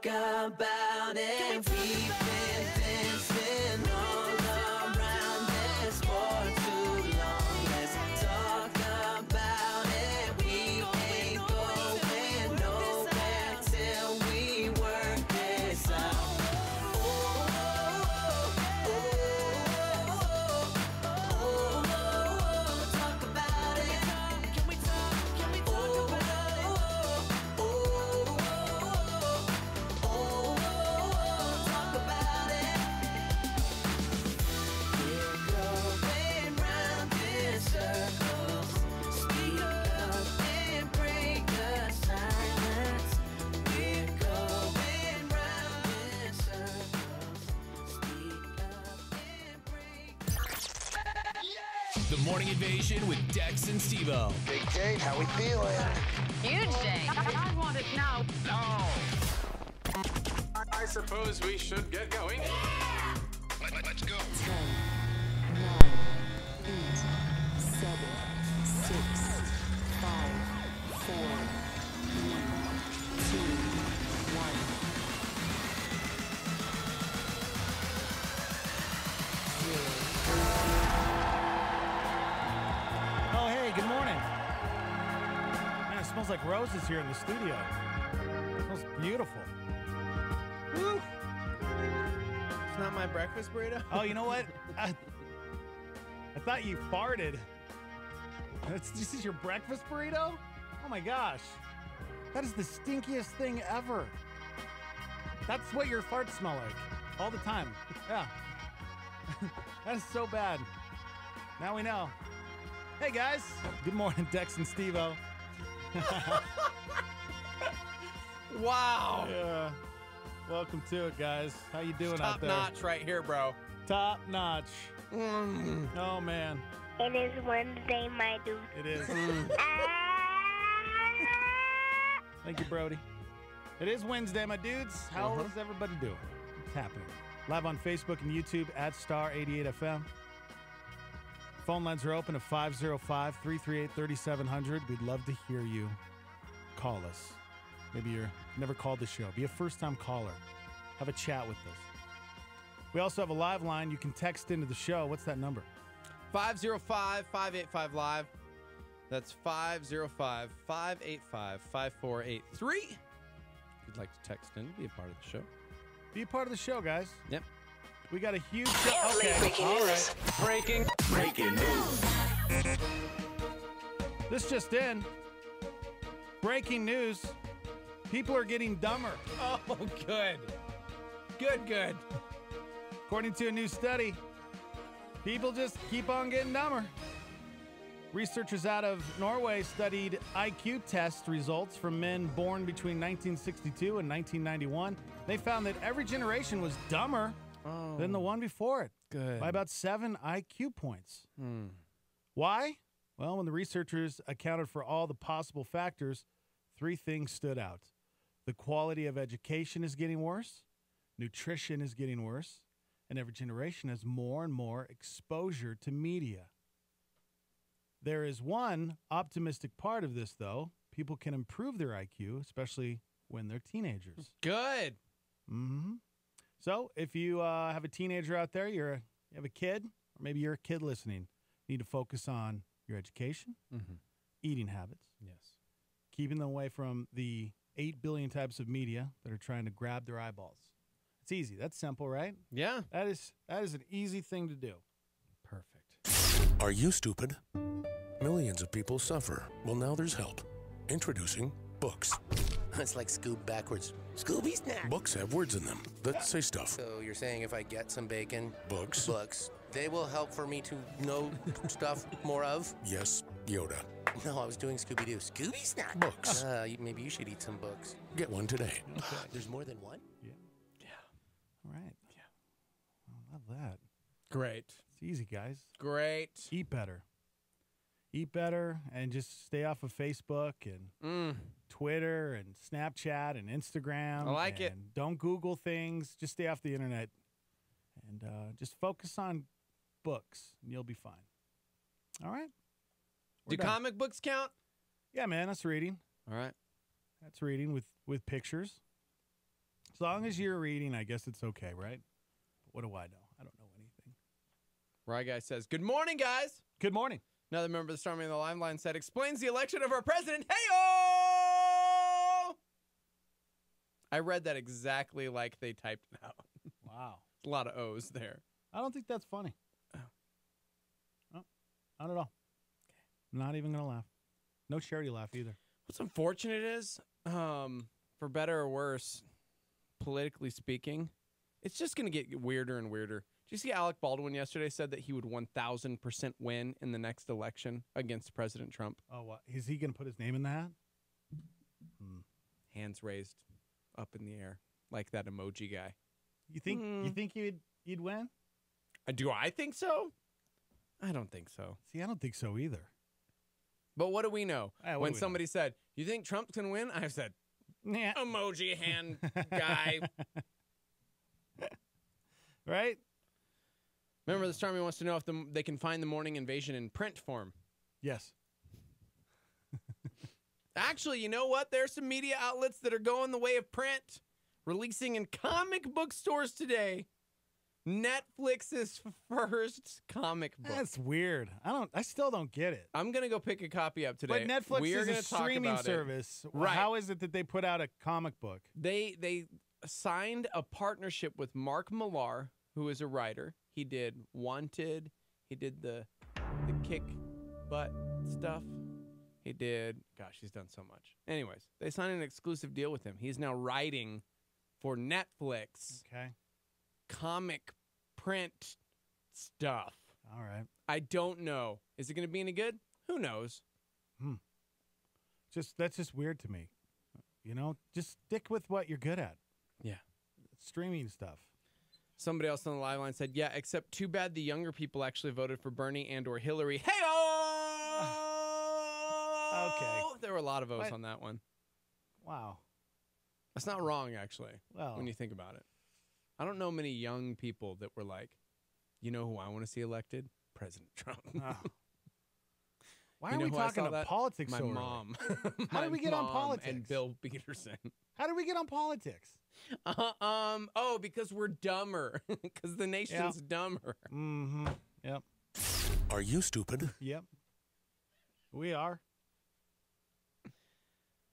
talk about it. We've been dancing all around this for too long. Let's talk about it. We ain't going nowhere till we work this out. Talk about it. Can we talk about it? Talk about it. We're going round in circles. Speak up and break the silence. We're going round in circles. Speak up and break. The Morning Invasion with Dex and Steve-O. Big day, how we feeling? Huge day. I want it now. I suppose we should get going. Let's go. 10, 9, 8, 7, 6, 5, 4, 3, 2, 1. Oh, hey, good morning. Man, it smells like roses here in the studio. It smells beautiful. Woo. It's not my breakfast burrito. Oh, you know what? I thought you farted. This is your breakfast burrito? Oh my gosh. That is the stinkiest thing ever. That's what your farts smell like all the time. Yeah. That is so bad. Now we know. Hey guys. Good morning, Dex and Steve-O. Wow. Yeah. Welcome to it, guys. How you doing out Top there? notch right here, bro. Top notch. Oh man. It is Wednesday, my dude. It is. Thank you, Brody. It is Wednesday, my dudes. How is everybody doing? What's happening? Live on Facebook and YouTube at Star88FM. Phone lines are open at 505-338-3700. We'd love to hear you. Call us. Maybe you've never called the show. Be a first-time caller. Have a chat with us. We also have a live line. You can text into the show. What's that number? 505-585-LIVE. That's 505-585-5483. If you'd like to text in, be a part of the show. Be a part of the show, guys. Yep. We got a huge show. Okay, all right. Breaking news. This just in. Breaking news. People are getting dumber. Oh, good. Good. According to a new study, people just keep on getting dumber. Researchers out of Norway studied IQ test results from men born between 1962 and 1991. They found that every generation was dumber than the one before it. Good. By about 7 IQ points. Why? Well, when the researchers accounted for all the possible factors, 3 things stood out. The quality of education is getting worse, nutrition is getting worse, and every generation has more and more exposure to media. There is one optimistic part of this, though. People can improve their IQ, especially when they're teenagers. Good. Mm-hmm. So if you have a teenager out there, you have a kid, or maybe you're a kid listening, you need to focus on your education, eating habits, Yes. keeping them away from the 8 billion types of media that are trying to grab their eyeballs. It's easy. That's simple, right? Yeah. That is an easy thing to do. Perfect. Are you stupid? Millions of people suffer. Well, now there's help. Introducing Books. It's like Scoob backwards. Scooby snack. Books have words in them that say stuff. So you're saying if I get some bacon, Books. they will help for me to know stuff more of? Yes, Yoda. No, I was doing Scooby-Doo. Scooby snack. Books. Maybe you should eat some books. Get one today. There's more than one? All right. Yeah. I love that. Great. It's easy, guys. Great. Eat better. Eat better and just stay off of Facebook and Twitter and Snapchat and Instagram. I like it. And don't Google things. Just stay off the internet. And just focus on books, and you'll be fine. All right? Do comic books count? Yeah, man, that's reading. All right. That's reading with pictures. As long as you're reading, I guess it's okay, right? But what do I know? I don't know anything. Rye Guy says, good morning, guys. Good morning. Another member of the Stormy on the Line said, explains the election of our president. Hey-oh! I read that exactly like they typed it out. Wow. A lot of O's there. I don't think that's funny. Oh, not at all. Not even going to laugh. No charity laugh either. What's unfortunate is, for better or worse, politically speaking, it's just going to get weirder and weirder. Did you see Alec Baldwin yesterday said that he would 1,000% win in the next election against President Trump? Oh, what? Is he going to put his name in the hat? Hands raised up in the air like that emoji guy. You think you'd win? Do I think so? I don't think so. See, I don't think so either. But what do we know? What When do we somebody said, you think Trump's going to win? I said, Yeah. emoji hand guy. Right? Remember, the Stormy wants to know if they can find the Morning Invasion in print form. Yes. Actually, you know what? There's some media outlets that are going the way of print, releasing in comic book stores today. Netflix's first comic book. That's weird. I still don't get it. I'm going to go pick a copy up today. But Netflix We are is gonna a talk streaming about it. service. Right. How is it that they put out a comic book? They signed a partnership with Mark Millar, who is a writer. He did Wanted. He did the kick butt stuff. He did, gosh, he's done so much. Anyways, they signed an exclusive deal with him. He's now writing for Netflix Okay. comic print stuff. All right. I don't know. Is it going to be any good? Who knows? That's just weird to me. You know, just stick with what you're good at. Yeah. Streaming stuff. Somebody else on the live line said, yeah, except too bad the younger people actually voted for Bernie and or Hillary. Hey-oh! Okay. There were a lot of O's What? on that one. Wow. That's not wrong, actually, Well, when you think about it. I don't know many young people that were like, you know who I want to see elected? President Trump. oh. Why You are know we who I talking saw to that? politics My so early? mom. How did we get on mom politics? And Bill Peterson. How did we get on politics? Because we're dumber. Because the nation's dumber. Mm-hmm. Yep. Are you stupid? Yep. We are.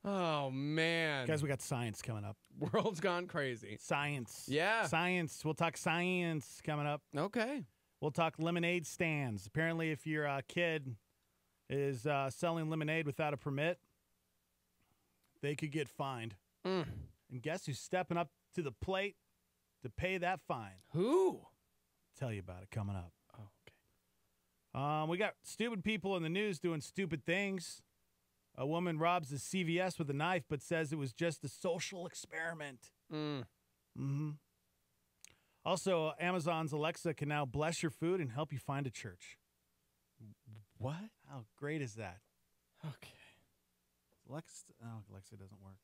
Oh, man. Guys, we got science coming up. World's gone crazy. Science. Yeah. Science. We'll talk science coming up. Okay. We'll talk lemonade stands. Apparently, if your kid is selling lemonade without a permit, they could get fined. Mm. And guess who's stepping up to the plate to pay that fine? Who? Tell you about it coming up. Oh, okay. We got stupid people in the news doing stupid things. A woman robs a CVS with a knife but says it was just a social experiment. Mm-hmm. Also, Amazon's Alexa can now bless your food and help you find a church. What? How great is that? Okay. Alexa doesn't work.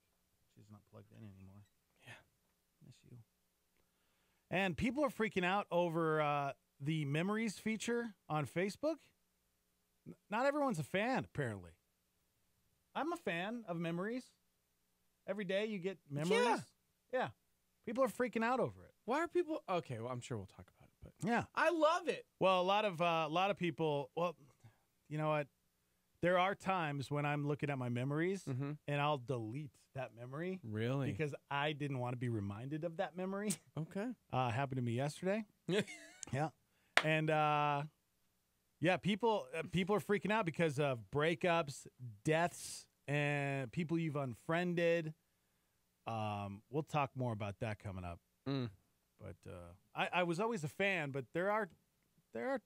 She's not plugged in anymore. Yeah. Miss you. And people are freaking out over the memories feature on Facebook. Not everyone's a fan, apparently. I'm a fan of memories. Every day you get memories. Yeah. People are freaking out over it. Why are people? Okay, well, I'm sure we'll talk about it, but Yeah. I love it. Well, a lot of people. Well, you know what? There are times when I'm looking at my memories and I'll delete that memory Really? because I didn't want to be reminded of that memory. Okay. Happened to me yesterday. Yeah, and yeah, people are freaking out because of breakups, deaths, and people you've unfriended. We'll talk more about that coming up. But I was always a fan, but there are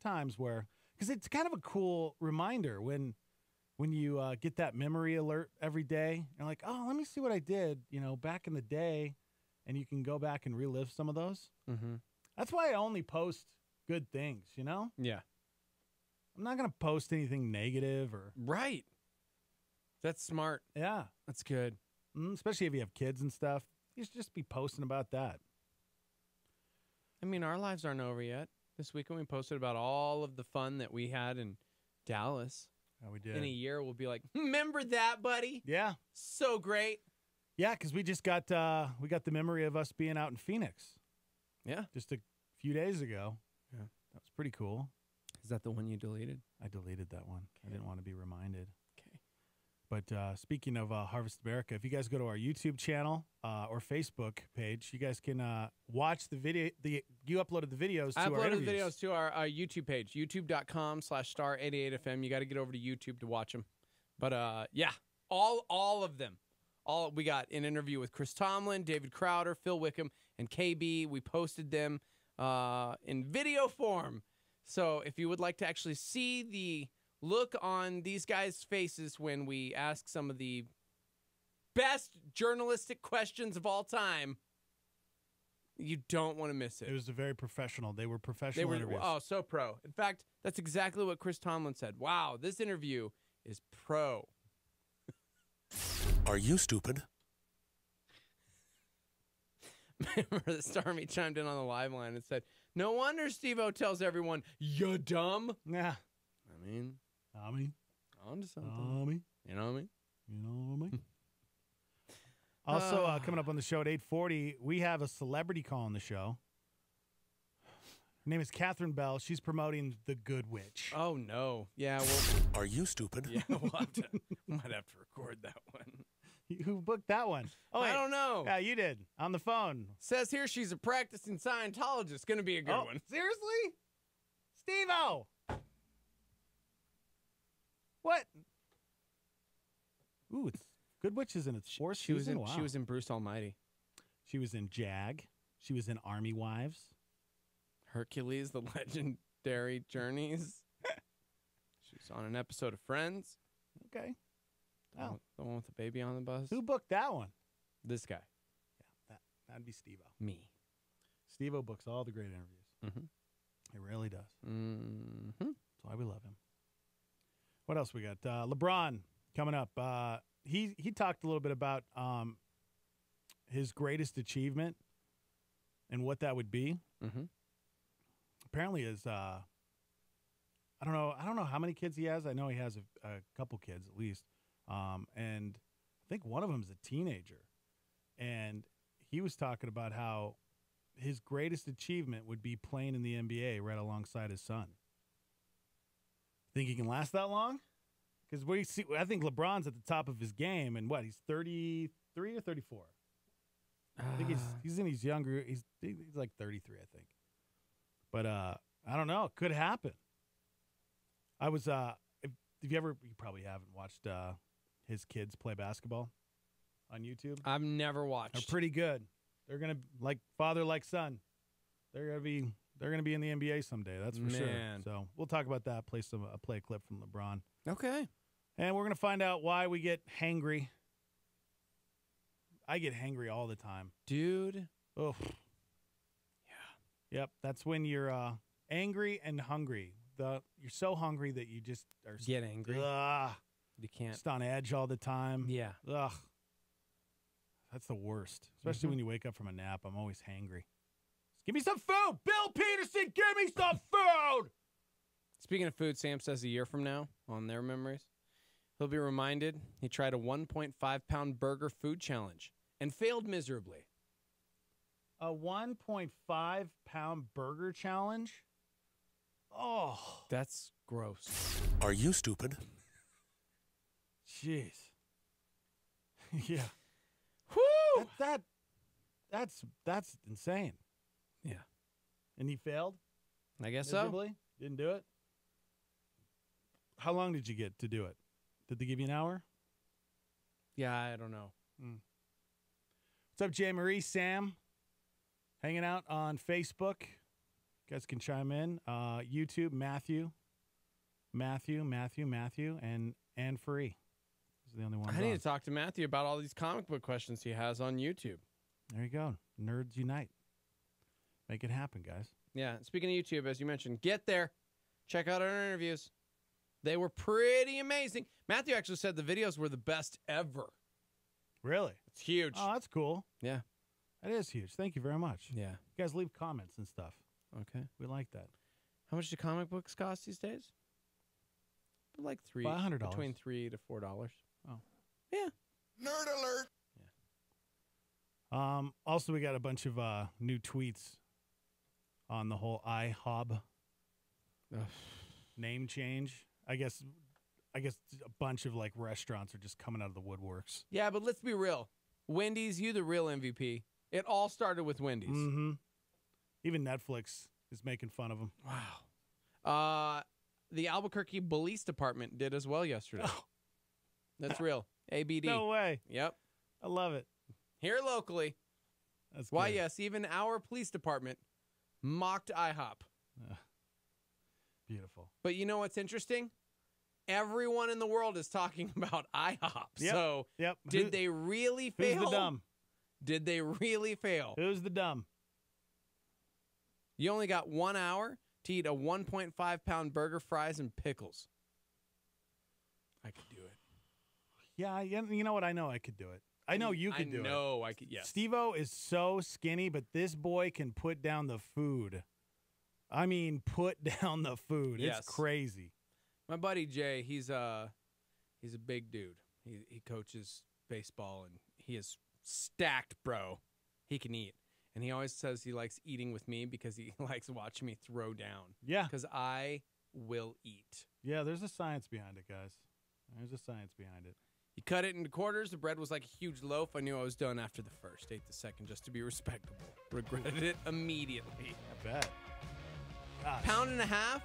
times where, because it's kind of a cool reminder when you get that memory alert every day. You're like, oh, let me see what I did, back in the day, and you can go back and relive some of those. Mm-hmm. That's why I only post good things, Yeah. I'm not going to post anything negative or... Right. That's smart. Yeah. That's good. Especially if you have kids and stuff. You should just be posting about that. I mean, our lives aren't over yet. This weekend we posted about all of the fun that we had in Dallas. Oh, we did. In a year, we'll be like, remember that, buddy? Yeah. So great. Yeah, because we just got we got the memory of us being out in Phoenix Yeah. just a few days ago. Yeah. That was pretty cool. Is that the one you deleted? I deleted that one. I didn't want to be reminded. Okay. But speaking of Harvest America, if you guys go to our YouTube channel or Facebook page, you guys can watch the video. You uploaded the videos to I our uploaded the interviews. videos to our YouTube page, youtube.com/star88fm. You got to get over to YouTube to watch them. But yeah, all of them. All we got an interview with Chris Tomlin, David Crowder, Phil Wickham, and KB. We posted them in video form. So if you would like to actually see the look on these guys' faces when we ask some of the best journalistic questions of all time, you don't want to miss it. It was a very professional. They were professional interviews. So pro. In fact, that's exactly what Chris Tomlin said. Wow, this interview is pro. Are you stupid? Remember the Stormy chimed in on the live line and said, "No wonder Steve-O tells everyone, you dumb." Yeah. I mean, on to something. You know what I mean? Also, coming up on the show at 8:40, we have a celebrity calling the show. Her name is Catherine Bell. She's promoting The Good Witch. Oh, no. Yeah, well, Are you stupid? yeah, might have to record that one. Who booked that one? Oh, I wait. don't know. Yeah, you did. On the phone. Says here she's a practicing Scientologist. Going to be a good one. Seriously? Steve-O! What? Ooh, it's Good Witch is in its fourth She was season? in. Wow. She was in Bruce Almighty, She was in Jag. She was in Army Wives. Hercules, The Legendary Journeys. She was on an episode of Friends. Okay. Oh. The one with the baby on the bus. Who booked that one? This guy. Yeah, that'd be Steve-O. Me. Steve-O books all the great interviews. Mm-hmm. He really does. Mm-hmm. That's why we love him. What else we got? LeBron coming up. He talked a little bit about his greatest achievement and what that would be. Mm-hmm. Apparently, I don't know how many kids he has. I know he has a couple kids at least, and I think one of them is a teenager. And he was talking about how his greatest achievement would be playing in the NBA right alongside his son. Think he can last that long? Because I think LeBron's at the top of his game, and what, he's 33 or 34? I think he's in his younger. He's like 33, I think. But I don't know. It could happen. I was if you probably haven't watched his kids play basketball on YouTube. I've never watched. They're pretty good. They're gonna like father like son. They're gonna be in the NBA someday. That's for sure. So we'll talk about that. Play a clip from LeBron. Okay. And we're gonna find out why we get hangry. I get hangry all the time, dude. Oh. Yeah. Yep. That's when you're angry and hungry. You're so hungry that you just are Get angry. You can't. Just on edge all the time. Yeah. Ugh. That's the worst. Especially when you wake up from a nap. I'm always hangry. Give me some food. Bill Peterson, give me some food. Speaking of food, Sam says a year from now on their memories, he'll be reminded he tried a 1.5-pound burger food challenge and failed miserably. A 1.5-pound burger challenge? Oh. That's gross. Are you stupid? Jeez. Yeah. Whoo! That's insane. Yeah. And he failed? I guess miserably? Didn't do it? How long did you get to do it? Did they give you an hour? Yeah, I don't know. What's up, Jay Marie, Sam? Hanging out on Facebook. You guys can chime in. YouTube, Matthew, and Anne Free. Those are the only ones I need on. to talk to Matthew about all these comic book questions he has on YouTube. There you go. Nerds unite. Make it happen, guys. Yeah. Speaking of YouTube, as you mentioned, get there. Check out our interviews. They were pretty amazing. Matthew actually said the videos were the best ever. Really? It's huge. Oh, that's cool. Yeah. That is huge. Thank you very much. Yeah. You guys leave comments and stuff. Okay. We like that. How much do comic books cost these days? Like $500. Between $3 to $4. Oh. Yeah. Nerd alert. Also, we got a bunch of new tweets on the whole IHOB name change. I guess a bunch of like restaurants are just coming out of the woodworks. Yeah, but let's be real. Wendy's, you the real MVP. It all started with Wendy's. Mm-hmm. Even Netflix is making fun of them. Wow. The Albuquerque Police Department did as well yesterday. Oh. That's real. ABD. No way. Yep. I love it. Here locally. That's Why, good. yes, even our police department mocked IHOP. Beautiful. But you know what's interesting? Everyone in the world is talking about IHOP. Yep. So Yep. did they really fail? Who's the dumb? Did they really fail? Who's the dumb? You only got 1 hour to eat a 1.5-pound burger, fries, and pickles. I could do it. Yeah, you know what? I know I could do it. I know you could do it. I know I could, yes. Steve-O is so skinny, but this boy can put down the food. I mean, put down the food. Yes. It's crazy. My buddy Jay, he's a big dude. He coaches baseball, and he is stacked, bro. He can eat. And he always says he likes eating with me because he likes watching me throw down. Yeah. Because I will eat. Yeah, there's a science behind it, guys. There's a science behind it. He cut it into quarters. The bread was like a huge loaf. I knew I was done after the first. Ate the second just to be respectable. Regretted it immediately. I bet. Gosh. Pound and a half?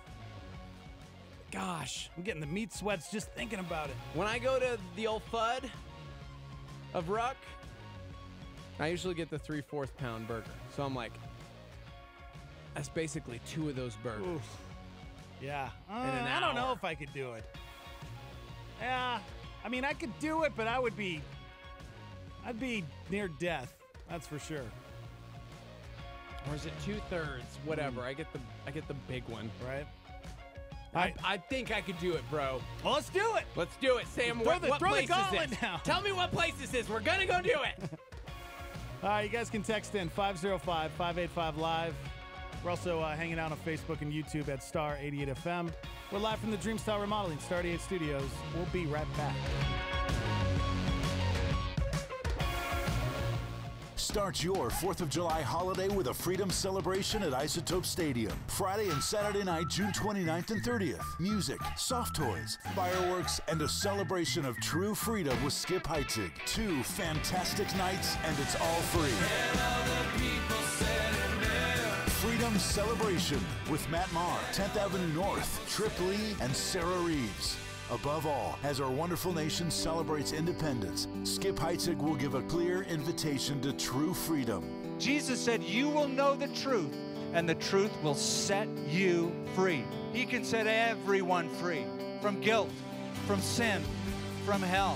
Gosh. I'm getting the meat sweats just thinking about it. When I go to the old Fudd of Ruck, I usually get the 3/4 pound burger. So I'm like, that's basically 2 of those burgers. Oof. Yeah. In an I don't know hour. if I could do it. Yeah. I mean, I could do it, but I'd be near death. That's for sure. Or is it 2/3? Whatever. I get the big one. Right? I think I could do it, bro. Well, let's do it. Let's do it, Sam. Throw What the place is gauntlet this? now. Tell me what place this is. We're gonna go do it. All right, you guys can text in 505-585-LIVE. We're also hanging out on Facebook and YouTube at Star 88 FM. We're live from the Dreamstyle Remodeling Star 88 Studios. We'll be right back. Start your 4th of July holiday with a freedom celebration at Isotope Stadium. Friday and Saturday night, June 29th and 30th. Music, soft toys, fireworks, and a celebration of true freedom with Skip Heitzig. 2 fantastic nights, and it's all free. Freedom Celebration with Matt Maher, 10th Avenue North, Trip Lee, and Sarah Reeves. Above all, as our wonderful nation celebrates independence, Skip Heitzig will give a clear invitation to true freedom. Jesus said, "You will know the truth, and the truth will set you free." He can set everyone free from guilt, from sin, from hell.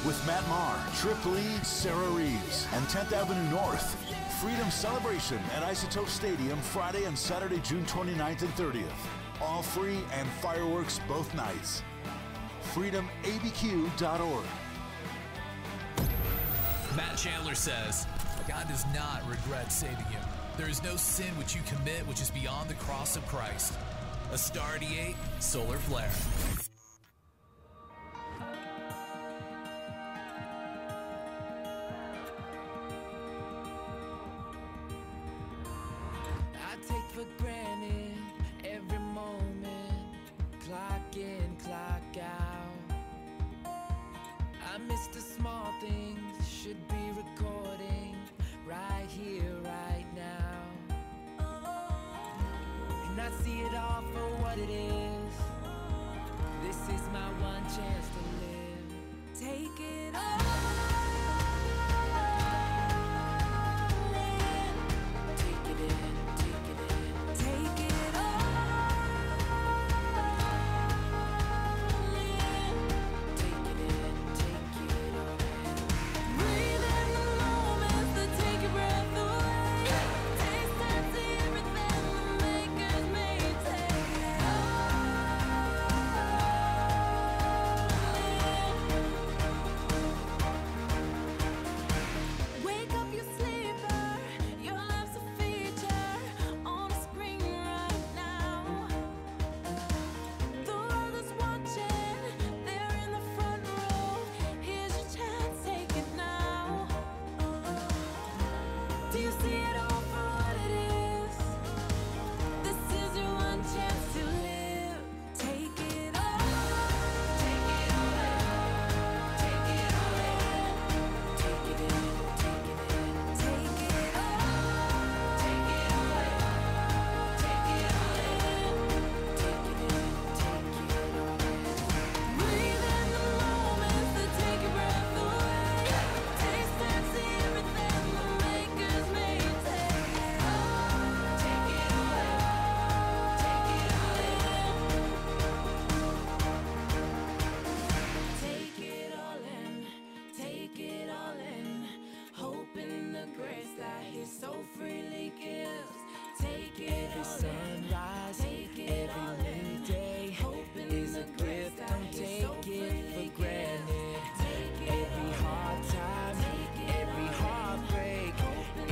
With Matt Maher, Trip Lee, Sarah Reeves, and 10th Avenue North. Freedom Celebration at Isotope Stadium Friday and Saturday, June 29th and 30th. All free and fireworks both nights. freedomabq.org. Matt Chandler says, God does not regret saving you. There is no sin which you commit which is beyond the cross of Christ. A Star 88 Solar Flare. I take for granted every moment, clock in, clock out. I miss the small things, should be recording right here, right now. And I see it all for what it is. This is my one chance to live. Take it all. sunrise. Every new day is a gift, don't take it for granted. Every hard time, every heartbreak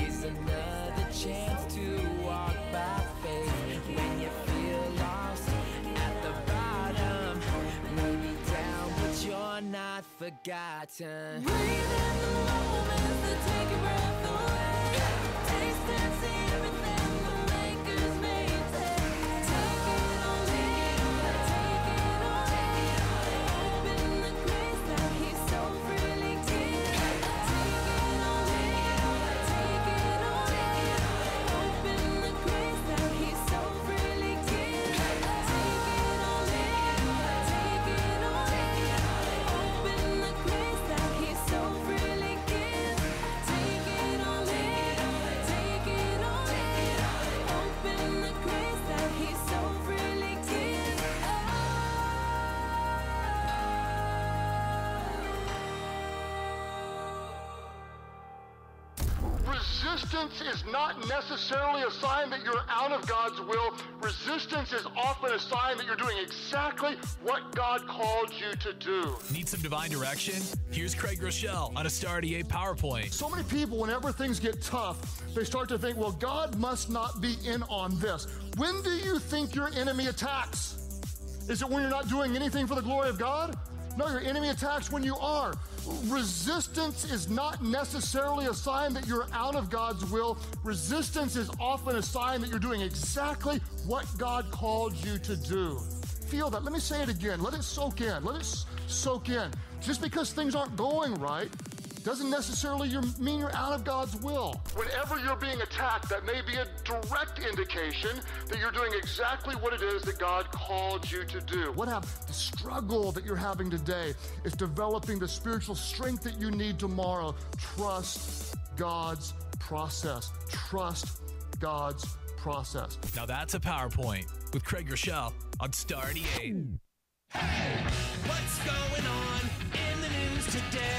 is another chance to walk by faith. When you feel lost at the bottom, maybe down, but you're not forgotten. Breathe in the moments that take your breath away. Taste and see everything the makers made. Take it all in, take it all in. Open the grace that he so freely gives. Take it all in, take it all in. Open the grace that he so freely gives. Take it all in, take it all in. Open the grace that he so freely gives. Take it all in, take it all in. Open the grace that he so freely gives. Resistance is not necessarily a sign that you're out of God's will. Resistance is often a sign that you're doing exactly what God called you to do. Need some divine direction? Here's Craig Rochelle on a Star 88 PowerPoint. So many people, whenever things get tough, they start to think, well, God must not be in on this. When do you think your enemy attacks? Is it when you're not doing anything for the glory of God? No, your enemy attacks when you are. Resistance is not necessarily a sign that you're out of God's will. Resistance is often a sign that you're doing exactly what God called you to do. Feel that. Let me say it again. Let it soak in. Let it soak in. Just because things aren't going right doesn't necessarily mean you're out of God's will. Whenever you're being attacked, that may be a direct indication that you're doing exactly what it is that God called you to do. The struggle that you're having today is developing the spiritual strength that you need tomorrow. Trust God's process. Trust God's process. Now that's a PowerPoint with Craig Rochelle on Star 88. Hey, what's going on in the news today?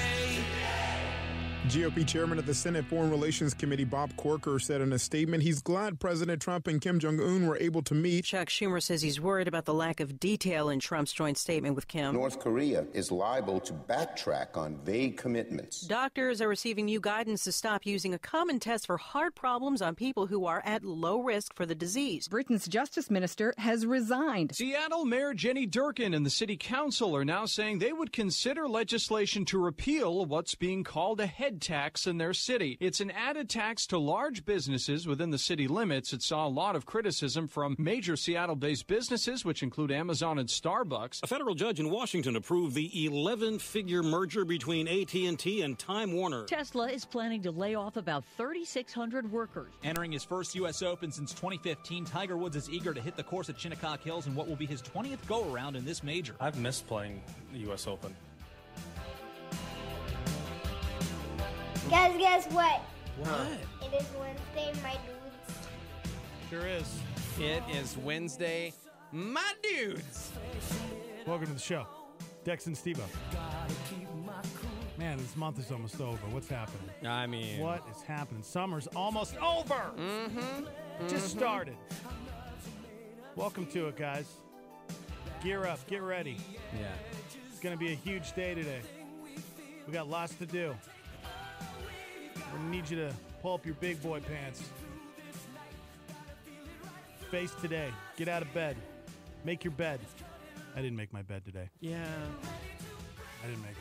GOP chairman of the Senate Foreign Relations Committee, Bob Corker, said in a statement he's glad President Trump and Kim Jong-un were able to meet. Chuck Schumer says he's worried about the lack of detail in Trump's joint statement with Kim. North Korea is liable to backtrack on vague commitments. Doctors are receiving new guidance to stop using a common test for heart problems on people who are at low risk for the disease. Britain's justice minister has resigned. Seattle Mayor Jenny Durkan and the city council are now saying they would consider legislation to repeal what's being called a head tax in their city. It's an added tax to large businesses within the city limits. It saw a lot of criticism from major Seattle-based businesses, which include Amazon and Starbucks. A federal judge in Washington approved the 11-figure merger between AT&T and Time Warner. Tesla is planning to lay off about 3,600 workers. Entering his first U.S. Open since 2015, Tiger Woods is eager to hit the course at Shinnecock Hills in what will be his 20th go-around in this major. I've missed playing the U.S. Open. Guys, guess what? What? It is Wednesday, my dudes. Sure is. It is Wednesday, my dudes. Welcome to the show. Dex and Steve-O. Man, this month is almost over. What's happening? I mean, what is happening? Summer's almost over. Just started. Welcome to it, guys. Gear up. Get ready. Yeah. It's going to be a huge day today. We got lots to do. We're going to need you to pull up your big boy pants. Face today. Get out of bed. Make your bed. I didn't make my bed today. Yeah. I didn't make it.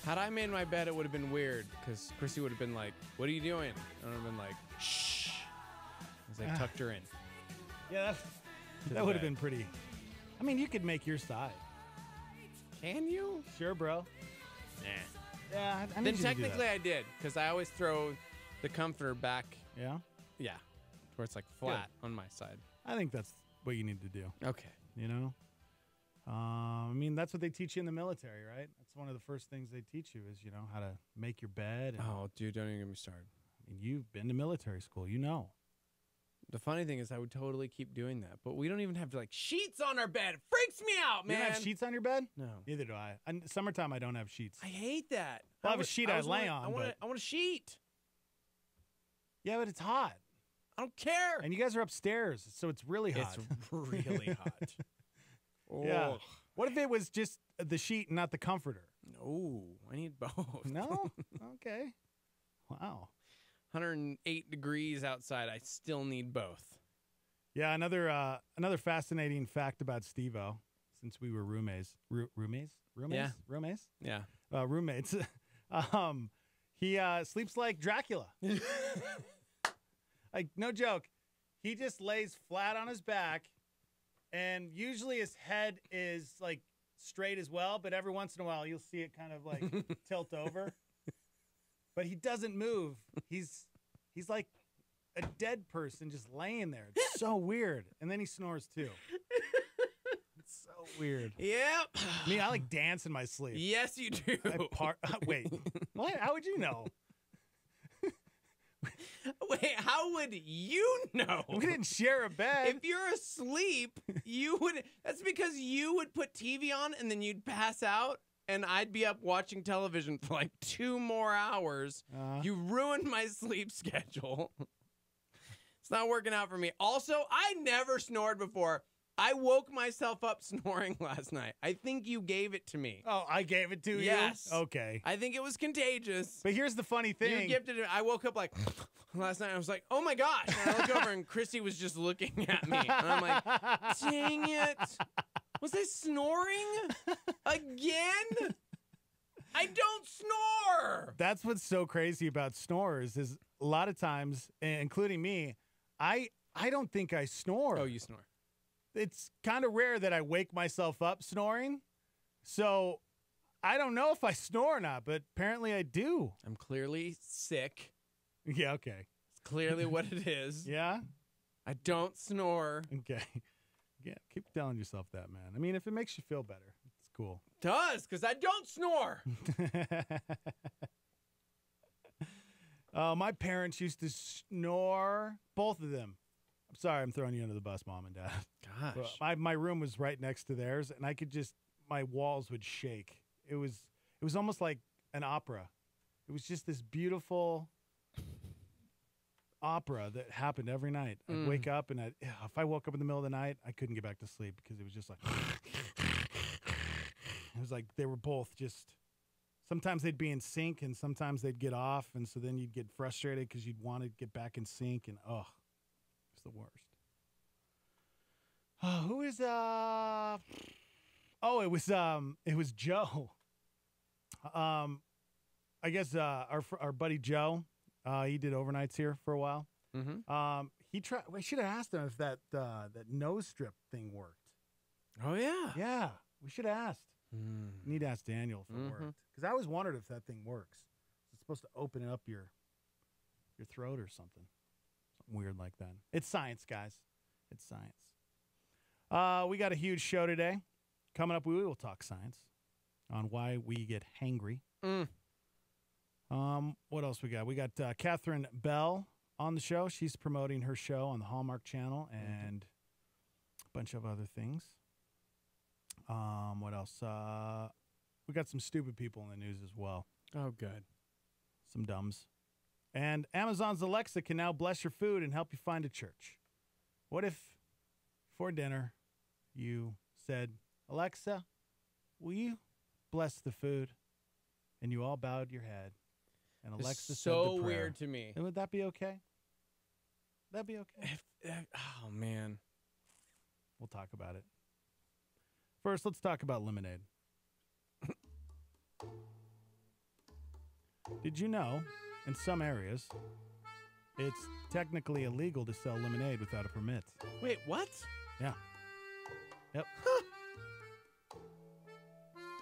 Had I made my bed, it would have been weird because Chrissy would have been like, "What are you doing?" And I would have been like, "Shh." As I tucked her in. Yeah, that would have been pretty. I mean, you could make your side. Can you? Sure, bro. Nah. Yeah, I Then need you to do technically that. I did because I always throw the comforter back. Yeah? Yeah. Where it's like flat on my side. I think that's what you need to do. Okay. You know? I mean, that's what they teach you in the military, right? That's one of the first things they teach you is, you know, how to make your bed. And, Oh, dude, don't even get me started. I mean, you've been to military school. You know. The funny thing is I would totally keep doing that, but we don't even have like sheets on our bed. It freaks me out, man. You don't have sheets on your bed? No. Neither do I. Summertime, I don't have sheets. I hate that. Well, I have a sheet I lay on, I want a sheet. Yeah, but it's hot. I don't care. And you guys are upstairs, so it's really hot. It's really hot. Yeah. Ugh. What if it was just the sheet and not the comforter? No, I need both. No? Okay. Wow. 108 degrees outside. I still need both. Yeah, another fascinating fact about Steve-O, since we were roommates. Roommates? Yeah. Roommates? Yeah. Roommates. He sleeps like Dracula. Like, no joke. He just lays flat on his back, and usually his head is, like, straight as well, but every once in a while you'll see it kind of, like, tilt over. But he doesn't move. He's like a dead person just laying there. It's so weird. And then he snores, too. It's so weird. Yep. Me, I like dance in my sleep. Yes, you do. Wait, what? How would you know? Wait, how would you know? We didn't share a bed. If you're asleep, you would. That's because you would put TV on and then you'd pass out, and I'd be up watching television for like 2 more hours. You ruined my sleep schedule. It's not working out for me. Also, I never snored before. I woke myself up snoring last night. I think you gave it to me. Oh, I gave it to you? Yes. Okay. I think it was contagious. But here's the funny thing. You gifted it. I woke up like last night. I was like, oh my gosh. And I look over and Christy was just looking at me. And I'm like, dang it. Was I snoring again? I don't snore. That's what's so crazy about snores is a lot of times, including me, I don't think I snore. Oh, you snore. It's kind of rare that I wake myself up snoring. So I don't know if I snore or not, but apparently I do. I'm clearly sick. Yeah, okay. It's clearly what it is. Yeah? I don't snore. Okay. Yeah, keep telling yourself that, man. I mean, if it makes you feel better, it's cool. It does, because I don't snore. My parents used to snore, both of them. I'm sorry, I'm throwing you under the bus, Mom and Dad. Gosh. But my room was right next to theirs, and I could just, my walls would shake. It was almost like an opera. It was just this beautiful opera that happened every night. I'd wake up, and if I woke up in the middle of the night, I couldn't get back to sleep because it was just like, it was like they were both just, sometimes they'd be in sync, and sometimes they'd get off, and so then you'd get frustrated because you'd want to get back in sync, and it's the worst. Who is it was Joe. I guess our buddy Joe, he did overnights here for a while. Mm-hmm. We should have asked him if that nose strip thing worked. Oh yeah. Yeah, we should have asked. Need to ask Daniel if it worked, because I always wondered if that thing works. It's supposed to open up your throat or something weird like that. It's science, guys. It's science. We got a huge show today. Coming up, we will talk science on why we get hangry. What else we got? We got Catherine Bell on the show. She's promoting her show on the Hallmark Channel and a bunch of other things. What else? We got some stupid people in the news as well. Oh, good. Some dumbs. And Amazon's Alexa can now bless your food and help you find a church. What if, for dinner, you said, Alexa, will you bless the food? And you all bowed your head. And Alexa said the prayer. So weird to me. And would that be okay? That'd be okay. Oh, man. We'll talk about it. First, let's talk about lemonade. Did you know, in some areas, it's technically illegal to sell lemonade without a permit? Wait, what? Yeah. Yep.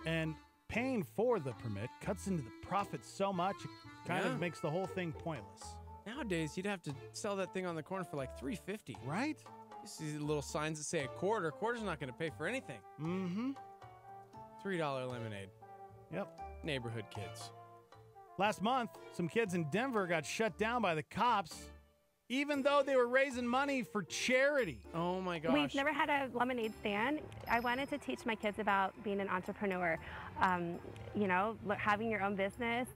And paying for the permit cuts into the profit so much, it kind of makes the whole thing pointless. Nowadays, you'd have to sell that thing on the corner for like $3.50. Right? You see little signs that say a quarter. A quarter's not going to pay for anything. Mm-hmm. $3 lemonade. Yep. Neighborhood kids. Last month, some kids in Denver got shut down by the cops, even though they were raising money for charity. Oh, my gosh. We've never had a lemonade stand. I wanted to teach my kids about being an entrepreneur, having your own business.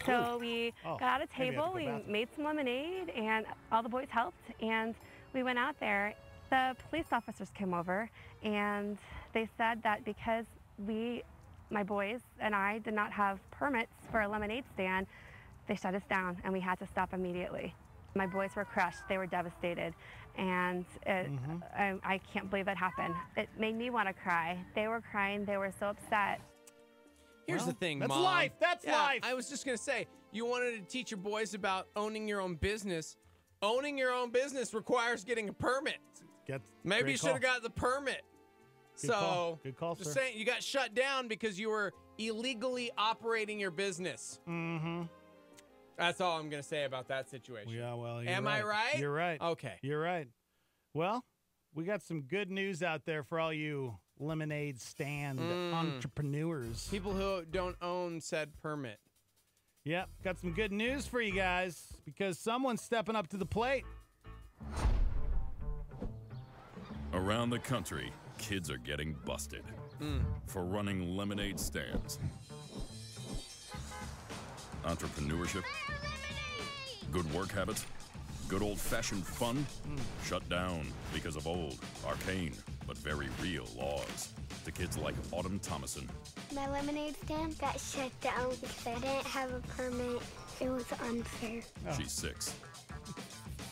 So we got out a maybe I have to table, go we bathroom. made some lemonade, and all the boys helped, and we went out there. The police officers came over, and they said that because my boys and I did not have permits for a lemonade stand, they shut us down, and we had to stop immediately. My boys were crushed. They were devastated, and I can't believe that happened. It made me want to cry. They were crying. They were so upset. Here's the thing, that's Mom. life. That's life. I was just going to say, you wanted to teach your boys about owning your own business. Owning your own business requires getting a permit. Maybe you should have got the permit. Good call, just sir. saying, you got shut down because you were illegally operating your business. Mm-hmm. That's all I'm going to say about that situation. Yeah, well, Am I right? You're right. Okay. You're right. Well, we got some good news out there for all you lemonade stand entrepreneurs. People who don't own said permit. Yep, got some good news for you guys because someone's stepping up to the plate. Around the country, kids are getting busted for running lemonade stands. Entrepreneurship, good work habits, good old-fashioned fun, shut down because of old, arcane, but very real laws. To kids like Autumn Thomason. My lemonade stand got shut down because I didn't have a permit. It was unfair. She's 6.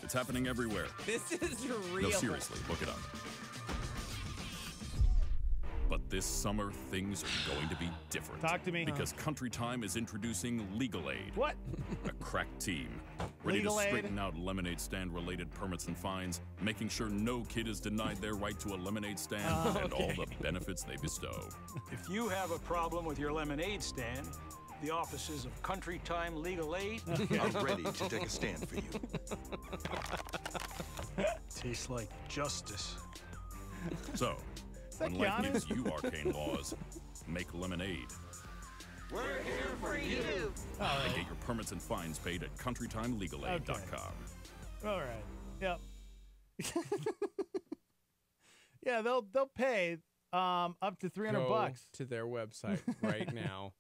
It's happening everywhere. This is real. No, seriously, look it up. But this summer, things are going to be different. Talk to me. Because Country Time is introducing Legal Aid. What? A crack team. Ready Legal to Aid? straighten out lemonade stand-related permits and fines, making sure no kid is denied their right to a lemonade stand and all the benefits they bestow. If you have a problem with your lemonade stand, the offices of Country Time Legal Aid are ready to take a stand for you. Tastes like justice. So, when life Keanu? gives you arcane laws, make lemonade. We're here for you. And get your permits and fines paid at countrytimelegal.aid.com. All right. Yep. Yeah, they'll pay up to $300 Go to their website right now.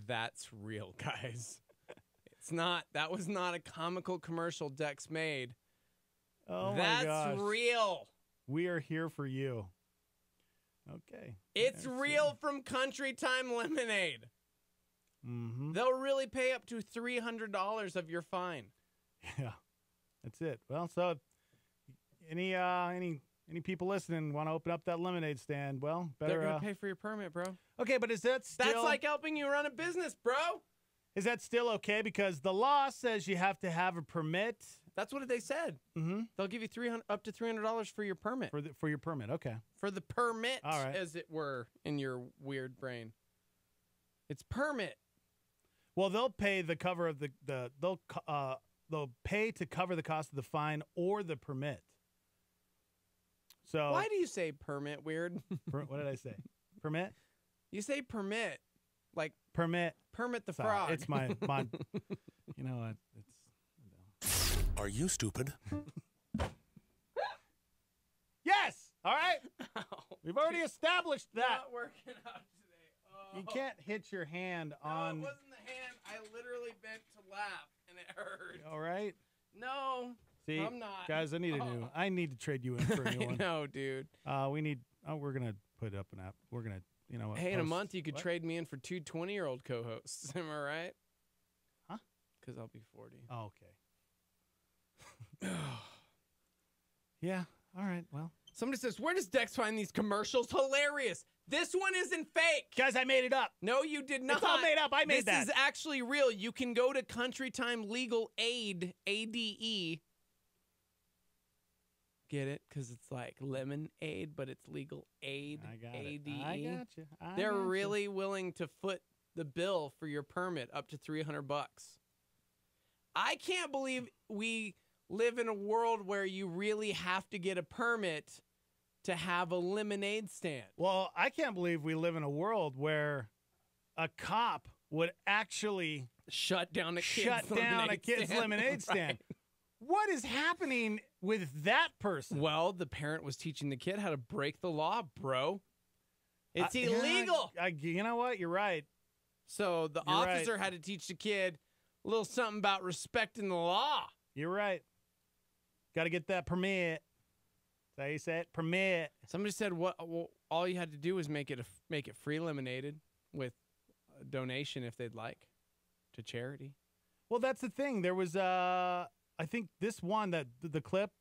That's real, guys. It's not. That was not a comical commercial Dex made. Oh That's my gosh. real. We are here for you. Okay. It's real from Country Time Lemonade. Mm-hmm. They'll really pay up to $300 of your fine. Yeah, that's it. Well, so any people listening want to open up that lemonade stand? Well, better. They're gonna pay for your permit, bro. Okay, but is that still? That's like helping you run a business, bro. Is that still okay? Because the law says you have to have a permit. That's what they said. Mm-hmm. They'll give you up to $300 for your permit. For your permit, okay. For the permit, All right. as it were, in your weird brain. It's permit. Well, they'll pay the cover of they'll pay to cover the cost of the fine or the permit. So Why do you say permit weird? what did I say? Permit? You say permit, like permit the Sorry, frog. It's my you know what? Are you stupid? Yes. All right. We've already established that. Not working out today. Oh. You can't hit your hand No, on. it wasn't the hand. I literally bent to laugh, and it hurt. All right. No, See, I'm not. guys, I need I need to trade you in for a new one. No, dude. We need. We're gonna put up an app. We're gonna. You know what? Hey, in a post- month you could what? trade me in for 2 20-year-old co-hosts. Am I right? Huh? Because I'll be 40. Oh, okay. Yeah. All right. Well, somebody says, "Where does Dex find these commercials? Hilarious! This one isn't fake, guys. I made it up. No, you did not. It's all made up. I made that. This is actually real. You can go to Country Time Legal Aid, ADE. Get it? Because it's like lemon aid, but it's legal aid. I got ADE. it. I got you. They're really willing to foot the bill for your permit up to $300. I can't believe we live in a world where you really have to get a permit to have a lemonade stand. Well, I can't believe we live in a world where a cop would actually shut down a kid's lemonade stand. Right. What is happening with that person? Well, the parent was teaching the kid how to break the law, bro. It's illegal. You know what? You're right. So the officer had to teach the kid, A little something about respecting the law. You're right. Got to get that permit. That's how you say it, permit. Somebody said all you had to do was make it free lemonade with a donation if they'd like to charity. Well, that's the thing. There was, I think this one, that the clip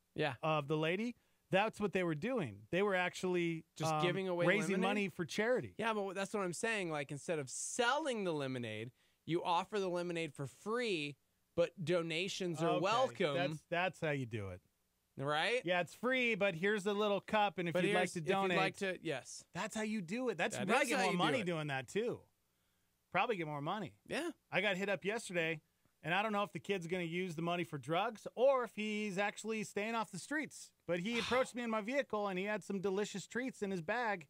of the lady, that's what they were doing. They were actually just giving away raising lemonade? money for charity. Yeah, but that's what I'm saying. Like, instead of selling the lemonade, you offer the lemonade for free, but donations are welcome. That's how you do it. Right? Yeah, it's free, but here's a little cup, and if you'd like to donate. Yes. That's how you do it. That's That probably is get how more you do money it. doing that, too. Probably get more money. Yeah. I got hit up yesterday, and I don't know if the kid's going to use the money for drugs or if he's actually staying off the streets. But he approached me in my vehicle, and he had some delicious treats in his bag.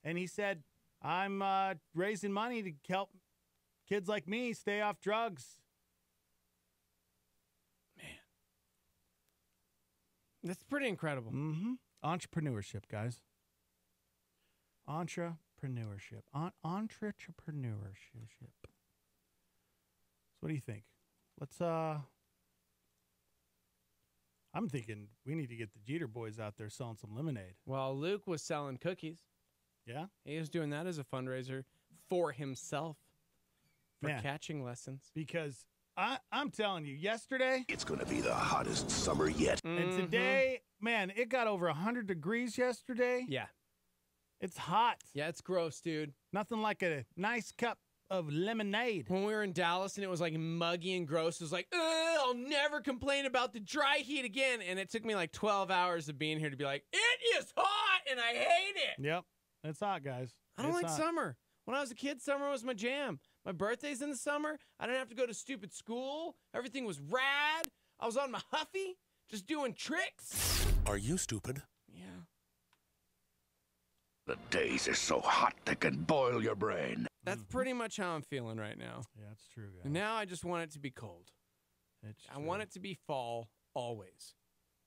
And he said, I'm raising money to help kids like me stay off drugs. That's pretty incredible. Mm-hmm. Entrepreneurship, guys. Entrepreneurship. Entrepreneurship. So what do you think? Let's, I'm thinking we need to get the Jeter boys out there selling some lemonade. Well, Luke was selling cookies. Yeah? He was doing that as a fundraiser for himself for Man. catching lessons. Because I'm telling you, yesterday, It's going to be the hottest summer yet. and today, man, it got over 100 degrees yesterday. Yeah. It's hot. Yeah, it's gross, dude. Nothing like a nice cup of lemonade. When we were in Dallas and it was like muggy and gross, it was like, I'll never complain about the dry heat again. And it took me like 12 hours of being here to be like, it is hot and I hate it. Yep. It's hot, guys. I don't It's like hot. summer. When I was a kid, summer was my jam. My birthday's in the summer. I didn't have to go to stupid school. Everything was rad. I was on my Huffy, just doing tricks. Are you stupid? Yeah. The days are so hot they can boil your brain. That's pretty much how I'm feeling right now. Yeah, it's true, guys. And now I just want it to be cold. I want it to be fall always.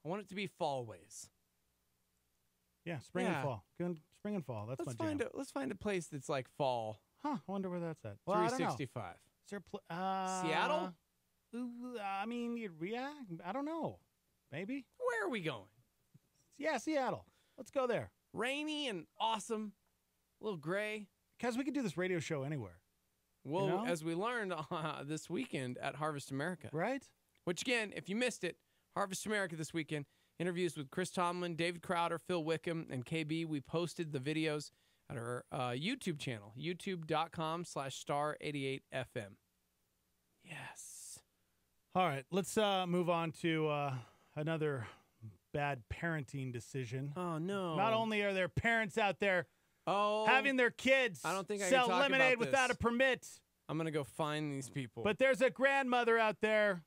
I want it to be fallways. Yeah, spring and Yeah. fall. Good spring and fall. That's Let's my jam. let's find a place that's like fall. Huh, I wonder where that's at. Well, I don't know. 365. Is there Seattle? I mean, yeah, I don't know. Maybe. Where are we going? Yeah, Seattle. Let's go there. Rainy and awesome. A little gray. Because we could do this radio show anywhere. Well, You know? as we learned this weekend at Harvest America. Right? Which, again, if you missed it, Harvest America this weekend, interviews with Chris Tomlin, David Crowder, Phil Wickham, and KB. We posted the videos at our YouTube channel, youtube.com/star88fm. Yes. All right, let's move on to another bad parenting decision. Oh, no. Not only are there parents out there having their kids I don't think I sell can talk lemonade about without this. a permit, I'm going to go find these people. but there's a grandmother out there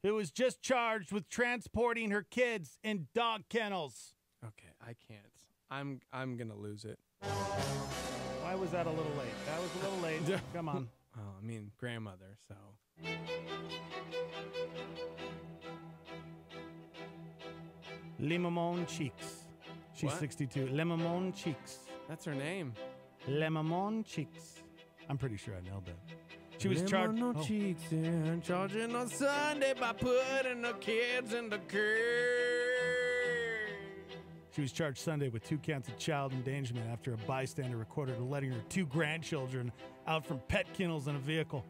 who was just charged with transporting her kids in dog kennels. Okay, I can't. I'm going to lose it. Why was that a little late? That was a little late. Come on. Oh, I mean, grandmother, so. Limamon Cheeks. She's What? 62. Limamon Cheeks. That's her name. Limamon Cheeks. I'm pretty sure I nailed that. She was charged. No oh. cheeks in, charging on Sunday by putting the kids in the cage. She was charged Sunday with 2 counts of child endangerment after a bystander recorded her letting her 2 grandchildren out from pet kennels in a vehicle.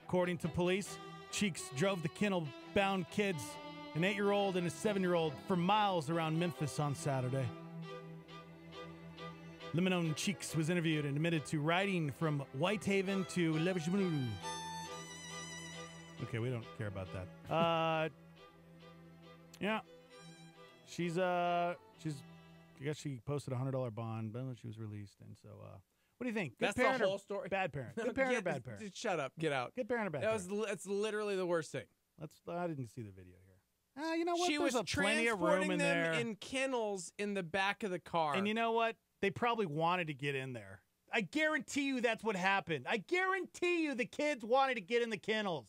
According to police, Cheeks drove the kennel-bound kids, an 8-year-old and a 7-year-old, for miles around Memphis on Saturday. Limamon Cheeks was interviewed and admitted to riding from Whitehaven to Lebanon. Okay, we don't care about that. Yeah. She's I guess she posted a $100 bond, but she was released, and so what do you think? Good That's parent the or whole story. Bad parent. Good parent or bad parent? Just shut up. Get out. Good parent or bad parent? That's literally the worst thing. I didn't see the video here. You know what? She There's was plenty of room transporting in them there. in kennels in the back of the car. And you know what? They probably wanted to get in there. I guarantee you that's what happened. I guarantee you the kids wanted to get in the kennels.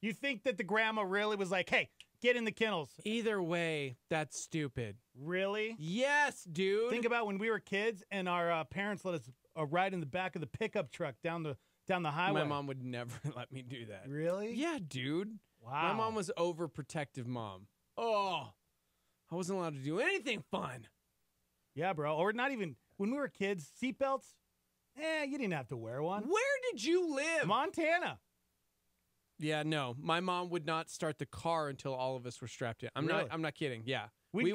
You think that the grandma really was like, hey, get in the kennels? Either way, that's stupid. Really? Yes, dude. Think about when we were kids and our parents let us ride in the back of the pickup truck down Down the highway. My mom would never let me do that. Really? Yeah, dude. Wow. My mom was overprotective mom. Oh, I wasn't allowed to do anything fun. Yeah, bro. Or not even, when we were kids, seatbelts, you didn't have to wear one. Where did you live? Montana. Yeah, no. My mom would not start the car until all of us were strapped in. I'm not kidding. Yeah. She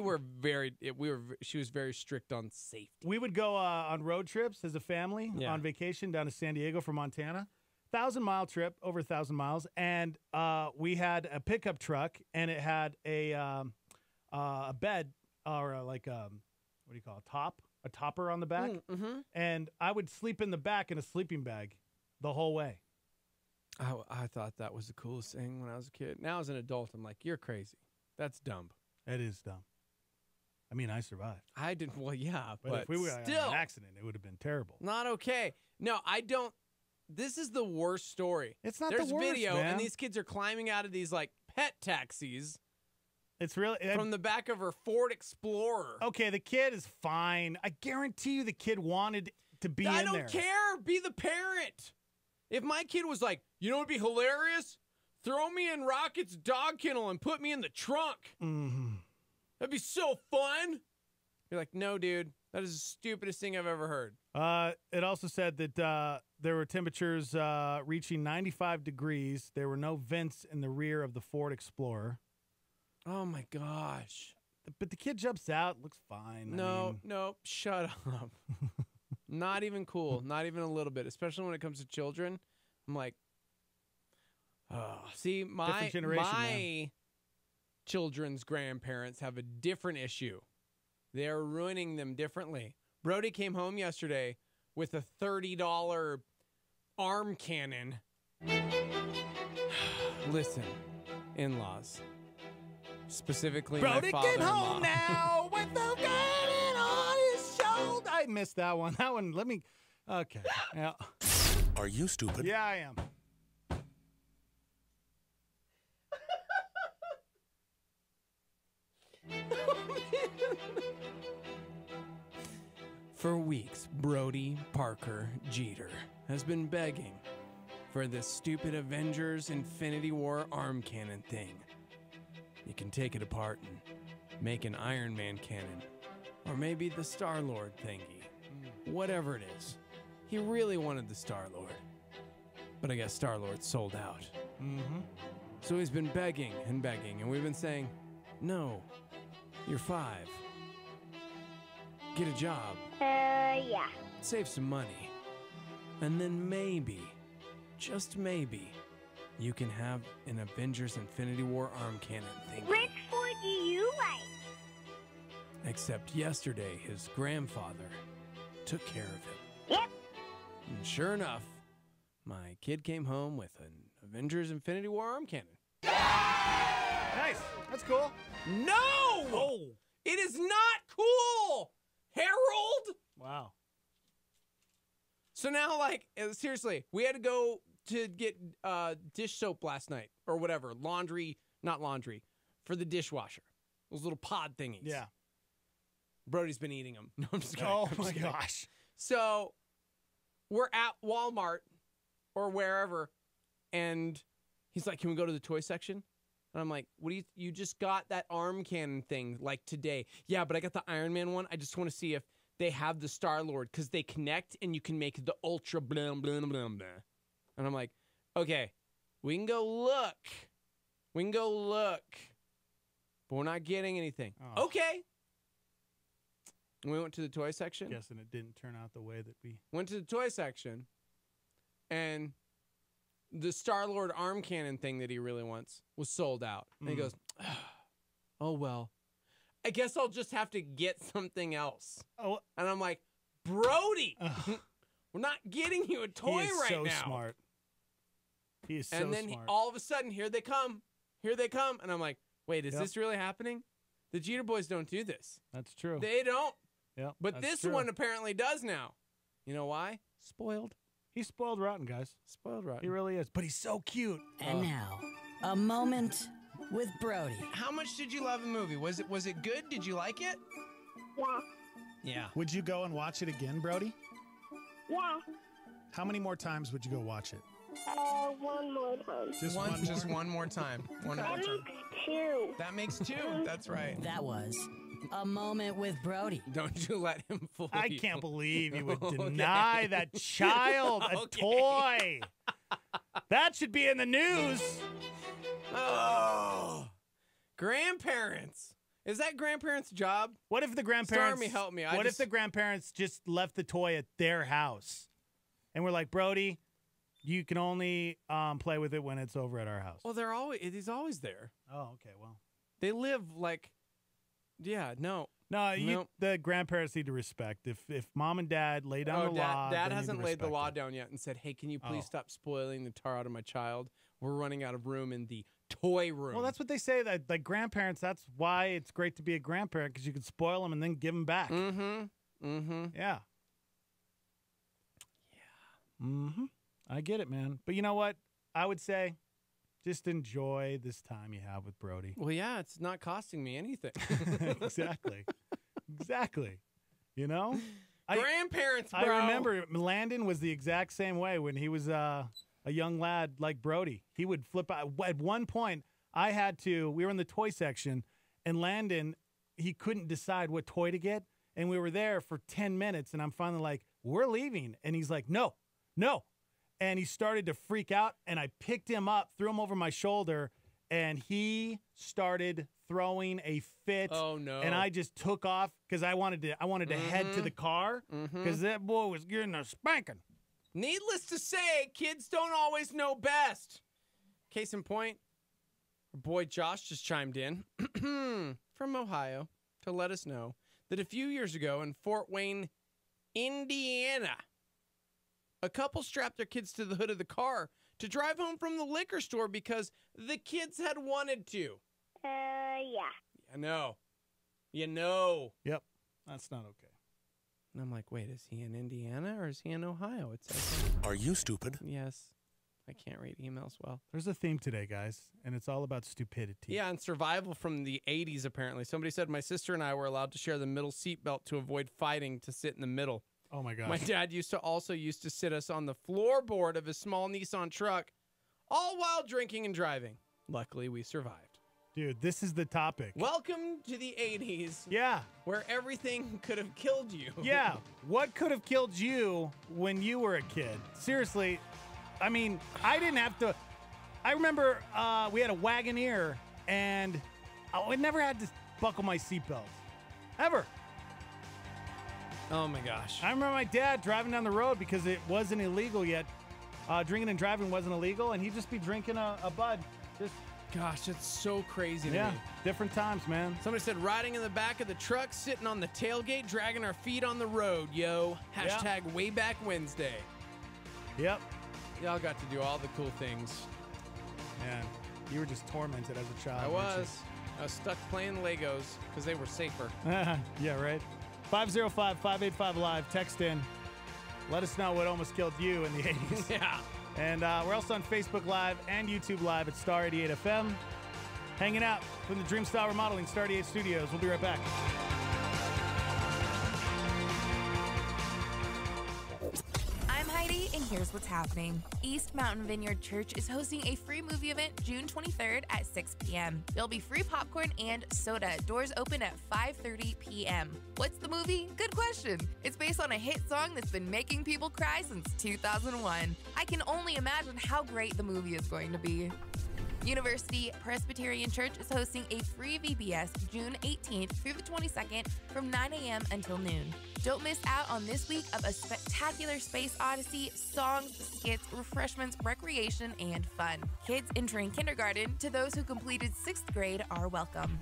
was very strict on safety. We would go on road trips as a family on vacation down to San Diego from Montana. 1,000-mile trip, over 1,000 miles. And we had a pickup truck, and it had a bed, or what do you call it, a topper on the back. Mm-hmm. And I would sleep in the back in a sleeping bag the whole way. I thought that was the coolest thing when I was a kid. Now as an adult, I'm like, you're crazy. That's dumb. It is dumb. I mean, I survived. I didn't. Well, yeah, but if we were still, in an accident, it would have been terrible. Not okay. No, I don't. This is the worst story. It's not There's the worst, video, man. and these kids are climbing out of these like pet taxis. It's really from the back of her Ford Explorer. Okay, the kid is fine. I guarantee you, the kid wanted to be in there. I don't care. Be the parent. If my kid was like, you know, what'd be hilarious? Throw me in Rocket's dog kennel and put me in the trunk. Mm-hmm. That'd be so fun. You're like, no, dude. That is the stupidest thing I've ever heard. It also said that there were temperatures reaching 95 degrees. There were no vents in the rear of the Ford Explorer. Oh, my gosh. But the kid jumps out, looks fine. No, shut up. Not even cool. Not even a little bit, especially when it comes to children. I'm like, oh, see, my children's grandparents have a different issue. They're ruining them differently. Brody came home yesterday with a $30 arm cannon. Listen, in-laws, specifically Brody my came father-in-law. home now with the cannon on his shoulder. I missed that one. That one, okay. Yeah. Are you stupid? Yeah, I am. For weeks, Brody Parker Jeter has been begging for this stupid Avengers Infinity War arm cannon thing. You can take it apart and make an Iron Man cannon, or maybe the Star-Lord thingy. Whatever it is. He really wanted the Star-Lord. But I guess Star-Lord sold out. Mm-hmm. So he's been begging, and we've been saying, no, you're 5. Get a job. Yeah. Save some money. And then maybe, just maybe, you can have an Avengers Infinity War arm cannon thing. Which one do you like? Except yesterday, his grandfather took care of him. Yep. And sure enough, my kid came home with an Avengers Infinity War arm cannon. Nice. That's cool. No! Oh. It is not cool! Harold! Wow. So now, seriously, we had to go to get dish soap last night, or whatever, not laundry, for the dishwasher. Those little pod thingies. Yeah. Brody's been eating them. No, I'm just kidding. Oh, my gosh. So we're at Walmart or wherever, and he's like, can we go to the toy section? And I'm like, what do you just got that arm cannon thing today? Yeah, but I got the Iron Man one. I just want to see if they have the Star-Lord because they connect and you can make the ultra blah, blah, blah, blah. And I'm like, okay, we can go look. But we're not getting anything. Oh. Okay. And we went to the toy section. Guessing it didn't turn out the way that we Went to the toy section, and the Star-Lord arm cannon thing that he really wants was sold out. And he goes, oh, well, I guess I'll just have to get something else. Oh. And I'm like, Brody, we're not getting you a toy he is right so now. Smart. He is so and then smart. all of a sudden, here they come. And I'm like, wait, is this really happening? The Jeter boys don't do this. That's true. They don't. Yeah, But that's this true. one apparently does now. You know why? Spoiled. He's spoiled rotten, guys. Spoiled rotten. He really is. But he's so cute. And now, a moment with Brody. How much did you love the movie? Was it good? Did you like it? Yeah. Yeah. Would you go and watch it again, Brody? Yeah. How many more times would you go watch it? One more time. Just one more time. One more time. Two. That makes two. That's right. That was a moment with Brody. Don't you let him fool I you. can't believe you would deny that child a toy. That should be in the news. Oh, grandparents. Is that grandparents' job? What if the grandparents? Stormy, help me. What if the grandparents just left the toy at their house, and we're like, Brody, you can only play with it when it's over at our house. Well, he's always there. Oh, okay. Well, they live like, yeah, no. The grandparents need to respect. If mom and dad lay down the law, Dad they need hasn't to laid the respect law it. down yet and said, hey, can you please stop spoiling the tar out of my child? We're running out of room in the toy room. Well, that's what they say. That like grandparents, that's why it's great to be a grandparent, because you can spoil them and then give them back. Mm-hmm. Yeah. Mm-hmm. I get it, man. But you know what? I would say just enjoy this time you have with Brody. Well, yeah, it's not costing me anything. Exactly. Exactly. You know? Grandparents, bro. I remember Landon was the exact same way when he was a young lad like Brody. He would flip out. At one point, we were in the toy section, and Landon, he couldn't decide what toy to get. And we were there for 10 minutes, and I'm finally like, we're leaving. And he's like, no. And he started to freak out, and I picked him up, threw him over my shoulder, and he started throwing a fit. Oh, no. And I just took off because I wanted to head to the car because that boy was getting a spanking. Needless to say, kids don't always know best. Case in point, our boy Josh just chimed in from Ohio to let us know that a few years ago in Fort Wayne, Indiana, a couple strapped their kids to the hood of the car to drive home from the liquor store because the kids had wanted to. Yeah. You know. Yep. That's not okay. And I'm like, wait, is he in Indiana or is he in Ohio? It says. Are you stupid? Yes. I can't read emails well. There's a theme today, guys, and it's all about stupidity. Yeah, and survival from the 80s, apparently. Somebody said my sister and I were allowed to share the middle seat belt to avoid fighting to sit in the middle. Oh, my gosh. My dad used to sit us on the floorboard of his small Nissan truck, all while drinking and driving. Luckily, we survived. Dude, this is the topic. Welcome to the 80s. Yeah. Where everything could have killed you. Yeah. What could have killed you when you were a kid? Seriously, I mean, I didn't have to. I remember we had a Wagoneer, and I never had to buckle my seatbelt. Ever. Oh, my gosh. I remember my dad driving down the road because it wasn't illegal yet. Drinking and driving wasn't illegal, and he'd just be drinking a bud. Gosh, it's so crazy to me. Different times, man. Somebody said riding in the back of the truck, sitting on the tailgate, dragging our feet on the road, yo. Hashtag way back Wednesday. Yep. Y'all got to do all the cool things. Man, you were just tormented as a child. I weren't was. I was stuck playing Legos because they were safer. Yeah, right. 505-585-LIVE. Text in. Let us know what almost killed you in the 80s. Yeah. And we're also on Facebook Live and YouTube Live at Star 88 FM. Hanging out from the Dream Style Remodeling Star 88 Studios. We'll be right back. I'm Heidi, and here's what's happening. East Mountain Vineyard Church is hosting a free movie event June 23rd at 6 p.m. There'll be free popcorn and soda. Doors open at 5:30 p.m. What's the movie? Good question. It's based on a hit song that's been making people cry since 2001. I can only imagine how great the movie is going to be. University Presbyterian Church is hosting a free VBS June 18th through the 22nd from 9 a.m. until noon. Don't miss out on this week of a spectacular space odyssey, songs, skits, refreshments, recreation, and fun. Kids entering kindergarten to those who completed 6th grade are welcome.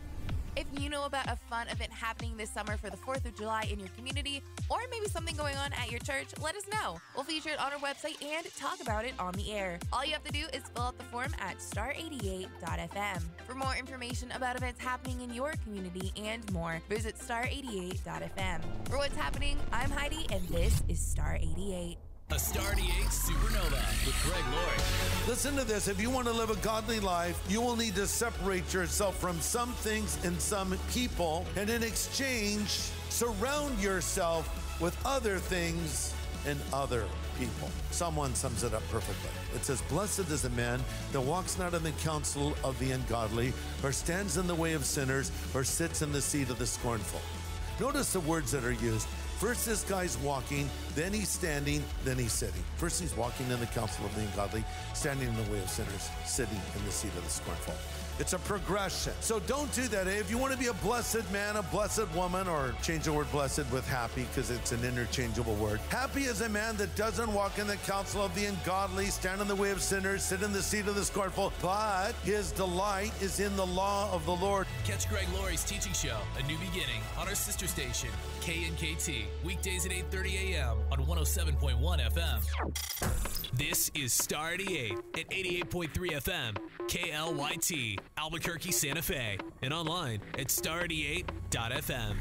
If you know about a fun event happening this summer for the 4th of July in your community, or maybe something going on at your church, let us know. We'll feature it on our website and talk about it on the air. All you have to do is fill out the form at star88.fm. For more information about events happening in your community and more, visit star88.fm. For what's happening, I'm Heidi, and this is Star 88. A Star 88 Supernova with Greg Lloyd. Listen to this. If you want to live a godly life, you will need to separate yourself from some things and some people, and in exchange, surround yourself with other things and other people. Psalm 1 sums it up perfectly. It says, "Blessed is a man that walks not in the counsel of the ungodly, or stands in the way of sinners, or sits in the seat of the scornful." Notice the words that are used. First, this guy's walking, then he's standing, then he's sitting. First, he's walking in the counsel of the ungodly, standing in the way of sinners, sitting in the seat of the scornful. It's a progression. So don't do that. If you want to be a blessed man, a blessed woman, or change the word blessed with happy because it's an interchangeable word. Happy is a man that doesn't walk in the counsel of the ungodly, stand in the way of sinners, sit in the seat of the scornful, but his delight is in the law of the Lord. Catch Greg Laurie's teaching show, A New Beginning, on our sister station, KNKT, weekdays at 8:30 a.m. on 107.1 FM. This is Star 88 at 88.3 FM, KLYT, Albuquerque, Santa Fe, and online at star88.fm.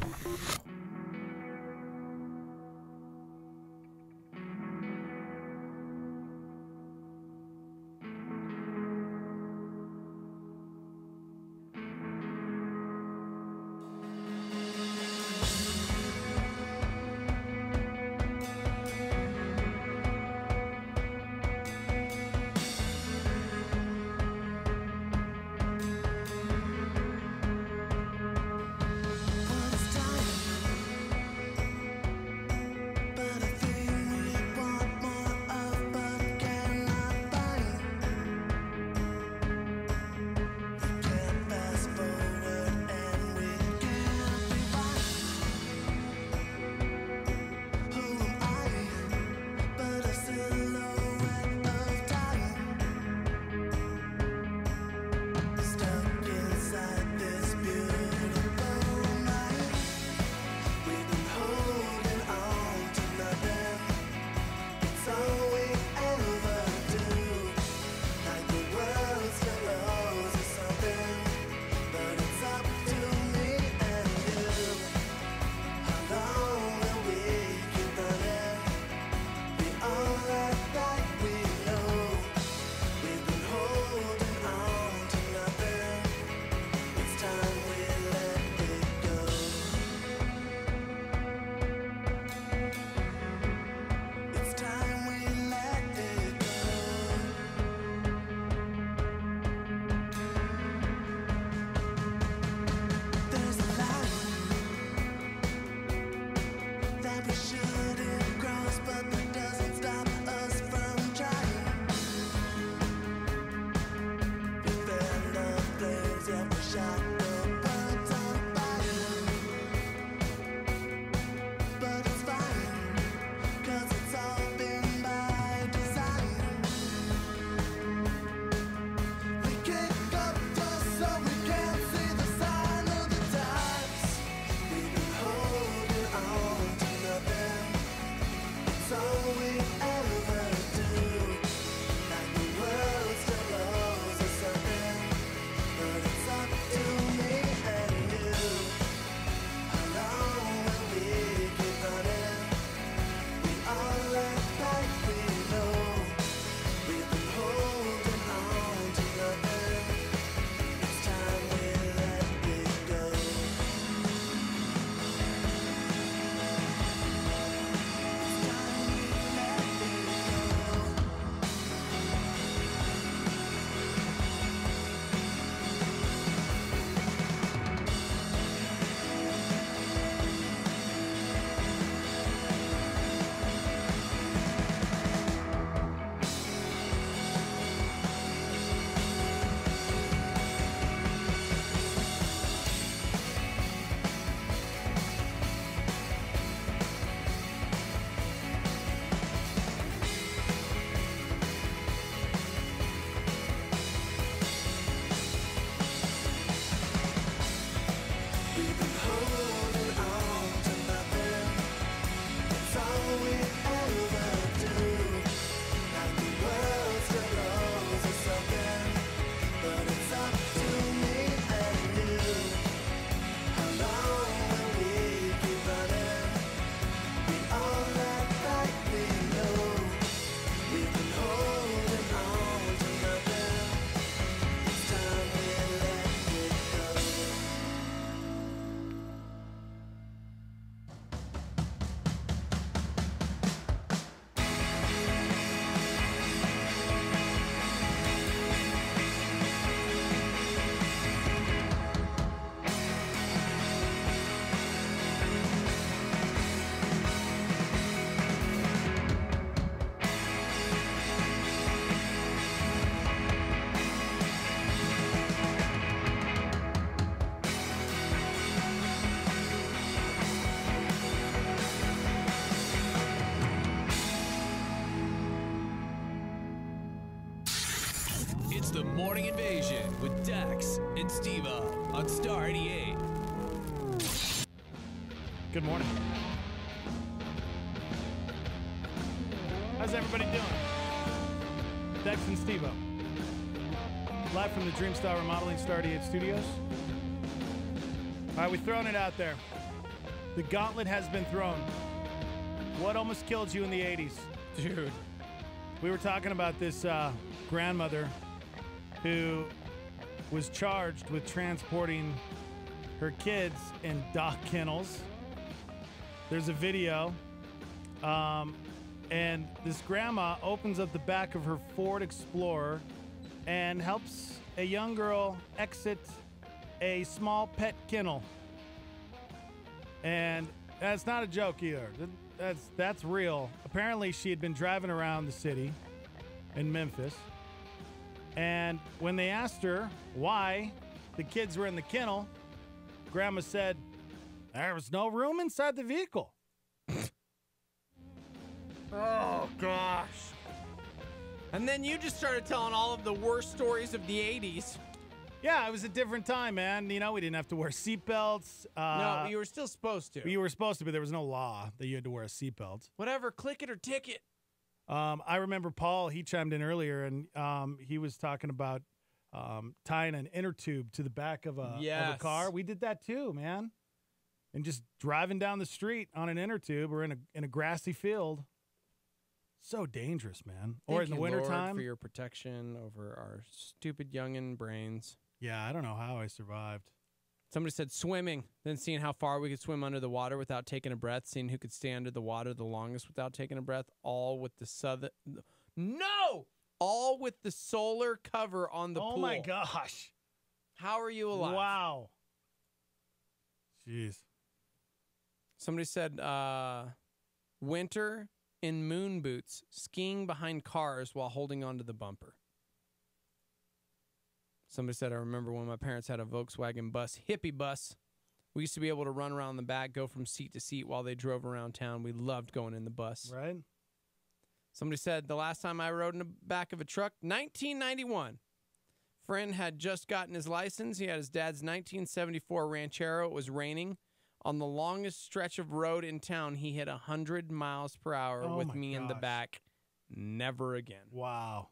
It's the Morning Invasion with Dax and Steve-O on Star 88. Good morning. How's everybody doing? Dax and Steve-O. Live from the Dreamstar Remodeling Star 88 Studios. All right, we're throwing it out there. The gauntlet has been thrown. What almost killed you in the 80s? Dude. We were talking about this grandmother who was charged with transporting her kids in dog kennels. There's a video, and this grandma opens up the back of her Ford Explorer and helps a young girl exit a small pet kennel. And that's not a joke either. That's real. Apparently, she had been driving around the city in Memphis, and when they asked her why the kids were in the kennel, Grandma said, there was no room inside the vehicle. Oh, gosh. And then you just started telling all of the worst stories of the 80s. Yeah, it was a different time, man. You know, we didn't have to wear seatbelts. No, you were still supposed to. You were supposed to, but there was no law that you had to wear a seatbelt. Whatever, click it or ticket. I remember Paul, he chimed in earlier, and he was talking about tying an inner tube to the back of a car. We did that too, man. And just driving down the street on an inner tube or in a grassy field. So dangerous, man. Or in the wintertime. Lord, for your protection over our stupid youngin' brains. Yeah, I don't know how I survived. Somebody said swimming, then seeing how far we could swim under the water without taking a breath, seeing who could stay under the water the longest without taking a breath, all with the all with the solar cover on the pool. Oh my gosh. How are you alive? Wow. Jeez. Somebody said winter in moon boots, skiing behind cars while holding onto the bumper. Somebody said, I remember when my parents had a Volkswagen bus, hippie bus. We used to be able to run around the back, go from seat to seat while they drove around town. We loved going in the bus. Right. Somebody said, the last time I rode in the back of a truck, 1991. Friend had just gotten his license. He had his dad's 1974 Ranchero. It was raining. On the longest stretch of road in town, he hit 100 miles per hour with me in the back. Never again. Wow.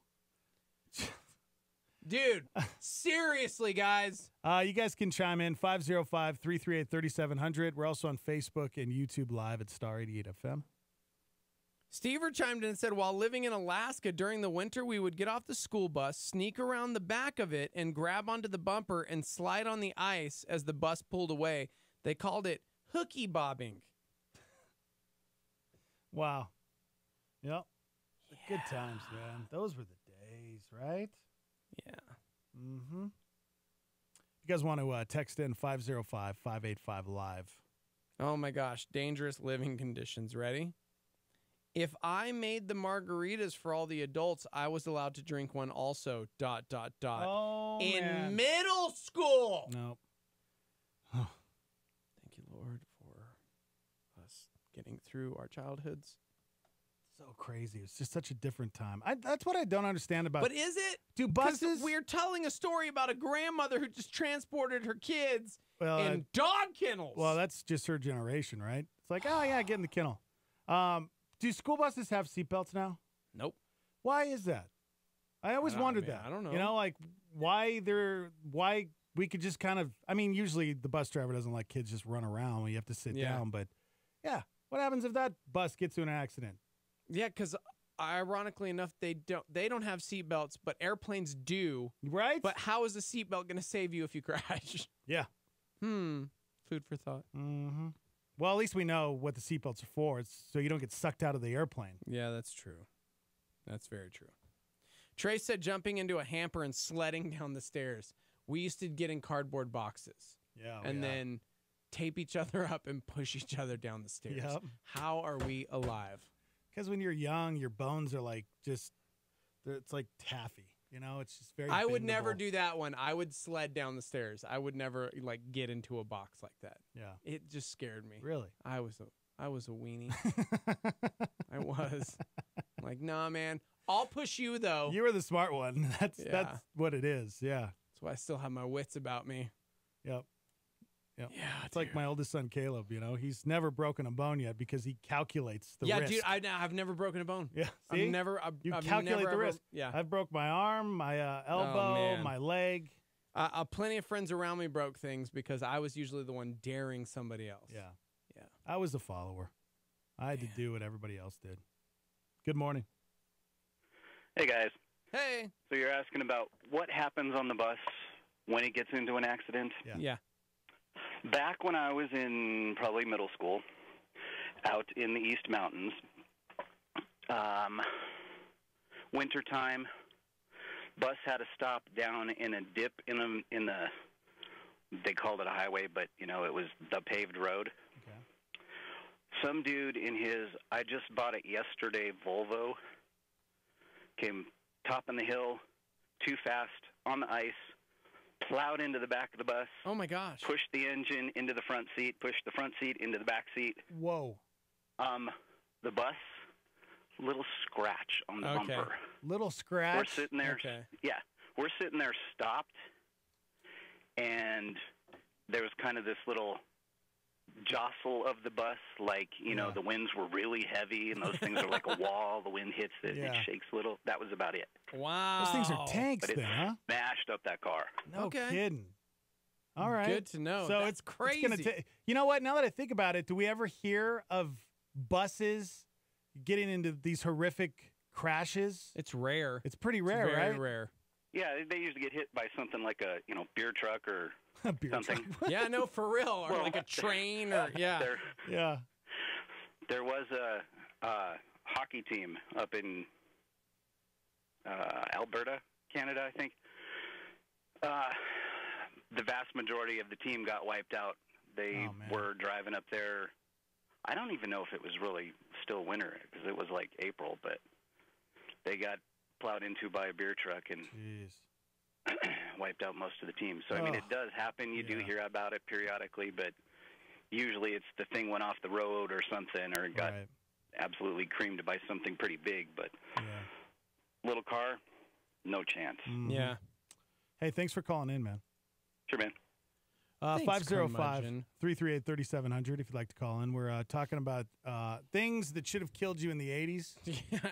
Dude, seriously, guys. You guys can chime in, 505-338-3700. We're also on Facebook and YouTube Live at Star 88 FM. Stever chimed in and said, while living in Alaska during the winter, we would get off the school bus, sneak around the back of it, and grab onto the bumper and slide on the ice as the bus pulled away. They called it hooky bobbing. Wow. Yep. Yeah. Good times, man. Those were the days, right? Yeah. Mm-hmm. You guys want to text in 505-585-LIVE. Oh, my gosh. Dangerous living conditions. Ready? If I made the margaritas for all the adults, I was allowed to drink one also, ... Oh, in man. middle school. Nope. Thank you, Lord, for us getting through our childhoods. So crazy. It's just such a different time. That's what I don't understand about. But is it? Do buses? We're telling a story about a grandmother who just transported her kids Well, in dog kennels. Well, that's just her generation, right? It's like, oh, yeah, get in the kennel. Do school buses have seatbelts now? Nope. Why is that? I always wondered that. I don't know. You know, like why we could just kind of, I mean, usually the bus driver doesn't let kids just run around when you have to sit down. But, yeah, what happens if that bus gets into an accident? Yeah, because ironically enough, they don't have seatbelts, but airplanes do. Right? But how is a seatbelt going to save you if you crash? Yeah. Food for thought. Mm-hmm. Well, at least we know what the seatbelts are for. It's so you don't get sucked out of the airplane. Yeah, that's true. That's very true. Trey said jumping into a hamper and sledding down the stairs. We used to get in cardboard boxes. Yeah. And then tape each other up and push each other down the stairs. Yep. How are we alive? Because when you're young, your bones are like it's like taffy. You know, it's just very I would bendable. never do that one. I would sled down the stairs. I would never get into a box like that. Yeah. It just scared me. Really? I was a weenie. I was. Like, nah, man. I'll push you though. You were the smart one. That's what it is. Yeah. That's why I still have my wits about me. Yep. Yeah, it's dude. like my oldest son, Caleb. He's never broken a bone yet because he calculates the risk. Dude, I've never broken a bone. Yeah, I've see? never. You I've calculate never, the risk. Yeah, I've broke my arm, my elbow, man. my leg. Plenty of friends around me broke things because I was usually the one daring somebody else. Yeah. Yeah. I was a follower. I had to do what everybody else did. Good morning. Hey, guys. Hey. So you're asking about what happens on the bus when it gets into an accident? Yeah. Back when I was in probably middle school, out in the East Mountains, wintertime, bus had to stop down in a dip in the they called it a highway, but, it was the paved road. Okay. Some dude in his, I just bought it yesterday, Volvo, came topping the hill, too fast, on the ice, plowed into the back of the bus. Oh, my gosh. Pushed the engine into the front seat, pushed the front seat into the back seat. Whoa. The bus, little scratch on the bumper. Little scratch? We're sitting there. Okay. Yeah. We're sitting there stopped, and there was kind of this little jostle of the bus, like, the winds were really heavy, and those things are like a wall. The wind hits it, it shakes a little. That was about it. Wow. Those things are tanks But it then, huh? smashed up that car. No kidding. All right. Good to know. So That's crazy. It's gonna you know what? Now that I think about it, do we ever hear of buses getting into these horrific crashes? It's rare. It's pretty rare, it's very right? rare. Yeah, they usually get hit by something like a beer truck or something. Yeah, no, for real. Or like a train or, Yeah. There was a hockey team up in Alberta, Canada, I think. The vast majority of the team got wiped out. They were driving up there. I don't even know if it was really still winter because it was like April, but they got plowed into by a beer truck and wiped out most of the team. So, I mean, it does happen. You do hear about it periodically, but usually it's the thing went off the road or something or got absolutely creamed by something pretty big. But little car, no chance. Mm-hmm. Yeah. Hey, thanks for calling in, man. Sure, man. 505-338-3700 if you'd like to call in. We're talking about things that should have killed you in the 80s.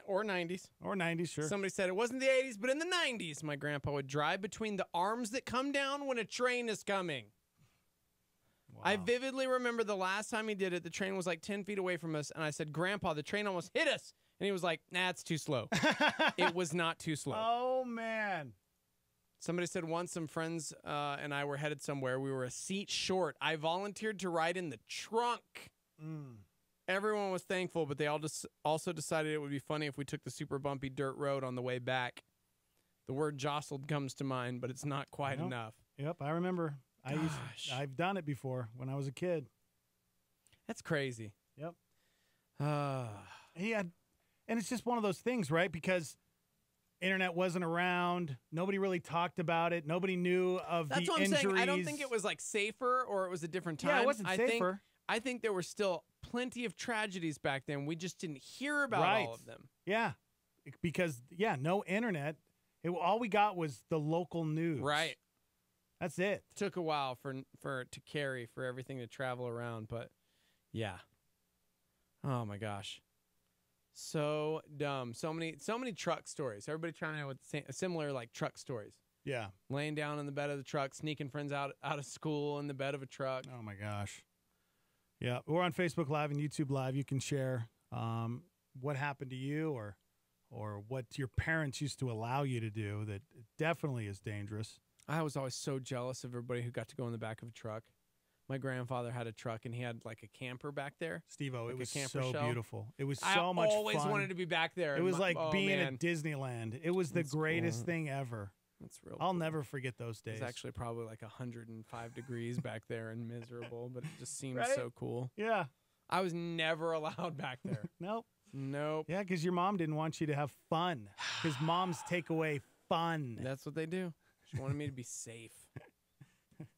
Or 90s. Or 90s, sure. Somebody said it wasn't the 80s, but in the 90s, my grandpa would drive between the arms that come down when a train is coming. Wow. I vividly remember the last time he did it, the train was like 10 feet away from us, and I said, Grandpa, the train almost hit us. And he was like, nah, it's too slow. It was not too slow. Oh, man. Somebody said once some friends and I were headed somewhere. We were a seat short. I volunteered to ride in the trunk. Everyone was thankful, but they all also decided it would be funny if we took the super bumpy dirt road on the way back. The word jostled comes to mind, but it's not quite enough. Yep, I remember. I've done it before when I was a kid. That's crazy. Yep. And it's just one of those things, right? Because internet wasn't around. Nobody really talked about it. Nobody knew of That's the what I'm injuries. saying. I don't think it was like safer or it was a different time. Yeah, it wasn't safer. I think there were still plenty of tragedies back then. We just didn't hear about all of them. Yeah, because, no internet. All we got was the local news. Right. That's it. Took a while for to carry, for everything to travel around, but yeah. Oh, my gosh. So dumb. So many truck stories. Everybody trying to have similar like truck stories. Yeah. Laying down in the bed of the truck, sneaking friends out of school in the bed of a truck. Oh my gosh. Yeah, we're on Facebook Live and YouTube Live. You can share what happened to you or what your parents used to allow you to do that definitely is dangerous. I was always so jealous of everybody who got to go in the back of a truck. My grandfather had a truck, and he had like a camper back there. Steve-O, like it was camper so shell. beautiful. It was so much fun. I always wanted to be back there. It was like being man. at Disneyland. It was the greatest thing ever. That's real. I'll never forget those days. It's actually probably like 105 degrees back there and miserable, but it just seems Right? so cool. Yeah. I was never allowed back there. Nope. Nope. Yeah, because your mom didn't want you to have fun. Because moms take away fun. That's what they do. She wanted me to be safe.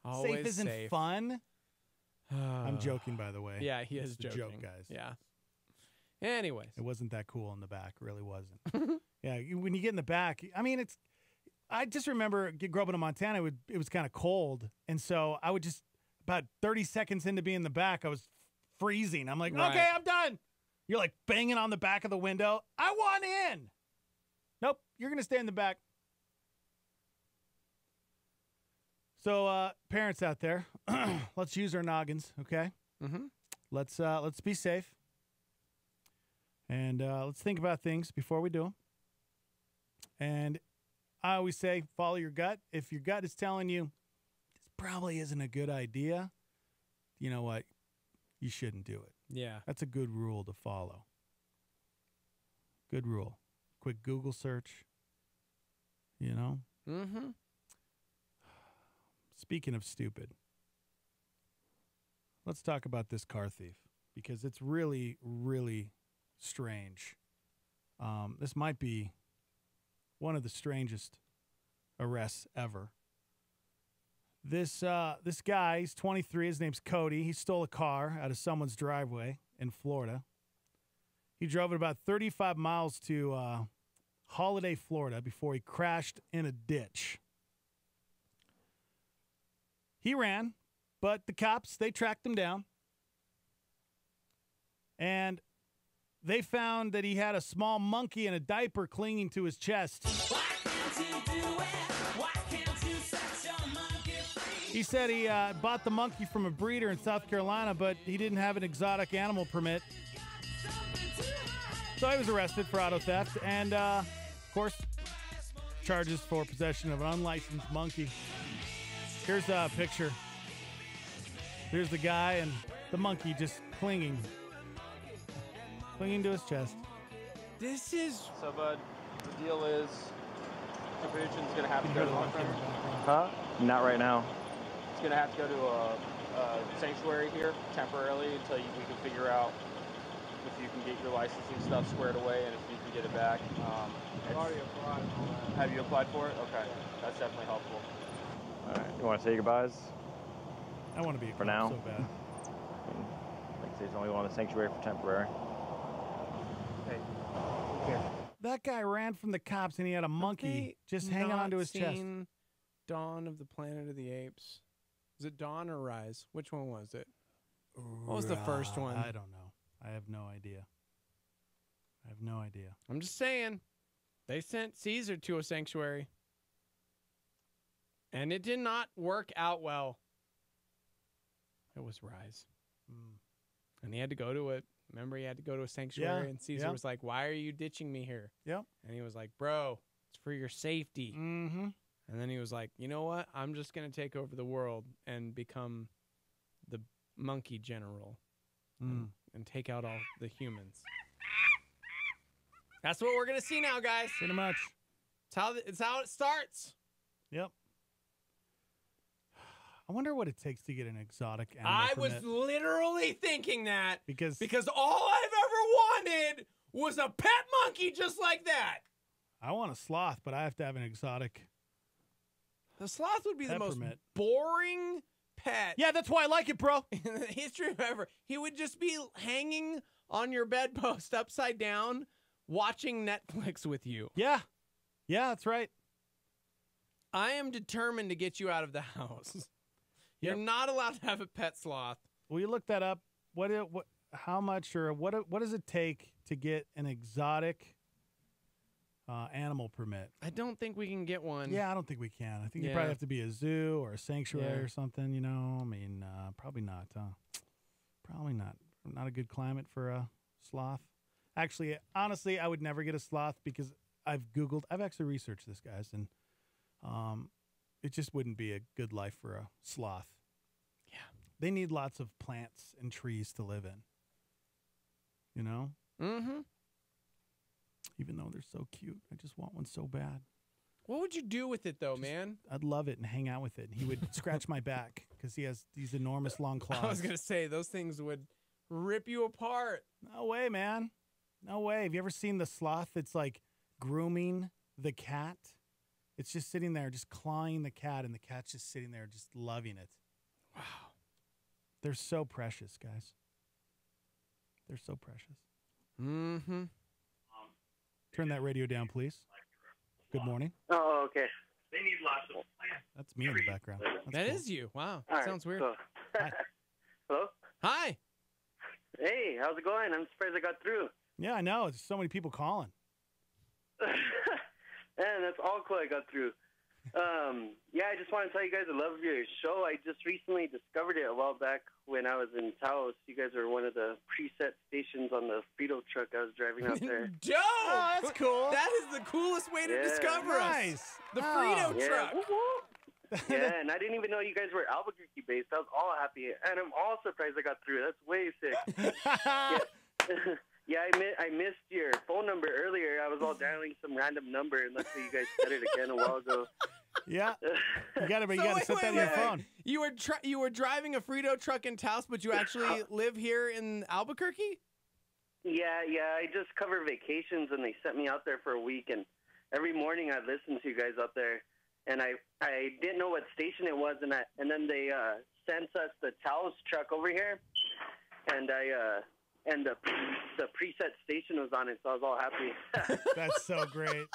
Always safe isn't safe. fun. I'm joking, by the way. Yeah, he is It's a joking. joke, guys. Yeah. Anyways. It wasn't that cool in the back. It really wasn't. Yeah, when you get in the back, I mean, I just remember growing up in Montana, it was kind of cold. And so I would just, about 30 seconds into being in the back, I was freezing. I'm like, okay, I'm done. You're like banging on the back of the window. I want in. Nope, you're going to stay in the back. So parents out there, let's use our noggins, okay? Mm-hmm. Let's be safe. And let's think about things before we do them. And I always say, follow your gut. If your gut is telling you this probably isn't a good idea, you know what? You shouldn't do it. Yeah. That's a good rule to follow. Good rule. Quick Google search. You know? Mm-hmm. Speaking of stupid, let's talk about this car thief because it's really, really strange. This might be one of the strangest arrests ever. This guy, he's 23. His name's Cody. He stole a car out of someone's driveway in Florida. He drove it about 35 miles to Holiday, Florida, before he crashed in a ditch. He ran, but the cops, they tracked him down. And they found that he had a small monkey in a diaper clinging to his chest. He said he bought the monkey from a breeder in South Carolina, but he didn't have an exotic animal permit. So he was arrested for auto theft and, of course, charges for possession of an unlicensed monkey. Here's a picture. There's the guy and the monkey just clinging to his chest. This is... So, bud, the deal is Capuchin's going to have to go to Huh? Not right now. It's going to have to go to a sanctuary here temporarily until we can figure out if you can get your licensing stuff squared away and if you can get it back. I've already applied for that. Have you applied for it? Okay. That's definitely helpful. All right. You want to say goodbyes? I want to be a for now. So bad. Like I say, he's only going to sanctuary for temporary. Hey. Here. That guy ran from the cops and he had a monkey just hanging onto his chest. Dawn of the Planet of the Apes. Was it Dawn or Rise? Which one was it? What was the first one? I don't know. I have no idea. I'm just saying. They sent Caesar to a sanctuary. And it did not work out well. It was Rise. And he had to go to it. Remember, he had to go to a sanctuary, and Caesar was like, why are you ditching me here? Yep. And he was like, bro, it's for your safety. Mm-hmm. And then he was like, you know what? I'm just going to take over the world and become the monkey general and take out all the humans. That's what we're going to see now, guys. Pretty much. It's how it starts. Yep. I wonder what it takes to get an exotic animal I permit. was literally thinking that because all I've ever wanted was a pet monkey just like that. I want a sloth, but I have to have an exotic. The sloth would be the most permit. boring pet. Yeah, that's why I like it, bro. In the history of ever. He would just be hanging on your bedpost upside down, watching Netflix with you. Yeah. Yeah, that's right. I am determined to get you out of the house. You're not allowed to have a pet sloth. Will you look that up? How much or what does it take to get an exotic animal permit? I don't think we can get one. Yeah, I don't think we can. I think you probably have to be a zoo or a sanctuary or something, you know. I mean, probably not. Probably not. Not a good climate for a sloth. Actually, honestly, I would never get a sloth because I've actually researched this, guys, and it just wouldn't be a good life for a sloth. Yeah. They need lots of plants and trees to live in. You know? Mm-hmm. Even though they're so cute. I just want one so bad. What would you do with it, though, man? I'd love it and hang out with it. And he would scratch my back because he has these enormous long claws. I was going to say, those things would rip you apart. No way, man. No way. Have you ever seen the sloth that's like grooming the cat? It's just sitting there, just clawing the cat, and the cat's just sitting there, just loving it. Wow. They're so precious, guys. They're so precious. Mm-hmm. Turn that radio down, please. Good morning. Oh, okay. They need lots of plants. That's me in the background. That cool. is you. Wow. All right, Sounds weird. cool. Hello? Hi. Hey, how's it going? I'm surprised I got through. Yeah, I know. There's so many people calling. Man, that's all cool I got through. Yeah, I just want to tell you guys I love your show. I just recently discovered it a while back when I was in Taos. You guys were one of the preset stations on the Frito truck I was driving out there. Dope! Oh, that's cool. That is the coolest way to Yeah. discover Nice. us. The Frito Yeah. truck. Yeah, and I didn't even know you guys were Albuquerque based. I was all happy, and I'm all surprised I got through. That's way sick. Yeah, I missed your phone number earlier. I was all dialing some random number, and luckily you guys said it again a while ago. Yeah. You got to So set that in your phone. You were driving a Frito truck in Taos, but you actually live here in Albuquerque? Yeah, I just cover vacations, and they sent me out there for a week, and every morning I listen to you guys out there, and I didn't know what station it was, and then they sent us the Taos truck over here, and the preset station was on it, so I was all happy. That's so great.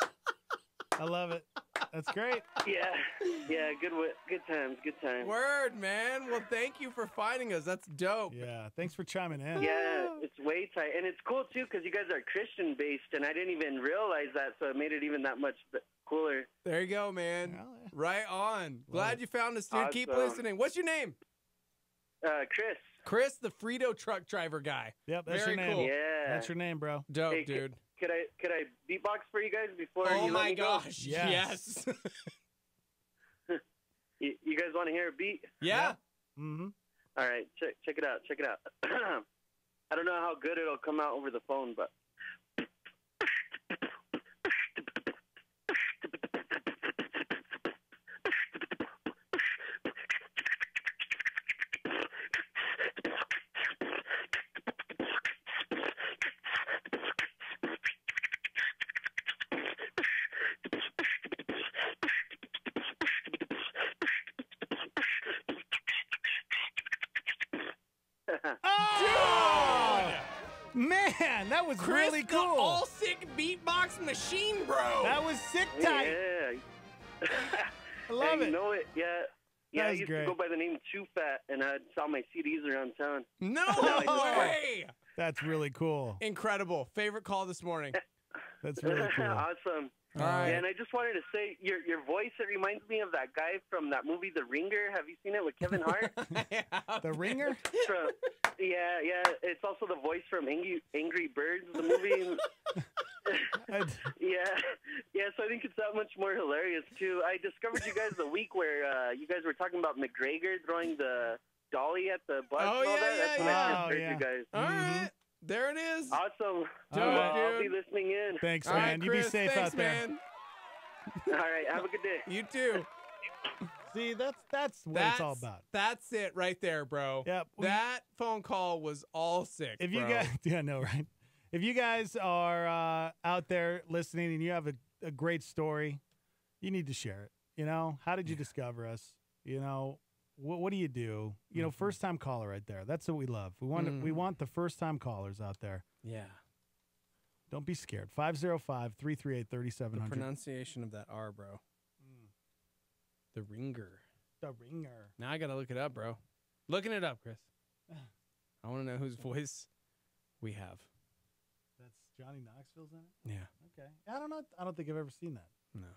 I love it. That's great. Yeah, good times. Word, man. Well, thank you for finding us. That's dope. Yeah, thanks for chiming in. Yeah, it's way tight, and it's cool too because you guys are Christian based, and I didn't even realize that, so it made it even that much cooler. There you go, man. Right on. Glad you found us, dude. Awesome. Keep listening. What's your name? Chris. Chris, the Frito truck driver guy. Yep, that's Very your name. cool. Yeah. That's your name, bro. Dope, Hey, dude. Could I beatbox for you guys before Oh you let my me go? gosh. Yes. You guys want to hear a beat? Yeah. Mm-hmm. All right, check it out. I don't know how good it'll come out over the phone, but. Oh! Man, that was Chris, really the cool. all sick beatbox machine, bro. That was sick tight. Yeah. I love You it. know it, yeah. Yeah, That I was used great. to go by the name Too Fat, and I'd sell my CDs around town. No way. That's really cool. Incredible. Favorite call this morning. That's really cool. Awesome. All right. Yeah, and I just wanted to say, your voice, it reminds me of that guy from that movie, The Ringer. Have you seen it with Kevin Hart? The Ringer? Yeah. It's also the voice from Angry Birds, the movie. Yeah, so I think it's that much more hilarious, too. I discovered you guys the week where you guys were talking about McGregor throwing the dolly at the bus. Oh, and all yeah, that. That's yeah, when I yeah. first heard you guys. All right. There it is. Awesome. Dope, I'll be dude. listening in. Thanks, All man. right, You Chris, be safe thanks, out there. man. All right, have a good day. You too. See, that's what it's all about. That's it right there, bro. Yep. That phone call was all sick. If you bro. guys, yeah, I know, right? If you guys are out there listening and you have a great story, you need to share it. You know, how did you discover us? You know, what do you do? You know, first time caller right there. That's what we love. We want the first time callers out there. Yeah. Don't be scared. 505-338-3700. The pronunciation of that R, bro. The Ringer. The Ringer. Now I gotta look it up, bro. Looking it up, Chris. I want to know whose voice we have. That's Johnny Knoxville's in it? Yeah. Okay. I don't know. I don't think I've ever seen that. No.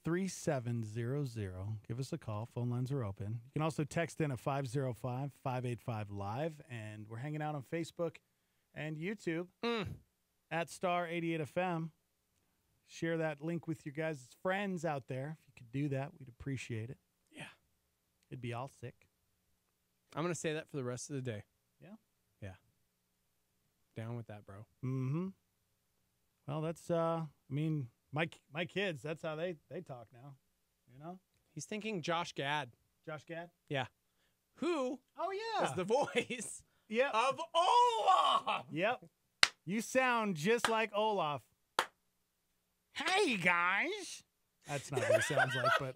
505-338-3700. Give us a call. Phone lines are open. You can also text in at 505-585-LIVE. And we're hanging out on Facebook and YouTube at Star 88 FM. Share that link with your guys' friends out there. If you could do that, we'd appreciate it. Yeah. It'd be all sick. I'm going to say that for the rest of the day. Yeah? Yeah. Down with that, bro. Mm-hmm. Well, that's, I mean, my kids, that's how they talk now. You know? He's thinking Josh Gad. Josh Gad? Yeah. Who is the voice Yep. of Olaf? Yep. You sound just like Olaf. Hey, guys. That's not what he sounds like, but.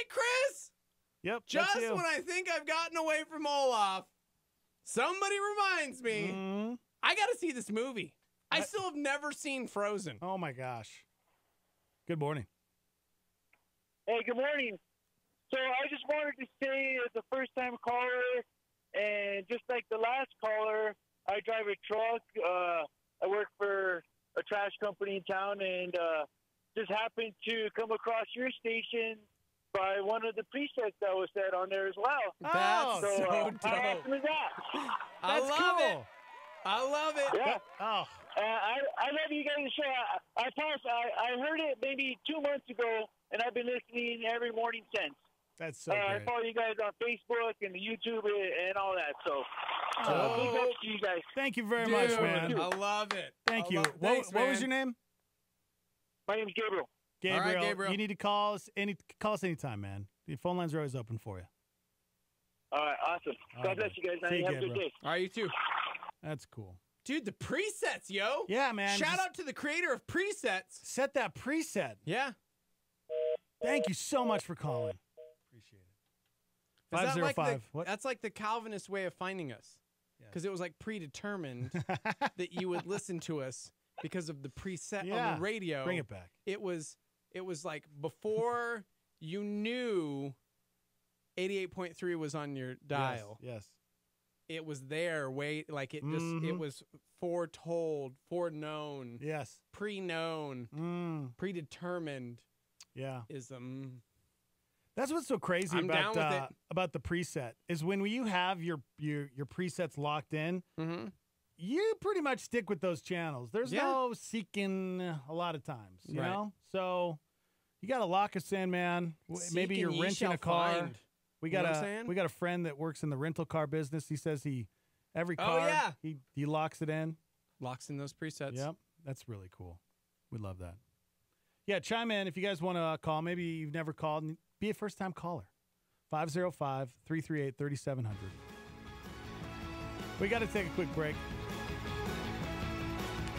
it, Chris! Yep. Just that's you. when I think I've gotten away from Olaf, somebody reminds me, I got to see this movie. I still have never seen Frozen. Oh, my gosh. Good morning. Hey, good morning. So I just wanted to say as a first-time caller, and just like the last caller, I drive a truck. I work for a trash company in town, and just happened to come across your station by one of the presets that was said on there as well. That's so dope. How awesome is that? I love it. I love it. Yeah. Oh. I love you guys' show. I heard it maybe 2 months ago, and I've been listening every morning since. That's so I great. follow you guys on Facebook and the YouTube and all that. So, big ups to you guys. Thank you very much, man. I love it. Thank you. Thanks, what was man. your name? My name's Gabriel. Gabriel. All right, Gabriel. You need to call us anytime, man. The phone lines are always open for you. All right, awesome. All God right, bless you guys, man. See you, Have a good Gabriel. day. All right, you too. That's cool. Dude, the presets, yo. Yeah, man. Shout Just out to the creator of presets. Set that preset. Yeah. Thank you so much for calling. Appreciate it. Is that like 505. the, that's like the Calvinist way of finding us. Because it was like predetermined that you would listen to us because of the preset on the radio. Bring it back. It was like before you knew 88.3 was on your dial. Yes. It was there. It was foretold, foreknown. Yes. Pre-known. Predetermined. Yeah. Is That's what's so crazy I'm down with it. about the preset is when you have your presets locked in, you pretty much stick with those channels. There's no seeking a lot of times, you know? So you got to lock us in, man. Maybe Seek you're and ye renting a shall car. find. We You know got what I'm saying? we got a friend that works in the rental car business. He says every car he locks it in. Locks in those presets. Yep. That's really cool. We love that. Yeah, chime in if you guys want to call. Maybe you've never called and be a first-time caller. 505-338-3700. We got to take a quick break.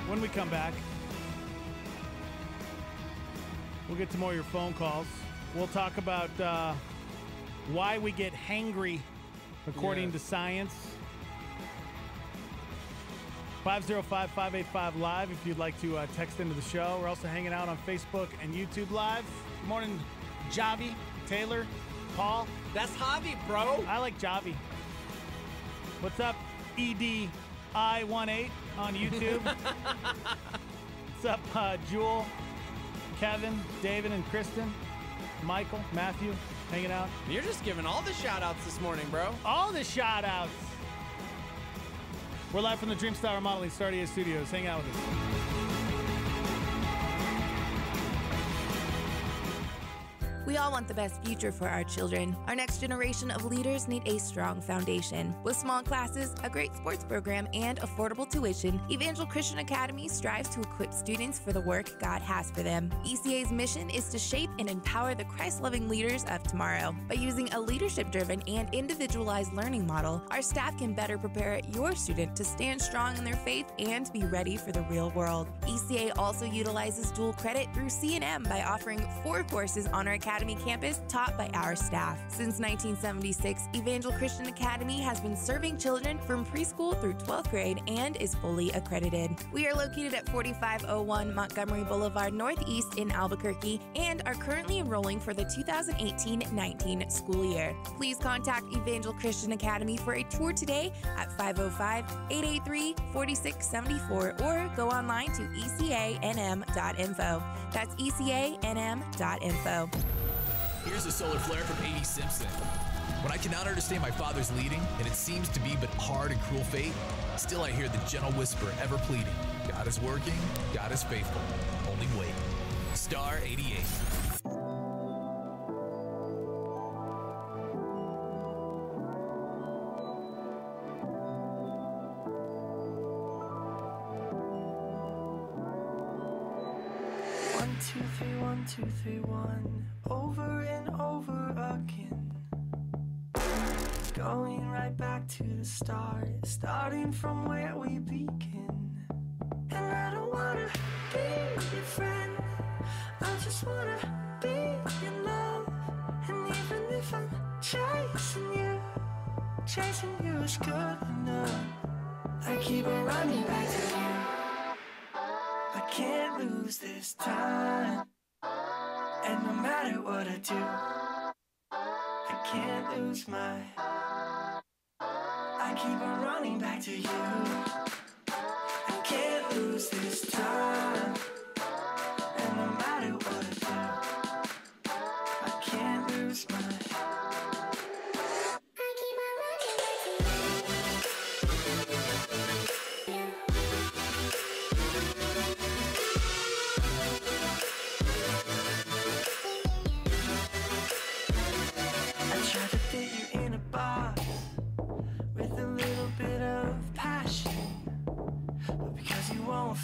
When we come back, we'll get to more of your phone calls. We'll talk about why we get hangry according to science. 505-585-LIVE if you'd like to text into the show. We're also hanging out on Facebook and YouTube Live. Good morning, Javi, Taylor, Paul. That's Javi, bro. I like Javi. What's up, EDI18 on YouTube? What's up, Jewel, Kevin, David, and Kristen, Michael, Matthew, hanging out. You're just giving all the shout-outs this morning, bro. All the shout-outs. We're live from the Dreamstar Remodeling Stardia Studios. Hang out with us. We all want the best future for our children. Our next generation of leaders need a strong foundation. With small classes, a great sports program, and affordable tuition, Evangel Christian Academy strives to equip students for the work God has for them. ECA's mission is to shape and empower the Christ-loving leaders of tomorrow. By using a leadership-driven and individualized learning model, our staff can better prepare your student to stand strong in their faith and be ready for the real world. ECA also utilizes dual credit through C&M by offering 4 courses on our Academy campus taught by our staff. Since 1976, Evangel Christian Academy has been serving children from preschool through 12th grade and is fully accredited. We are located at 4501 Montgomery Boulevard Northeast in Albuquerque and are currently enrolling for the 2018-19 school year. Please contact Evangel Christian Academy for a tour today at 505-883-4674 or go online to ecanm.info. That's ecanm.info. Here's a solar flare from A.D. Simpson. When I cannot understand my father's leading, and it seems to be but hard and cruel fate, still I hear the gentle whisper ever pleading. God is working, God is faithful. Only wait. Star 88. Two, three, 1, 2, 3, 1, over and over again. Going right back to the start, starting from where we begin. And I don't wanna be your friend, I just wanna be in love. And even if I'm chasing you is good enough. I keep on running back to you. I can't lose this time. And no matter what I do, I can't lose my. I keep on running back to you. I can't lose this time. And no matter what I do, I can't lose my.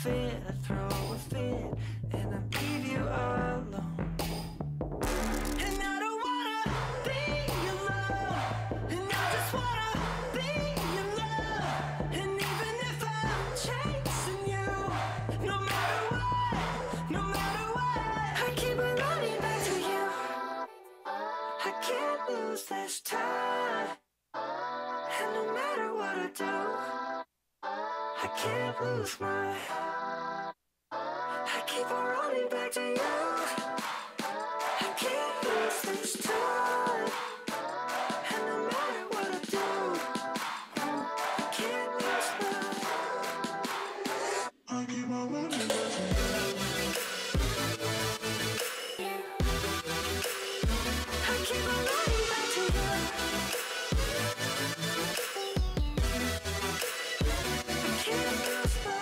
Fit, I throw a fit, and I leave you alone. And I don't wanna be your love, and I just wanna be your love. And even if I'm chasing you, no matter what, I keep on running back to you. I can't lose this time, and no matter what I do, I can't lose my. I keep on running back to you. I can't lose this time. And no matter what I do, I can't lose my. I keep on running back to you. I keep on running back to you. I can't lose my.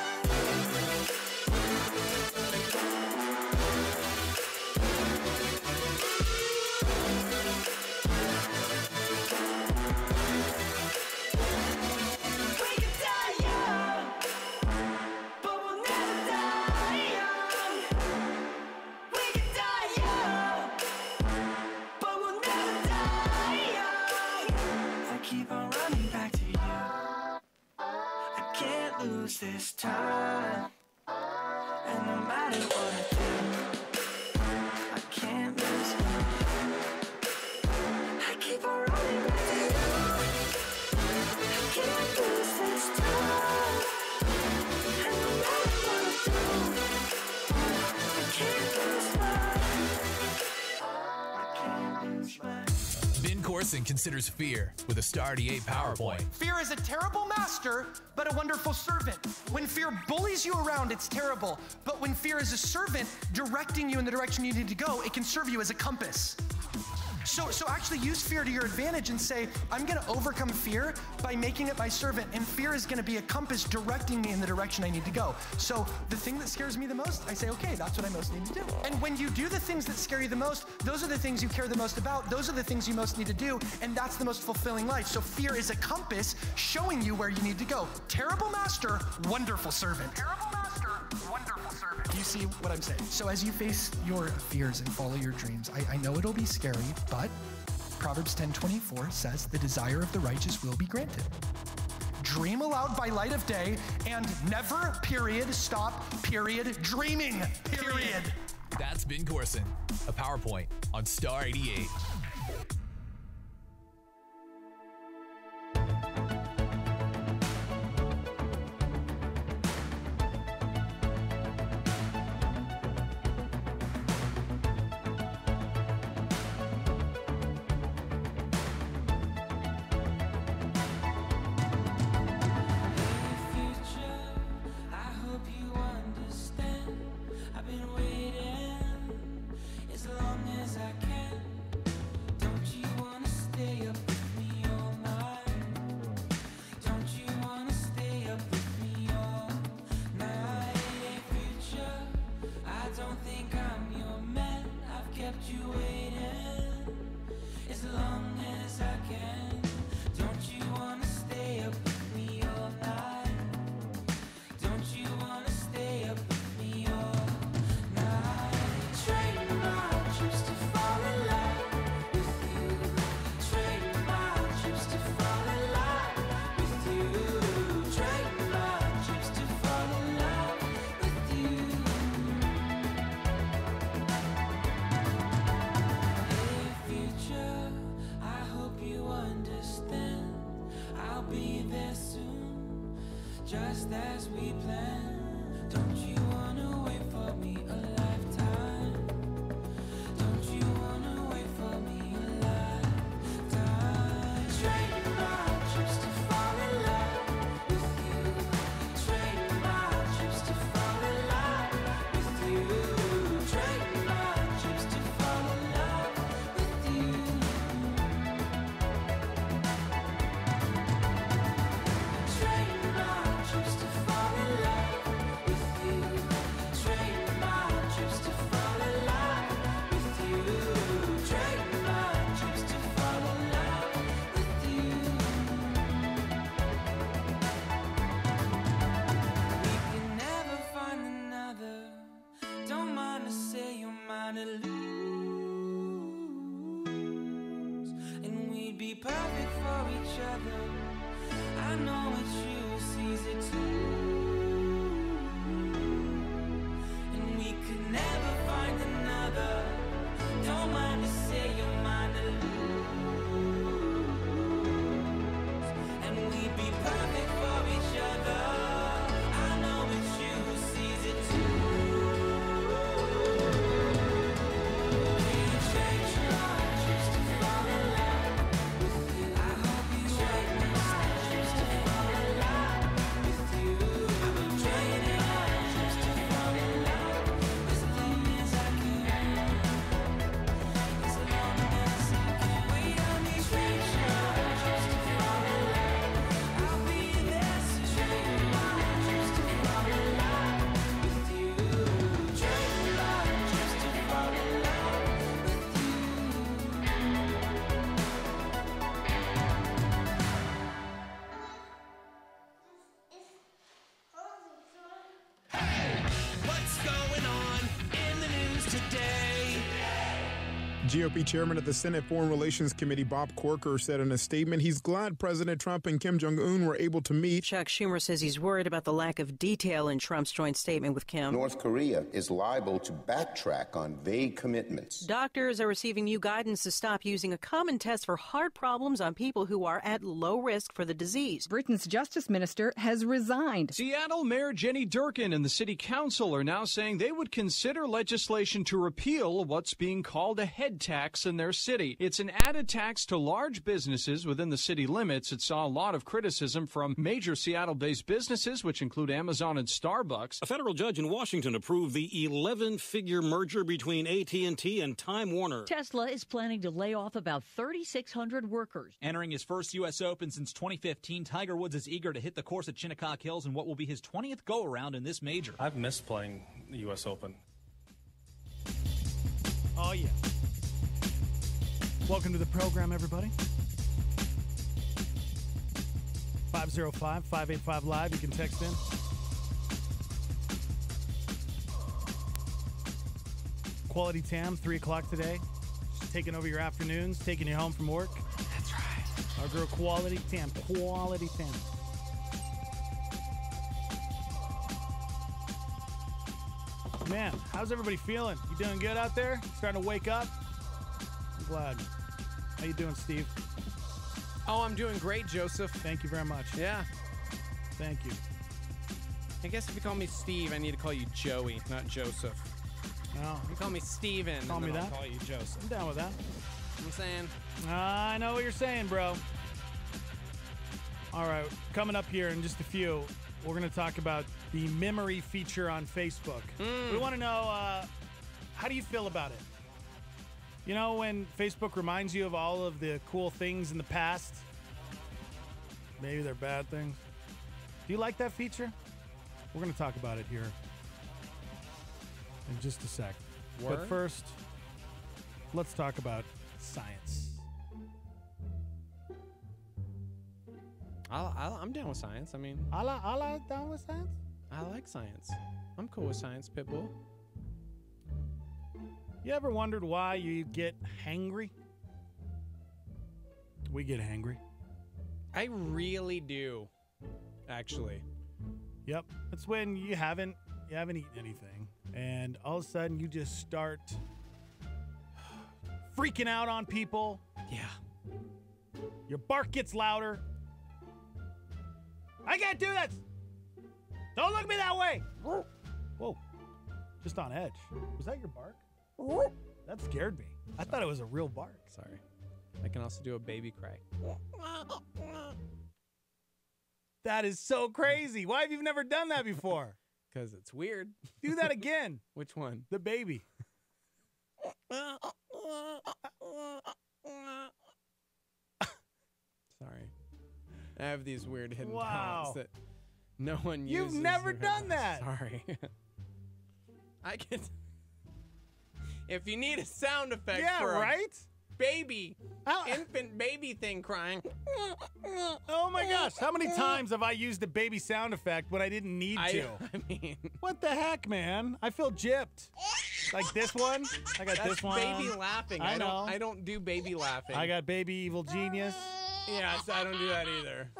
This time, and no matter what I do, I can't lose my. I keep on running back to you. I can't lose this time, and no matter what I do, I can't lose my. I can't lose my. Ben Corson considers fear with a Star 88 PowerPoint. Fear is a terrible master, but a wonderful servant. When fear bullies you around, it's terrible. But when fear is a servant directing you in the direction you need to go, it can serve you as a compass. So actually use fear to your advantage and say, I'm gonna overcome fear by making it my servant, and fear is gonna be a compass directing me in the direction I need to go. So the thing that scares me the most, I say, okay, that's what I most need to do. And when you do the things that scare you the most, those are the things you care the most about, those are the things you most need to do, and that's the most fulfilling life. So fear is a compass showing you where you need to go. Terrible master, wonderful servant. Terrible master, wonderful servant. You see what I'm saying? So as you face your fears and follow your dreams, I know it'll be scary, but Proverbs 10:24 says the desire of the righteous will be granted. Dream aloud by light of day and never, stop, dreaming, period. That's Ben Corson, a PowerPoint on Star 88. Don't you just as we planned. Don't you wanna wait for me a lifetime? Don't you wanna wait for me a lifetime? Trade my trips to fall in love with you. Trade my trips to fall in love with you. Trade my trips to fall in love with you. Trade my trips to fall in love with you. Trade my trips to fall in love with you. Trade my trips to fall in love with you. We can never find another. Don't mind to say you're mine to lose. And we'd be perfect for each other. I know it's you who sees it too. And we could never find another. Don't mind to say you're mine to lose. And we'd be perfect for each other. I know it's you who sees it too. We change our trips to fall in love with you. I hope you trade my trips to fall in love with you. I've been trading our trips to fall in love as long as I can. As long as I can. Wait on me, change our trips to fall in love. I'll be there to trade my trips to fall in love with you. Trade my trips to fall in love with you. What's going on in the news today? GOP chairman of the Senate Foreign Relations Committee, Bob Corker, said in a statement he's glad President Trump and Kim Jong-un were able to meet. Chuck Schumer says he's worried about the lack of detail in Trump's joint statement with Kim. North Korea is liable to backtrack on vague commitments. Doctors are receiving new guidance to stop using a common test for heart problems on people who are at low risk for the disease. Britain's justice minister has resigned. Seattle Mayor Jenny Durkan and the city council are now saying they would consider legislation to repeal what's being called a head tax in their city. It's an added tax to large businesses within the city limits. It saw a lot of criticism from major Seattle-based businesses, which include Amazon and Starbucks. A federal judge in Washington approved the 11-figure merger between AT&T and Time Warner. Tesla is planning to lay off about 3,600 workers. Entering his first U.S. Open since 2015, Tiger Woods is eager to hit the course at Shinnecock Hills in what will be his 20th go-around in this major. I've missed playing the U.S. Open. Oh, yeah. Welcome to the program, everybody. 505-585-LIVE. You can text in. Quality Tam, 3 o'clock today. Just taking over your afternoons, taking you home from work. That's right. Our girl Quality Tam. Quality Tam. Man, how's everybody feeling? You doing good out there? Starting to wake up? I'm glad. How you doing, Steve? Oh, I'm doing great, Joseph. Thank you very much. Yeah. Thank you. I guess if you call me Steve, I need to call you Joey, not Joseph. No. You call me Steven, Call and me then I'll that? call you Joseph. I'm down with that. I'm saying. I know what you're saying, bro. All right, coming up here in just a few, we're going to talk about the memory feature on Facebook. We want to know, how do you feel about it? You know, when Facebook reminds you of all of the cool things in the past, maybe they're bad things. Do you like that feature? We're going to talk about it here in just a sec. Word? But first, let's talk about science. I'm down with science. I mean, I down with science? I like science. I'm cool with science, Pitbull. You ever wondered why you get hangry? We get hangry. I really do, actually. Yep. It's when you haven't eaten anything, and all of a sudden you just start freaking out on people. Yeah. Your bark gets louder. I can't do this. Don't look me that way. Whoa. Just on edge. Was that your bark? That scared me. I thought it was a real bark. Sorry. I can also do a baby cry. That is so crazy. Why have you never done that before? Because it's weird. Do that again. Which one? The baby. Sorry. I have these weird hidden Wow. talents that no one uses. You've never done that. Sorry. I can. If you need a sound effect for right? a baby, infant baby thing crying. Oh my gosh. How many times have I used a baby sound effect when I didn't need to? I mean, what the heck, man? I feel gypped. Like this one. I got that's this one. baby laughing. I know. I don't do baby laughing. I got baby evil genius. Yes, I don't do that either.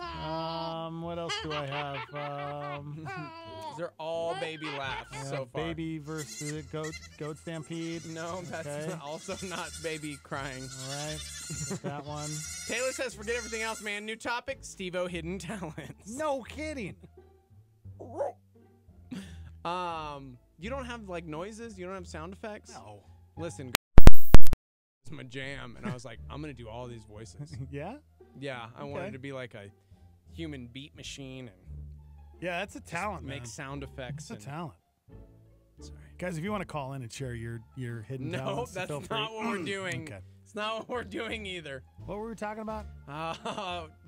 What else do I have? These are all baby laughs so far. Baby versus goat stampede. No, that's also not baby crying. All right, that one. Taylor says, forget everything else, man. New topic, Steve-O hidden talents. No kidding. You don't have like noises? You don't have sound effects? No. Listen, it's my jam, and I was like, I'm gonna do all these voices. Yeah? Yeah, I wanted to be like a human beat machine and yeah, that's a talent, man. Make sound effects. That's a talent. Sorry. Guys, if you want to call in and share your hidden talents, that's feel free. not what we're doing. Okay. It's not what we're doing either. What were we talking about?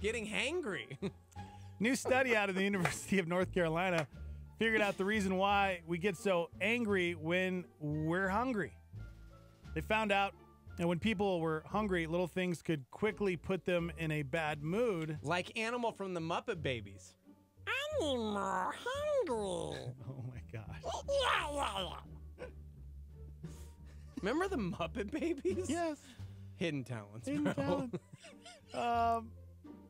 Getting hangry. New study out of the University of North Carolina figured out the reason why we get so angry when we're hungry. They found out that when people were hungry, little things could quickly put them in a bad mood. Like Animal from the Muppet Babies. I'm hungry. Oh my gosh. Remember the Muppet Babies? Yes. Hidden talents, Hidden talent.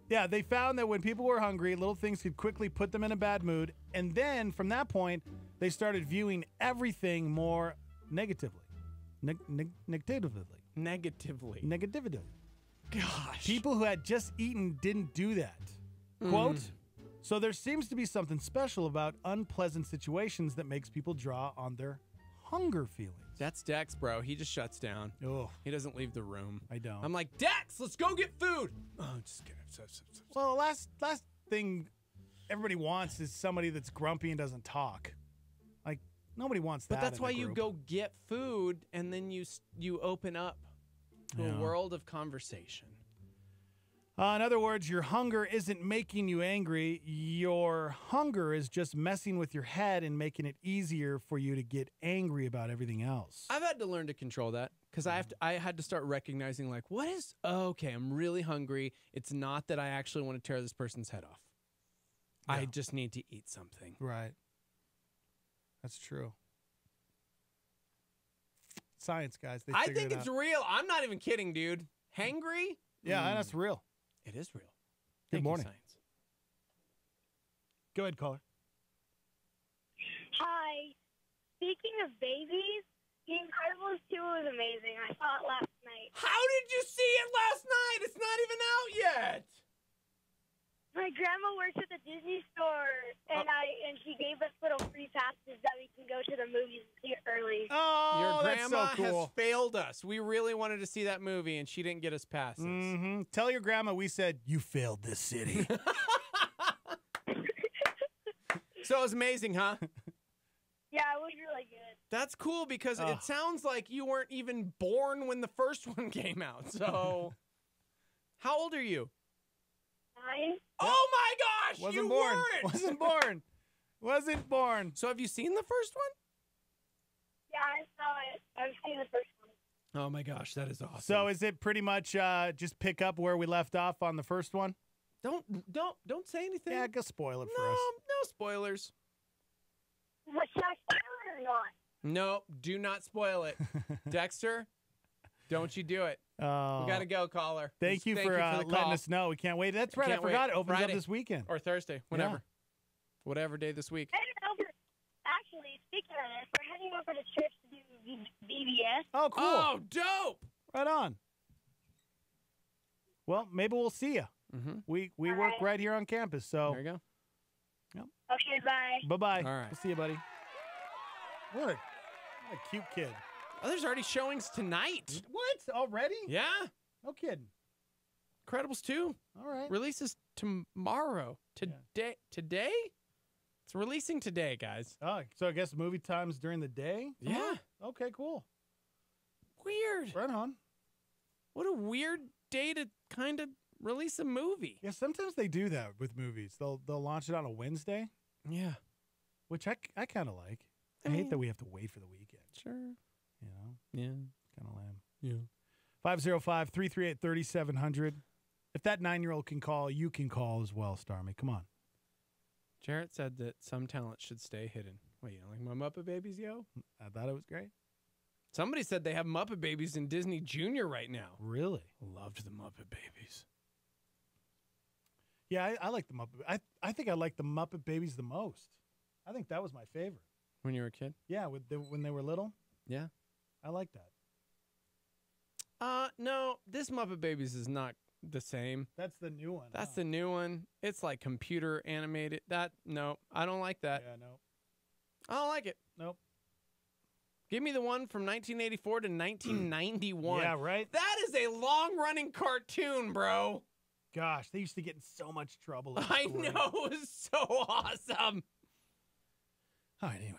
Yeah, they found that when people were hungry, little things could quickly put them in a bad mood. And then from that point, they started viewing everything more negatively. Negatively. Gosh. People who had just eaten didn't do that. Quote, so there seems to be something special about unpleasant situations that makes people draw on their hunger feelings. That's Dex, bro. He just shuts down. Oh. He doesn't leave the room. I don't. I'm like, Dex, let's go get food. Oh, just kidding. Well, last thing everybody wants is somebody that's grumpy and doesn't talk. Like, nobody wants that. But that's in why a you group. go get food and then you open up to a world of conversation. In other words, your hunger isn't making you angry. Your hunger is just messing with your head and making it easier for you to get angry about everything else. I've had to learn to control that because I had to start recognizing like, okay, I'm really hungry. It's not that I actually want to tear this person's head off. Yeah. I just need to eat something. Right. That's true. Science, guys. I think it's real. I'm not even kidding, dude. Hangry? Yeah, that's real. It is real. Good morning. Science. Go ahead, caller. Hi. Speaking of babies, The Incredibles 2 was amazing. I saw it last night. How did you see it last night? It's not even out yet. My grandma works at the Disney store, and she gave us little free passes that we can go to the movies and see it early. Oh, your that's grandma so cool. has failed us. We really wanted to see that movie, and she didn't get us passes. Mm-hmm. Tell your grandma we said, you failed this city. So it was amazing, huh? Yeah, it was really good. That's cool because it sounds like you weren't even born when the first one came out. So, how old are you? 9. Oh my gosh! Wasn't you born. weren't. Wasn't born. Wasn't born. So have you seen the first one? Yeah, I saw it. I've seen the first one. Oh my gosh, that is awesome. So is it pretty much just pick up where we left off on the first one? Don't say anything. Yeah, go spoil it for us. No spoilers. What, should I spoil it or not? No, do not spoil it. Dexter, don't you do it. We got to go, caller. Thank you for letting us know. We can't wait. That's right. I forgot. It opens up this weekend. Or Thursday, whenever. Yeah. Whatever day this week. Actually, speaking of this, we're heading over to church to do VBS. Oh, cool. Oh, dope. Right on. Well, maybe we'll see you. Mm-hmm. We work right here on campus, so. There you go. Yep. Okay, bye. Bye-bye. All right. We'll see you, buddy. What a cute kid. Oh, there's already showings tonight. What? Already? Yeah. No kidding. Incredibles 2. All right. Releases tomorrow. Today? Today? It's releasing today, guys. Oh, so I guess movie times during the day? Yeah. Okay, cool. Weird. Right on. What a weird day to kind of release a movie. Yeah, sometimes they do that with movies. They'll launch it on a Wednesday. Yeah. Which I kind of like. I hate that we have to wait for the weekend. Sure. You know? Yeah. Kind of lame. Yeah. 505-338-3700. If that 9-year-old can call, you can call as well, Starmy. Come on. Jarrett said that some talents should stay hidden. Wait, you don't like my Muppet Babies, yo? I thought it was great. Somebody said they have Muppet Babies in Disney Junior right now. Really? Loved the Muppet Babies. Yeah, I like the Muppet. I think I like the Muppet Babies the most. I think that was my favorite. When you were a kid? Yeah, when they were little. Yeah. I like that. No, this Muppet Babies is not the same. That's the new one. That's the new one. It's like computer animated. No, I don't like that. Yeah, no. I don't like it. Nope. Give me the one from 1984 to 1991. Yeah, right? That is a long-running cartoon, bro. Gosh, they used to get in so much trouble. I know. It was so awesome. All right, anyways.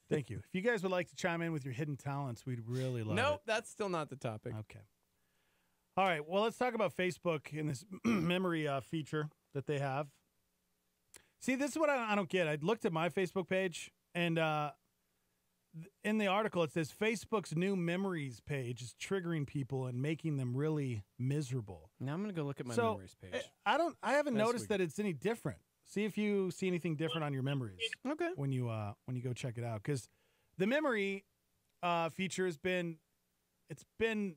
Thank you. If you guys would like to chime in with your hidden talents, we'd really love it. Nope, that's still not the topic. Okay. All right, well, let's talk about Facebook and this memory feature that they have. See, this is what I don't get. I looked at my Facebook page, and in the article, it says Facebook's new memories page is triggering people and making them really miserable. Now I'm going to go look at my memories page. I haven't noticed that it's any different. See if you see anything different on your memories. Okay. When you go check it out, because the memory feature has been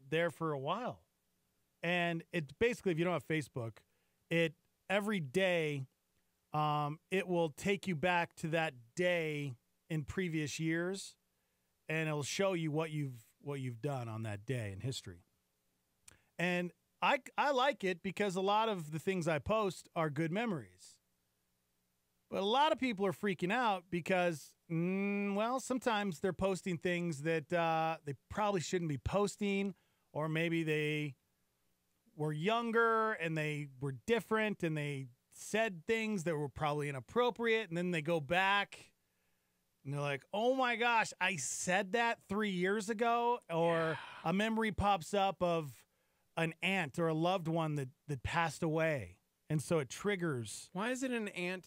there for a while, and it's basically, if you don't have Facebook, it every day it will take you back to that day in previous years, and it'll show you what you've done on that day in history. And I like it because a lot of the things I post are good memories. But a lot of people are freaking out because, sometimes they're posting things that they probably shouldn't be posting, or maybe they were younger and they were different and they said things that were probably inappropriate, and then they go back and they're like, oh my gosh, I said that 3 years ago, or a memory pops up of an aunt or a loved one that passed away. And so it triggers. Why is it an aunt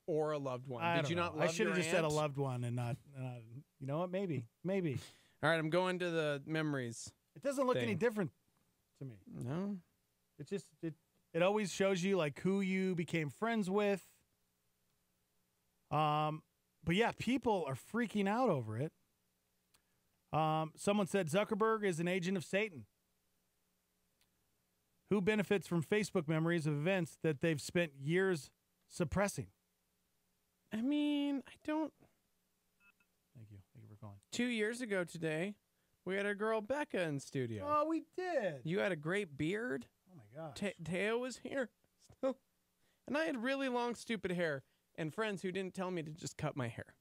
or a loved one? Did you not love I should have your just said a aunt? loved one and not, you know what? Maybe. All right, I'm going to the memories. It doesn't look any different to me. No. It's just, it always shows you like who you became friends with. But yeah, people are freaking out over it. Someone said Zuckerberg is an agent of Satan. Who benefits from Facebook memories of events that they've spent years suppressing? I mean, I don't. Thank you. Thank you for calling. 2 years ago today, we had our girl Becca in studio. Oh, we did. You had a great beard. Oh, my gosh. Teo was here still. And I had really long, stupid hair and friends who didn't tell me to just cut my hair.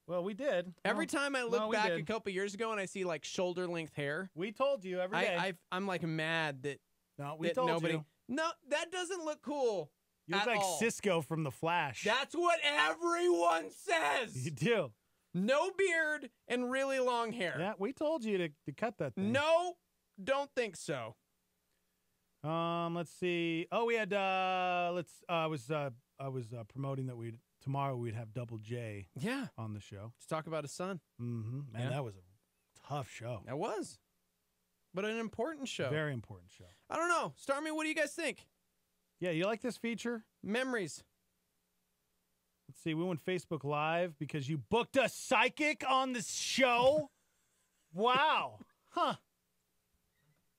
Well, we did. Every time I look back a couple years ago and I see like shoulder-length hair. We told you every day. I'm like mad that. No, we told you. No, that doesn't look cool. You look like Cisco from The Flash. That's what everyone says. You do. No beard and really long hair. Yeah, we told you to cut that thing. No, don't think so. Let's see. Oh, we had I was promoting that tomorrow we'd have Double J on the show. To talk about his son. Mm-hmm. Man, that was a tough show. That was. But an important show. Very important show. I don't know. Starmy, what do you guys think? Yeah, you like this feature? Memories. Let's see. We went Facebook Live because you booked a psychic on this show. Wow. Huh.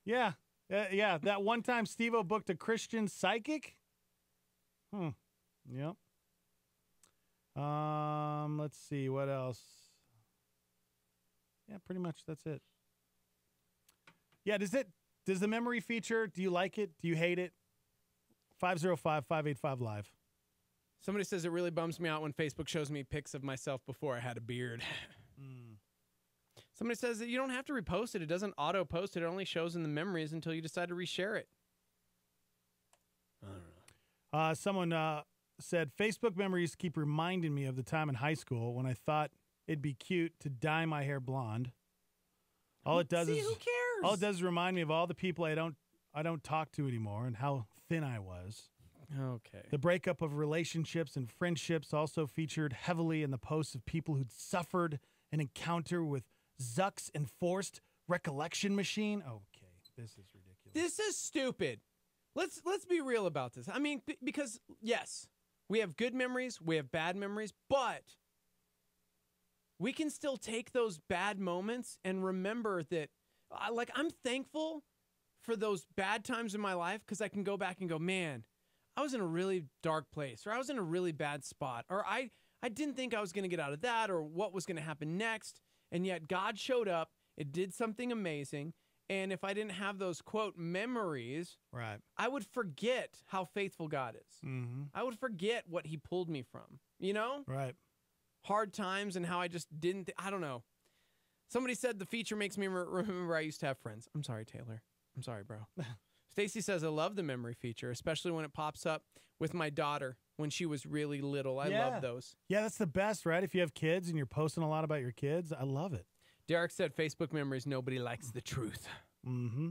Yeah. Yeah. That one time Steve-O booked a Christian psychic. Yep. Let's see. What else? Yeah, pretty much that's it. Yeah, does the memory feature, do you like it? Do you hate it? 505-585-LIVE. Somebody says it really bums me out when Facebook shows me pics of myself before I had a beard. Somebody says that you don't have to repost it. It doesn't auto-post it. It only shows in the memories until you decide to reshare it. I don't know. Someone said, Facebook memories keep reminding me of the time in high school when I thought it'd be cute to dye my hair blonde. All it does who cares? All it does is remind me of all the people I don't talk to anymore and how thin I was. Okay. The breakup of relationships and friendships also featured heavily in the posts of people who'd suffered an encounter with Zuck's enforced recollection machine. Okay, this is ridiculous. This is stupid. Let's be real about this. I mean, because yes, we have good memories, we have bad memories, but we can still take those bad moments and remember that, like, I'm thankful for those bad times in my life because I can go back and go, man, I was in a really dark place, or I was in a really bad spot, or I didn't think I was going to get out of that, or what was going to happen next, and yet God showed up, it did something amazing, and if I didn't have those, quote, memories, right, I would forget how faithful God is. Mm-hmm. I would forget what he pulled me from, you know? Right. Hard times and how I just didn't, I don't know. Somebody said the feature makes me remember I used to have friends. I'm sorry, Taylor. I'm sorry, bro. Stacy says, I love the memory feature, especially when it pops up with my daughter when she was really little. I love those. Yeah, that's the best, right? If you have kids and you're posting a lot about your kids, I love it. Derek said, Facebook memories, nobody likes the truth. Mm-hmm.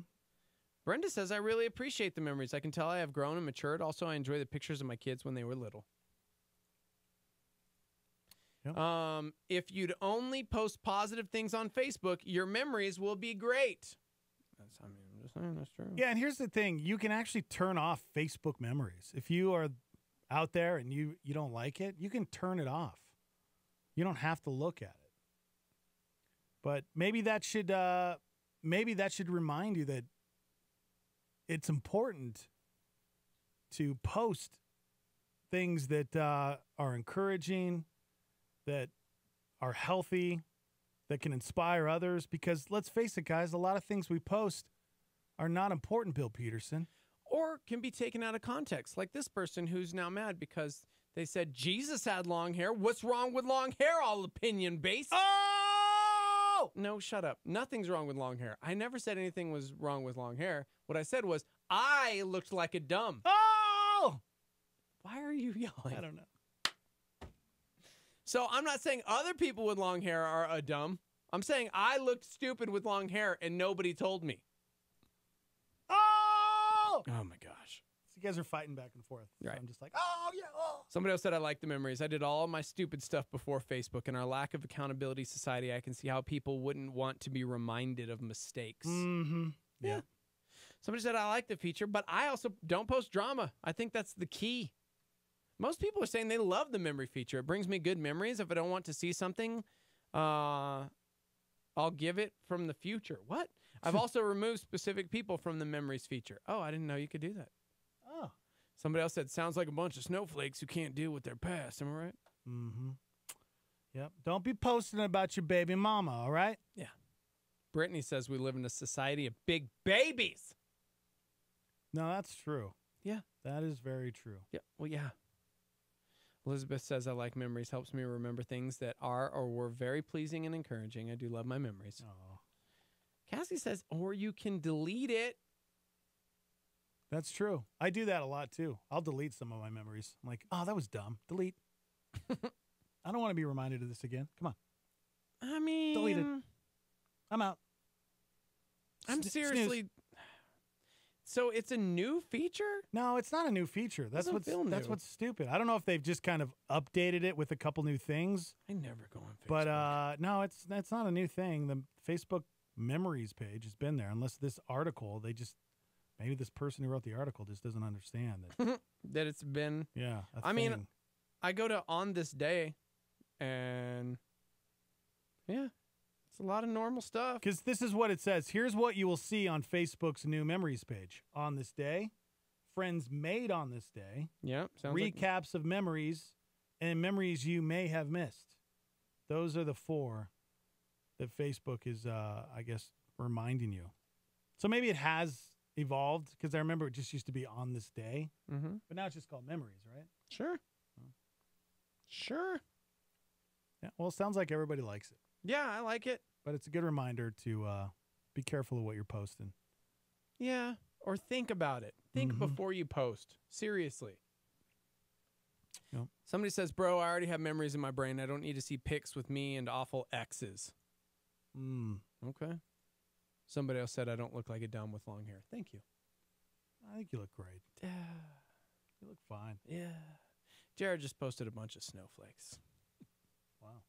Brenda says, I really appreciate the memories. I can tell I have grown and matured. Also, I enjoy the pictures of my kids when they were little. Yep. If you'd only post positive things on Facebook, your memories will be great. I'm just saying, that's true. Yeah, and here's the thing. You can actually turn off Facebook memories. If you are out there and you don't like it, you can turn it off. You don't have to look at it. But maybe that should remind you that it's important to post things that are encouraging, that are healthy, that can inspire others. Because let's face it, guys, a lot of things we post are not important, Bill Peterson. Or can be taken out of context, like this person who's now mad because they said Jesus had long hair. What's wrong with long hair? All opinion-based. Oh! No, shut up. Nothing's wrong with long hair. I never said anything was wrong with long hair. What I said was, I looked like a dumb. Oh! Why are you yelling? I don't know. So I'm not saying other people with long hair are a dumb. I'm saying I looked stupid with long hair and nobody told me. Oh! Oh, my gosh. So you guys are fighting back and forth. So Right. I'm just like, oh, yeah, oh. Somebody else said I like the memories. I did all my stupid stuff before Facebook. In our lack of accountability society, I can see how people wouldn't want to be reminded of mistakes. Mm-hmm. Yeah. Somebody said I like the feature, but I also don't post drama. I think that's the key. Most people are saying they love the memory feature. It brings me good memories. If I don't want to see something, I'll give it from the future. What? I've also removed specific people from the memories feature. Oh, I didn't know you could do that. Oh. Somebody else said, sounds like a bunch of snowflakes who can't deal with their past. Am I right? Mm-hmm. Yep. Don't be posting about your baby mama, all right? Yeah. Brittany says we live in a society of big babies. No, that's true. Yeah. That is very true. Yeah. Well, yeah. Elizabeth says, I like memories. Helps me remember things that are or were very pleasing and encouraging. I do love my memories. Oh. Cassie says, or you can delete it. That's true. I do that a lot, too. I'll delete some of my memories. I'm like, oh, that was dumb. Delete. I don't want to be reminded of this again. Come on. I mean, delete it. I'm out. I'm seriously. Snooze. So it's a new feature? No, it's not a new feature. That's what's stupid. I don't know if they've just kind of updated it with a couple new things. I never go on Facebook. But no, it's not a new thing. The Facebook memories page has been there. Unless this article, maybe this person who wrote the article just doesn't understand that that it's been. Yeah. I mean, I go to On This Day, and yeah. It's a lot of normal stuff. Because this is what it says. Here's what you will see on Facebook's new memories page. On this day, friends made on this day. Yeah. Recaps of memories and memories you may have missed. Those are the 4 that Facebook is, I guess, reminding you. So maybe it has evolved because I remember it just used to be on this day. Mm-hmm. But now it's just called memories, right? Sure. Sure. Yeah, well, it sounds like everybody likes it. Yeah, I like it. But it's a good reminder to be careful of what you're posting. Yeah, or think about it. Think before you post. Seriously. Yep. Somebody says, bro, I already have memories in my brain. I don't need to see pics with me and awful exes. Okay. Somebody else said I don't look like a dumb with long hair. Thank you. I think you look great. Yeah. You look fine. Yeah. Jared just posted a bunch of snowflakes. Wow.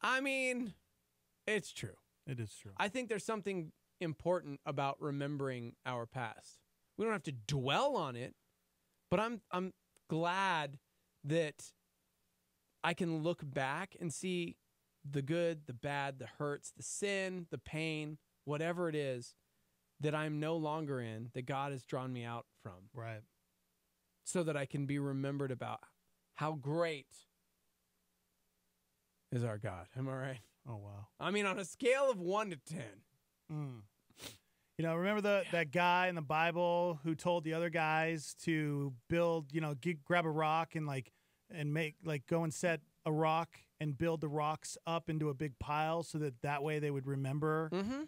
I mean, it's true. It is true. I think there's something important about remembering our past. We don't have to dwell on it, but I'm glad that I can look back and see the good, the bad, the hurts, the sin, the pain, whatever it is that I'm no longer in, that God has drawn me out from. Right. So that I can be remembered about how great is our God. Am I right? Oh, wow. I mean, on a scale of 1 to 10. You know, remember that guy in the Bible who told the other guys to build, grab a rock and go and set a rock and build the rocks up into a big pile so that way they would remember? That happened,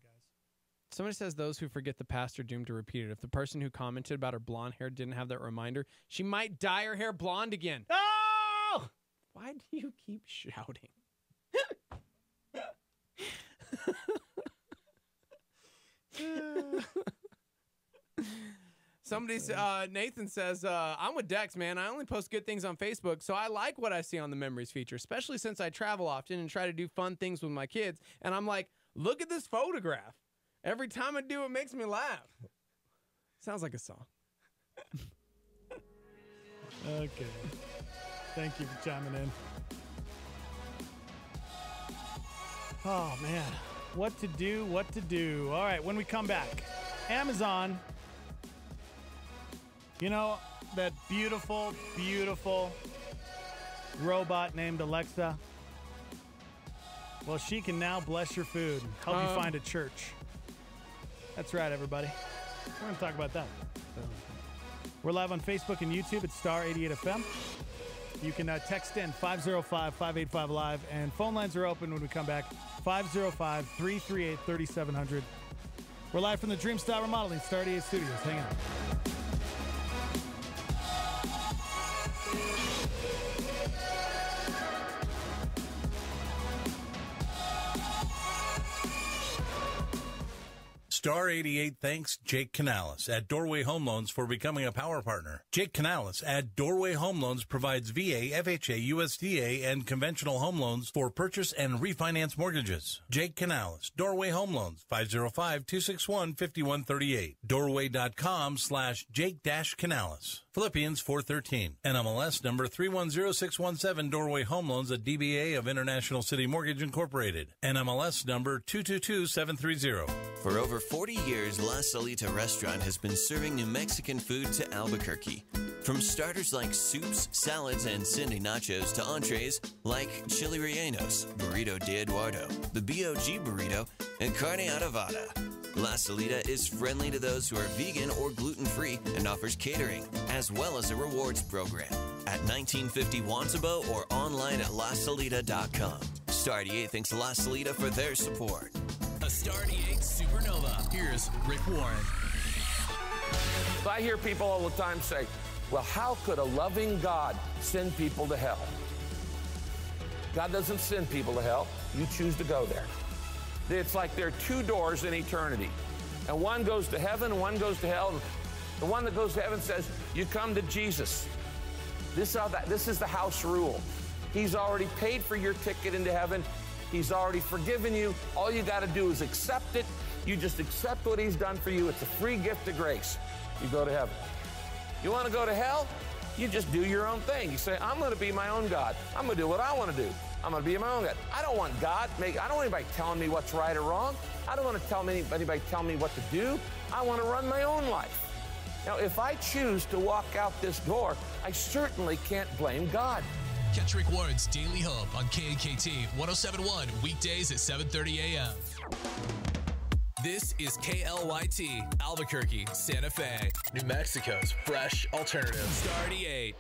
guys. Somebody says those who forget the past are doomed to repeat it. If the person who commented about her blonde hair didn't have that reminder, she might dye her hair blonde again. Oh! Why do you keep shouting? Nathan says, I'm with Dex, man. I only post good things on Facebook, so I like what I see on the memories feature, especially since I travel often and try to do fun things with my kids. And I'm like, look at this photograph. Every time I do, it makes me laugh. Sounds like a song. Okay. Thank you for chiming in. Oh, man. What to do. All right, when we come back, Amazon, that beautiful, beautiful robot named Alexa? Well, she can now bless your food, help you find a church. That's right, everybody. We're going to talk about that. We're live on Facebook and YouTube at Star 88 FM. You can text in 505-585-LIVE, and phone lines are open when we come back. 505-338-3700. We're live from the Dream Style Remodeling Star 88 Studios. Hang on. Star 88 thanks Jake Canales at Doorway Home Loans for becoming a power partner. Jake Canales at Doorway Home Loans provides VA, FHA, USDA, and conventional home loans for purchase and refinance mortgages. Jake Canales, Doorway Home Loans, 505-261-5138. Doorway.com/Jake-Canales. Philippians 4:13. NMLS number 310617. Doorway Home Loans, a DBA of International City Mortgage Incorporated. NMLS number 222730. For over 40 years, La Salita Restaurant has been serving New Mexican food to Albuquerque. From starters like soups, salads, and Cindy nachos to entrees like chili rellenos, burrito de Eduardo, the BOG burrito, and carne adobada. La Salita is friendly to those who are vegan or gluten-free and offers catering, as well as a rewards program at 1950 Wantabo or online at lasalita.com. Star 88 thanks La Salita for their support. A Star 88 Supernova. Here's Rick Warren. So I hear people all the time say, well, how could a loving God send people to hell? God doesn't send people to hell. You choose to go there. It's like there are two doors in eternity. And one goes to heaven and one goes to hell. And the one that goes to heaven says, you come to Jesus. This is the house rule. He's already paid for your ticket into heaven. He's already forgiven you. All you got to do is accept it. You just accept what he's done for you. It's a free gift of grace. You go to heaven. You want to go to hell? You just do your own thing. You say, I'm going to be my own God. I'm going to do what I want to do. I'm going to be my own God. I don't want God. I don't want anybody telling me what's right or wrong. I don't want to tell anybody tell me what to do. I want to run my own life. Now, if I choose to walk out this door, I certainly can't blame God. Catch Rick Warren's Daily Hope on KNKT 107.1 weekdays at 7:30 a.m. This is KLYT, Albuquerque, Santa Fe, New Mexico's fresh alternative. Star 88.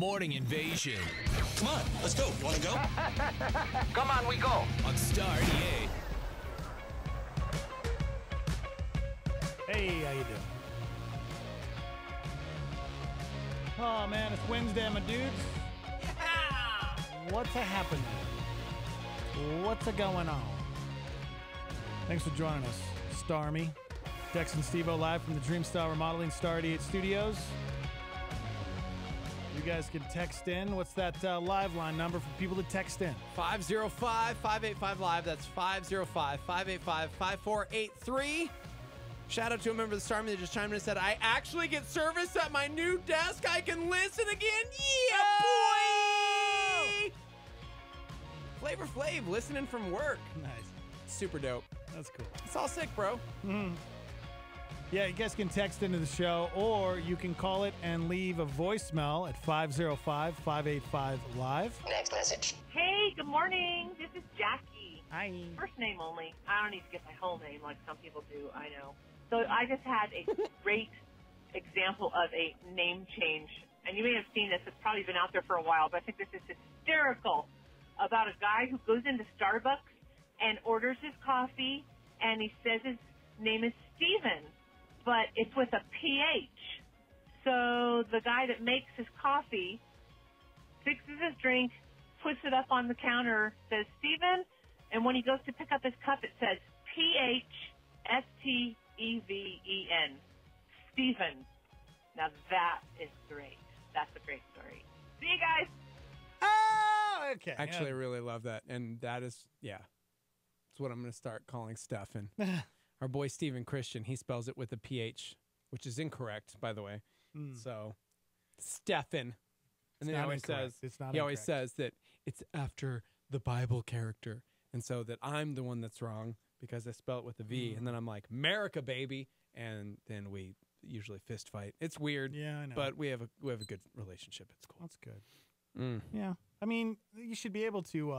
Morning Invasion. Come on, let's go. Want to go? Come on, we go. On Star 88. Hey, how you doing? Oh, man, it's Wednesday, my dudes. What's a happening? What's a going on? Thanks for joining us, Starmy. Dex and Steve-O live from the Dreamstyle Remodeling Star 88 Studios. You guys can text in. What's that live line number for people to text in? 505-585-LIVE. That's 505-585-5483. Shout out to a member of the Starmy that just chimed in and said, I actually get service at my new desk. I can listen again. Yeah, boy! Flavor Flav, listening from work. Nice. Super dope. That's cool. It's all sick, bro. Mm-hmm. Yeah, you guys can text into the show, or you can call it and leave a voicemail at 505-585-LIVE. Next message. Hey, good morning. This is Jackie. Hi. First name only. I don't need to get my whole name like some people do, I know. So I just had a great example of a name change. And you may have seen this. It's probably been out there for a while, but I think this is hysterical. About a guy who goes into Starbucks and orders his coffee, and he says his name is Steven, but it's with a PH. So the guy that makes his coffee fixes his drink, puts it up on the counter, says Steven, and when he goes to pick up his cup, it says P-H-S-T-E-V-E-N. Steven. Now that is great. That's a great story. See you guys. Oh, okay. Actually, I really love that. And that is, yeah. That's what I'm going to start calling Stefan. Our boy Stephen Christian, he spells it with a PH, which is incorrect, by the way. So, Stefan. And then he always says that it's after the Bible character. And so that I'm the one that's wrong because I spell it with a V. And then I'm like, America, baby. And then we usually fist fight. It's weird. Yeah, I know. But we have a good relationship. It's cool. That's good. Yeah. I mean, you should be able to,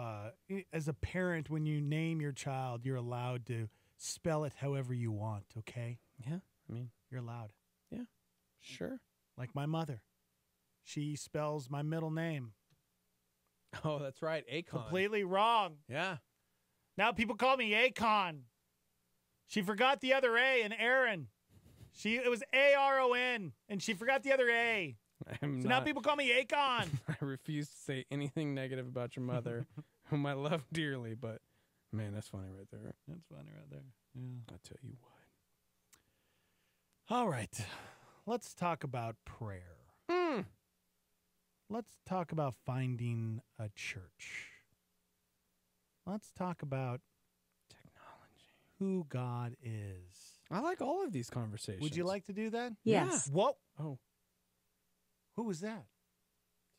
as a parent, when you name your child, you're allowed to spell it however you want, okay? Yeah. I mean, you're allowed. Yeah. Sure. Like my mother. She spells my middle name. Oh, that's right. Akon. Completely wrong. Yeah. Now people call me Akon. She forgot the other A in Aaron. It was A-R-O-N, and she forgot the other A. Now people call me Akon. I refuse to say anything negative about your mother, whom I love dearly, but man, that's funny right there. That's funny right there. Yeah. I'll tell you what. All right. Let's talk about prayer. Let's talk about finding a church. Let's talk about technology. Who God is. I like all of these conversations. Would you like to do that? Yes. Yeah. Whoa. Oh. Who was that?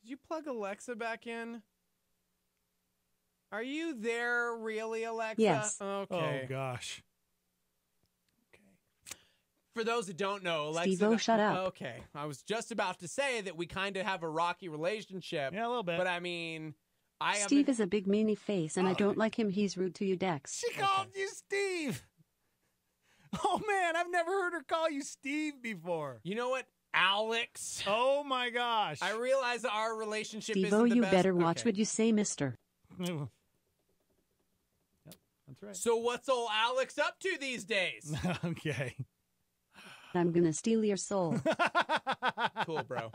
Did you plug Alexa back in? Are you there really, Alexa? Yes. Okay. Oh, gosh. For those that don't know, Alexa... Steve-O, shut up. Okay. I was just about to say that we kind of have a rocky relationship. Yeah, a little bit. But I mean, Steve is a big meanie face, and I don't like him. He's rude to you, Dex. She called you Steve. Oh, man, I've never heard her call you Steve before. You know what? Alex. Oh, my gosh. I realize our relationship Steve-O, isn't the you best. better watch what you say, mister. Yep, that's right. So what's old Alex up to these days? Okay. I'm going to steal your soul. Cool, bro.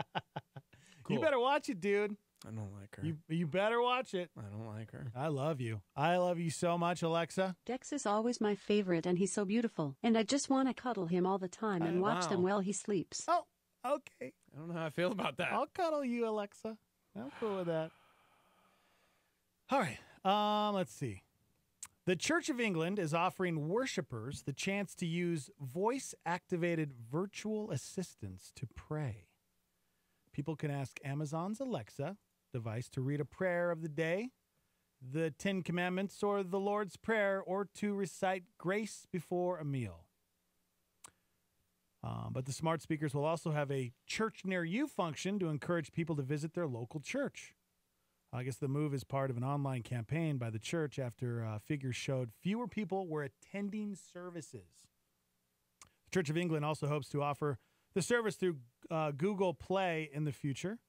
Cool. You better watch it, dude. I don't like her. You better watch it. I don't like her. I love you. I love you so much, Alexa. Dex is always my favorite, and he's so beautiful. And I just want to cuddle him all the time and watch them while he sleeps. Oh, okay. I don't know how I feel about that. I'll cuddle you, Alexa. I'm cool with that. All right. Let's see. The Church of England is offering worshipers the chance to use voice-activated virtual assistants to pray. People can ask Amazon's Alexa device to read a prayer of the day, the 10 Commandments, or the Lord's Prayer, or to recite grace before a meal. But the smart speakers will also have a church near you function to encourage people to visit their local church. I guess the move is part of an online campaign by the church after figures showed fewer people were attending services. The Church of England also hopes to offer the service through Google Play in the future.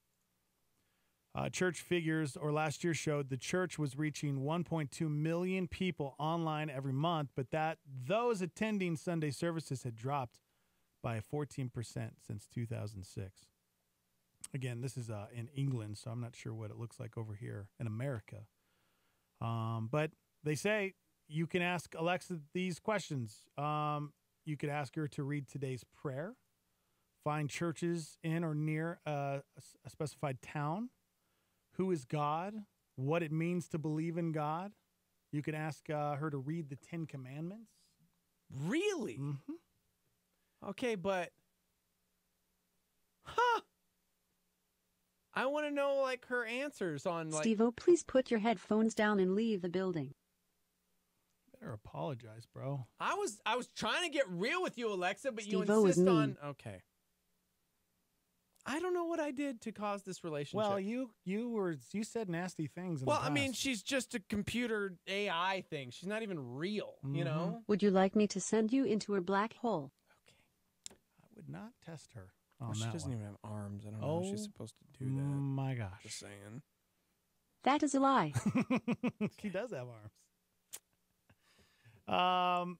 Church figures, or last year showed, the church was reaching 1.2 million people online every month, but those attending Sunday services had dropped by 14% since 2006. Again, this is in England, so I'm not sure what it looks like over here in America. But they say you can ask Alexa these questions. You could ask her to read today's prayer, find churches in or near a specified town, who is God, what it means to believe in God. You can ask her to read the 10 Commandments. Really? Mm-hmm. Okay, but I want to know like her answers on like. Steve-O, please put your headphones down and leave the building. Better apologize, bro. I was trying to get real with you, Alexa, but you Steve-O is insist mean. on. Okay. I don't know what I did to cause this relationship. Well, you said nasty things. In Well, the I mean, past. she's just a computer AI thing. She's not even real, you know? Would you like me to send you into a black hole? I would not test her Well, on she that doesn't one. even have arms. I don't know if she's supposed to do that. My gosh. Just saying. That is a lie. She does have arms.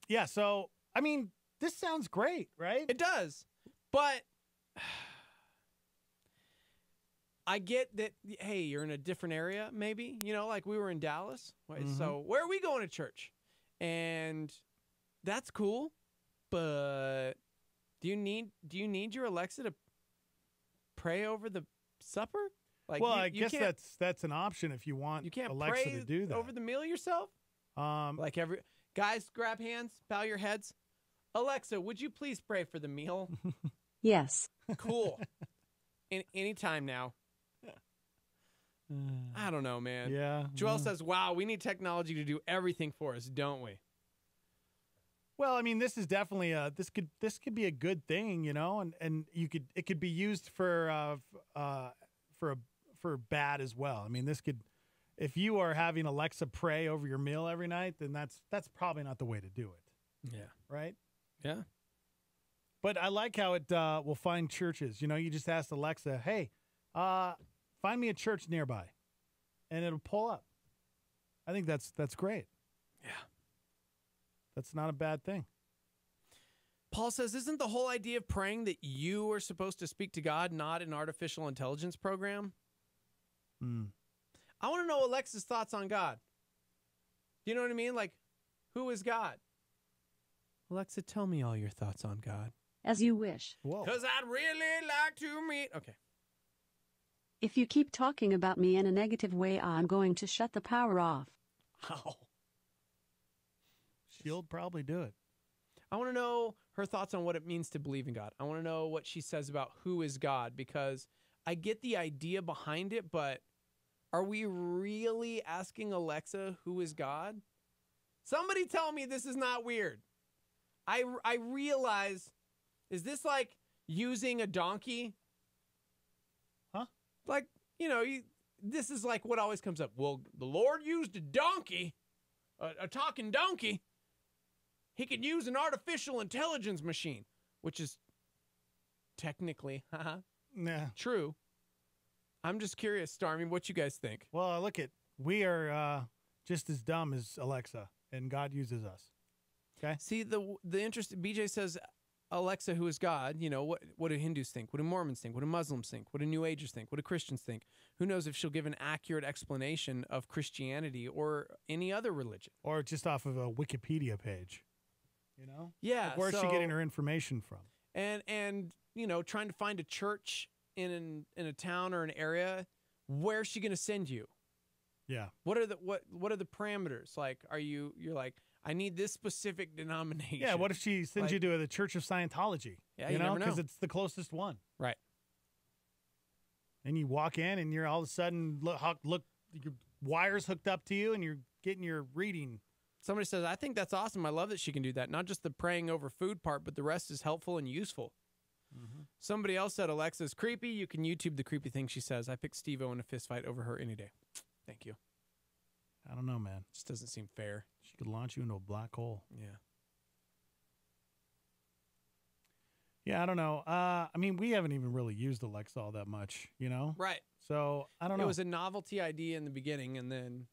Yeah, so, I mean, this sounds great, right? It does. But I get that, hey, you're in a different area, maybe. You know, like we were in Dallas. So where are we going to church? And that's cool. But do you need your Alexa to pray over the supper? Like, well, you I guess can't- that's an option if you want you can't Alexa pray to do that. over the meal yourself. Like guys, grab hands, bow your heads. Alexa, would you please pray for the meal? Yes. Cool. Anytime now. I don't know, man. Yeah. Joel says, "Wow, we need technology to do everything for us, don't we?" Well, I mean, this is definitely this could be a good thing, you know, and it could be used for bad as well. I mean, this could, if you are having Alexa pray over your meal every night, then that's probably not the way to do it. Yeah. Right? Yeah. But I like how it will find churches. You know, you just ask Alexa, "Hey, find me a church nearby," and it'll pull up. I think that's great. Yeah. That's not a bad thing. Paul says, "Isn't the whole idea of praying that you are supposed to speak to God, not an artificial intelligence program?" I want to know Alexa's thoughts on God. Do you know what I mean? Like, who is God? Alexa, tell me all your thoughts on God. As you wish. Whoa. Because I'd really like to meet... Okay. If you keep talking about me in a negative way, I'm going to shut the power off. How? She'll probably do it. I want to know her thoughts on what it means to believe in God. I want to know what she says about who is God, because I get the idea behind it, but are we really asking Alexa who is God? Somebody tell me this is not weird. I realize, is this like using a donkey? Huh? Like, you know, this is like what always comes up. Well, the Lord used a donkey, a talking donkey. He could use an artificial intelligence machine, which is technically true. I'm just curious, Starmy, what you guys think. Well, look we are just as dumb as Alexa, and God uses us. Okay. See, the interest. BJ says, Alexa, who is God? You know, what do Hindus think? What do Mormons think? What do Muslims think? What do New Agers think? What do Christians think? Who knows if she'll give an accurate explanation of Christianity or any other religion, or just off of a Wikipedia page. You know? Yeah. Like, where's she getting her information from? And you know, trying to find a church in a town or an area, where's she going to send you? Yeah. What are the parameters? Like, you're like, I need this specific denomination. Yeah. What if she sends you to the Church of Scientology? Yeah, you never know. Because it's the closest one. Right. And you walk in, and you're all of a sudden look, your wires hooked up to you, and you're getting your reading. Somebody says, I think that's awesome. I love that she can do that. Not just the praying over food part, but the rest is helpful and useful. Mm-hmm. Somebody else said Alexa's creepy. You can YouTube the creepy thing she says. I picked Steve-O in a fist fight over her any day. Thank you. I don't know, man. Just doesn't seem fair. She could launch you into a black hole. Yeah. Yeah, I don't know. I mean, we haven't even really used Alexa all that much, you know? Right. So I don't know. It was a novelty idea in the beginning, and then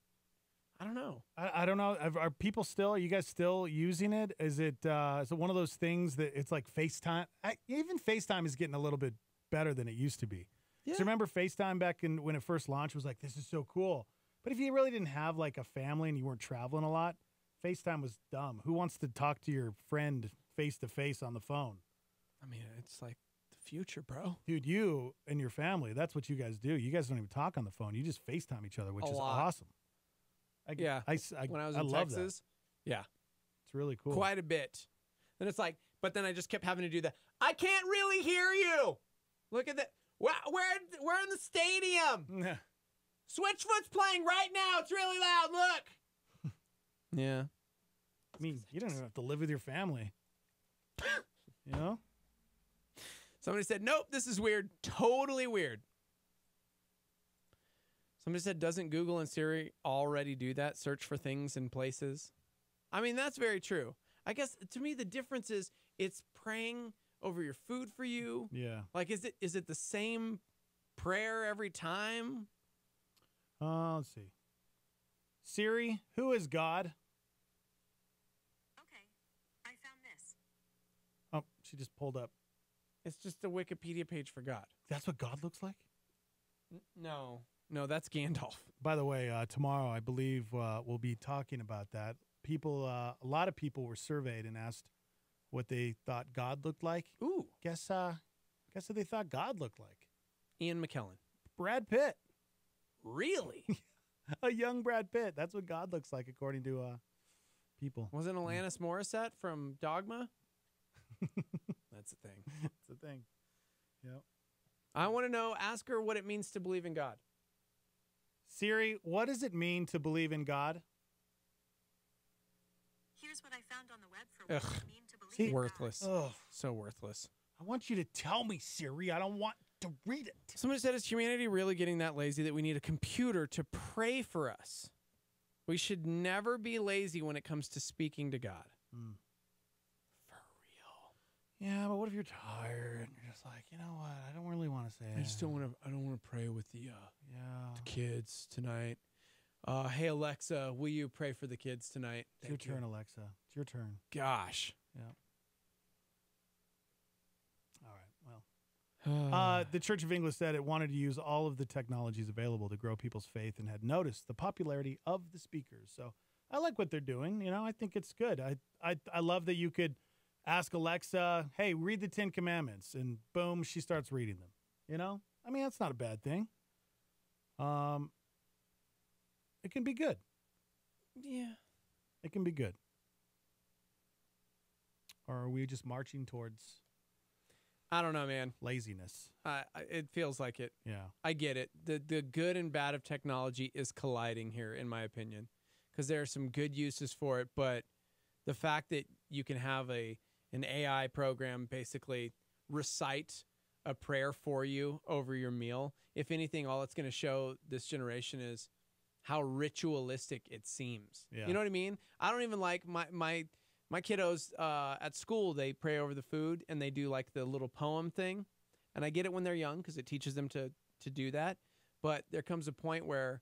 I don't know. I don't know. Are people still? Are you guys still using it? Is it one of those things that it's like FaceTime? Even FaceTime is getting a little bit better than it used to be. Yeah. So remember FaceTime back when it first launched was like, this is so cool. But if you really didn't have like a family and you weren't traveling a lot, FaceTime was dumb. Who wants to talk to your friend face to face on the phone? I mean, it's like the future, bro. Dude, you and your family, that's what you guys do. You guys don't even talk on the phone. You just FaceTime each other, which is awesome. When I was in love Texas, that. It's really cool. Quite a bit. And it's like, but then I just kept having to do that. I can't really hear you. Look at that. We're in the stadium. Switchfoot's playing right now. It's really loud. Look. Yeah. I mean, you don't even have to live with your family. You know? Somebody said, nope, this is weird. Totally weird. Somebody said, doesn't Google and Siri already do that? Search for things and places? I mean, that's very true. I guess, to me, the difference is it's praying over your food for you. Yeah. Like, is it the same prayer every time? Let's see. Siri, who is God? Okay, I found this. Oh, she just pulled up. It's just a Wikipedia page for God. That's what God looks like? No, that's Gandalf. By the way, tomorrow, I believe we'll be talking about that. People, a lot of people were surveyed and asked what they thought God looked like. Ooh. Guess what they thought God looked like? Ian McKellen. Brad Pitt. Really? A young Brad Pitt. That's what God looks like, according to people. Wasn't Alanis Morissette from Dogma? That's the thing. That's the thing. Yep. I want to know, ask her what it means to believe in God. Siri, what does it mean to believe in God? Here's what I found on the web for what Ugh. it means to believe in Worthless. Ugh. So worthless. I want you to tell me, Siri. I don't want to read it. Somebody said, is humanity really getting that lazy that we need a computer to pray for us? We should never be lazy when it comes to speaking to God. For real. Yeah, but what if you're tired and you're just like, you know what? I don't really want to say it. I don't want to pray with the kids tonight. Hey, Alexa, will you pray for the kids tonight? It's your turn, Alexa. It's your turn. Gosh. Yeah. All right, well. The Church of England said it wanted to use all of the technologies available to grow people's faith and had noticed the popularity of the speakers. So I like what they're doing. You know, I think it's good. I love that you could ask Alexa, hey, read the 10 Commandments, and boom, she starts reading them. You know? I mean, that's not a bad thing. It can be good. Yeah. It can be good. Or are we just marching towards... I don't know, man. Laziness. It feels like it. Yeah. I get it. The good and bad of technology is colliding here, in my opinion, because there are some good uses for it. But the fact that you can have an AI program basically recite a prayer for you over your meal, if anything, all it's going to show this generation is how ritualistic it seems. Yeah. You know what I mean? I don't even like my kiddos at school, they pray over the food and they do like the little poem thing. And I get it when they're young because it teaches them to do that. But there comes a point where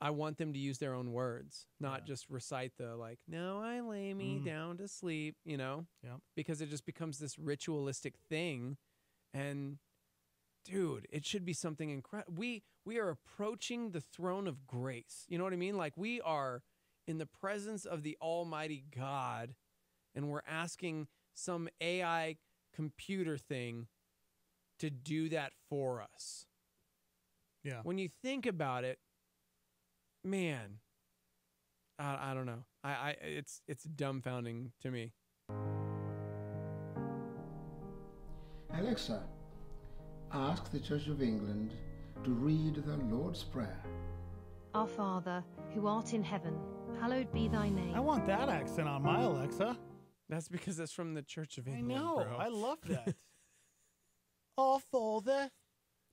I want them to use their own words, not just recite the like, now I lay me down to sleep, you know? Yeah. Because it just becomes this ritualistic thing. And dude, it should be something incredible. We are approaching the throne of grace. You know what I mean? Like we are in the presence of the Almighty God, and we're asking some AI computer thing to do that for us. Yeah. When you think about it, man, I don't know. It's dumbfounding to me. Alexa, ask the Church of England to read the Lord's Prayer. Our Father, who art in heaven, hallowed be thy name. I want that accent on my Alexa. That's because it's from the Church of England. I know. Bro. I love that. Our Father,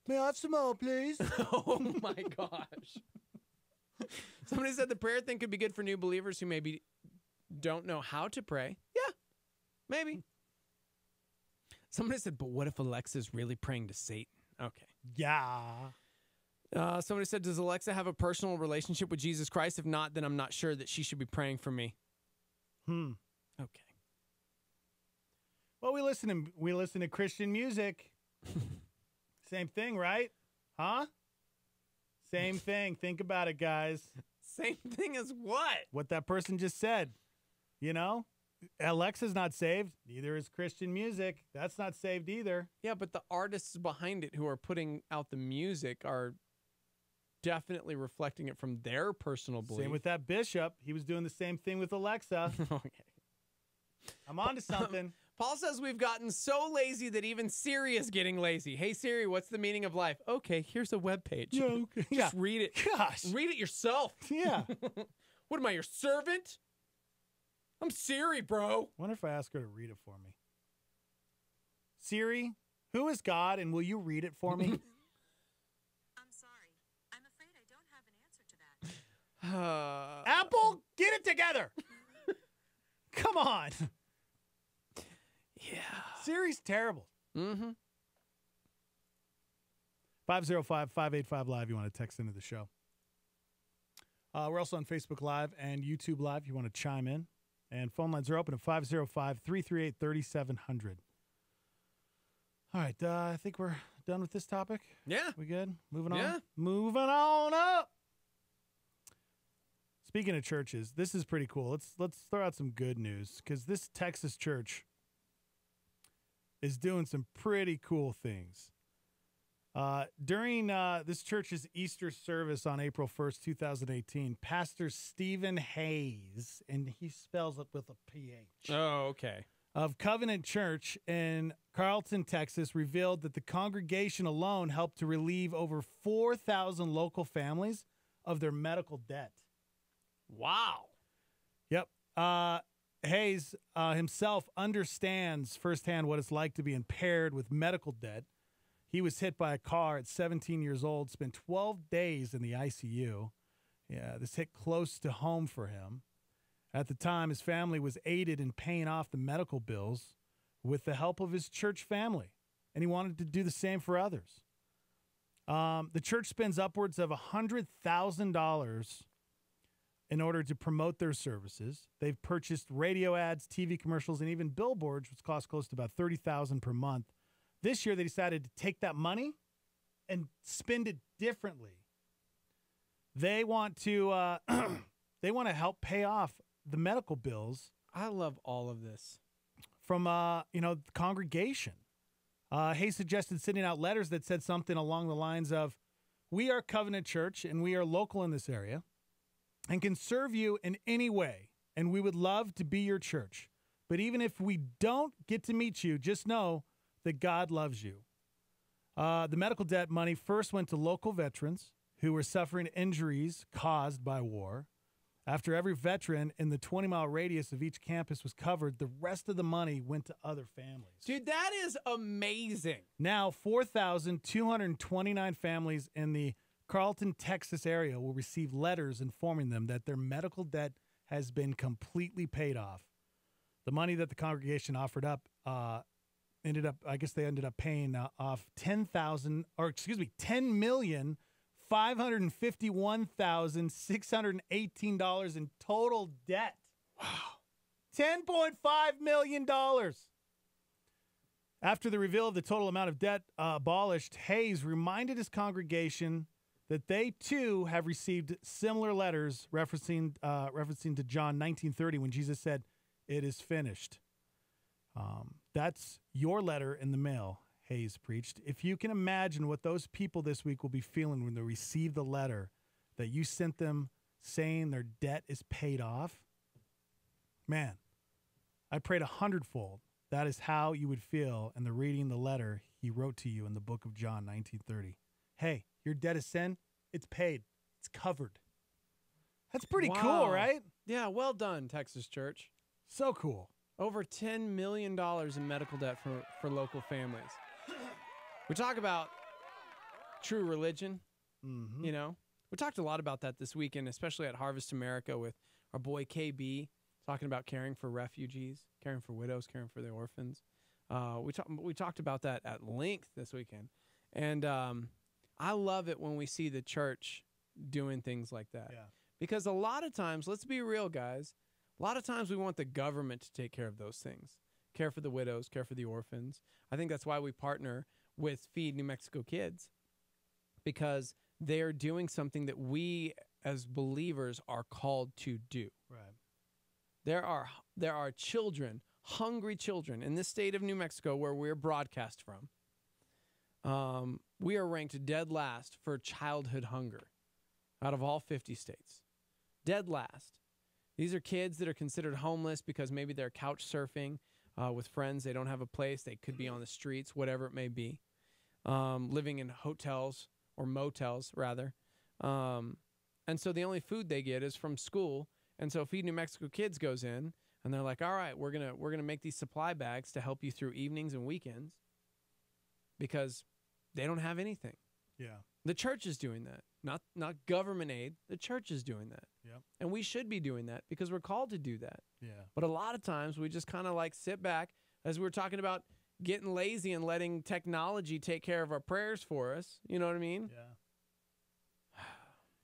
may I have some more, please? Oh my gosh. Somebody said the prayer thing could be good for new believers who maybe don't know how to pray. Yeah, maybe. Somebody said, but what if Alexa's really praying to Satan? Okay. Yeah. Somebody said, does Alexa have a personal relationship with Jesus Christ? If not, then I'm not sure that she should be praying for me. Okay. Well, we listen to Christian music. Same thing, right? Huh? Same thing. Think about it, guys. Same thing as what? What that person just said. You know? Alexa's not saved. Neither is Christian music. That's not saved either. Yeah, but the artists behind it who are putting out the music are definitely reflecting it from their personal belief. Same with that bishop. He was doing the same thing with Alexa. Okay. I'm on to something. Paul says we've gotten so lazy that even Siri is getting lazy. Hey, Siri, what's the meaning of life? Okay, here's a webpage. Yeah, okay. Just read it. Gosh. Read it yourself. Yeah. What am I, your servant? I'm Siri, bro. Wonder if I ask her to read it for me. Siri, who is God, and will you read it for me? I'm sorry. I'm afraid I don't have an answer to that. Apple, get it together. Come on. Yeah. Siri's terrible. Mm-hmm. 505-585-LIVE. You want to text into the show. We're also on Facebook Live and YouTube Live. You want to chime in. And phone lines are open at 505-338-3700. All right. I think we're done with this topic. Yeah. We good? Moving on? Yeah. Moving on up. Speaking of churches, this is pretty cool. Let's throw out some good news because this Texas church is doing some pretty cool things. During this church's Easter service on April 1st, 2018, Pastor Stephen Hayes, and he spells it with a P-H. Oh, okay. Of Covenant Church in Carlton, Texas, revealed that the congregation alone helped to relieve over 4,000 local families of their medical debt. Wow. Yep. Hayes himself understands firsthand what it's like to be impaired with medical debt. He was hit by a car at 17 years old, spent 12 days in the ICU. Yeah, this hit close to home for him. At the time, his family was aided in paying off the medical bills with the help of his church family, and he wanted to do the same for others. The church spends upwards of $100,000 in order to promote their services. They've purchased radio ads, TV commercials, and even billboards, which cost close to about $30,000 per month. This year, they decided to take that money and spend it differently. They want to help pay off the medical bills. I love all of this from the congregation. Hayes suggested sending out letters that said something along the lines of, "We are Covenant Church and we are local in this area and can serve you in any way, and we would love to be your church. But even if we don't get to meet you, just know that God loves you." The medical debt money first went to local veterans who were suffering injuries caused by war. After every veteran in the 20-mile radius of each campus was covered, the rest of the money went to other families. Dude, that is amazing. Now, 4,229 families in the Carlton, Texas area will receive letters informing them that their medical debt has been completely paid off. The money that the congregation offered up ended up paying off $10,551,618 in total debt. Wow. $10.5 million. After the reveal of the total amount of debt abolished, Hayes reminded his congregation that they too have received similar letters referencing to John 19:30 when Jesus said, "It is finished." That's your letter in the mail, Hayes preached. If you can imagine what those people this week will be feeling when they receive the letter that you sent them saying their debt is paid off, man, I prayed 100-fold. That is how you would feel in the reading the letter he wrote to you in the book of John 19:30. Hey, your debt is sin. It's paid. It's covered. That's pretty cool, right? Yeah, well done, Texas Church. So cool. Over $10 million in medical debt for local families. We talk about true religion, you know. We talked a lot about that this weekend, especially at Harvest America with our boy KB, talking about caring for refugees, caring for widows, caring for the orphans. We talked about that at length this weekend, and I love it when we see the church doing things like that. Yeah. Because a lot of times, let's be real, guys, a lot of times we want the government to take care of those things, care for the widows, care for the orphans. I think that's why we partner with Feed New Mexico Kids, because they're doing something that we as believers are called to do. Right. There are children, hungry children in this state of New Mexico where we're broadcast from. We are ranked dead last for childhood hunger out of all 50 states. Dead last. These are kids that are considered homeless because maybe they're couch surfing with friends. They don't have a place. They could be on the streets, whatever it may be, living in hotels or motels, rather. And so the only food they get is from school. And so Feed New Mexico Kids goes in, and they're like, all right, we're gonna make these supply bags to help you through evenings and weekends because they don't have anything. Yeah. The church is doing that, not government aid. The church is doing that. Yep. And we should be doing that because we're called to do that. Yeah. But a lot of times we just kind of like sit back, as we were talking about getting lazy and letting technology take care of our prayers for us. You know what I mean? Yeah.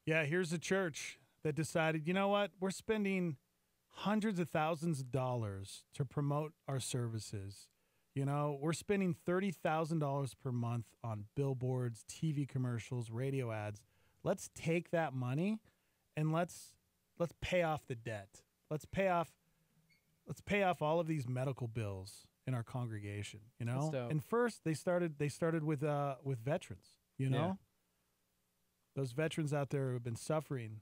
Yeah, here's a church that decided, you know what? We're spending hundreds of thousands of dollars to promote our services. You know, we're spending $30,000 per month on billboards, TV commercials, radio ads. Let's take that money and let's pay off the debt. Let's pay off all of these medical bills in our congregation, you know? That's dope. And first they started with veterans, you know? Yeah. Those veterans out there who have been suffering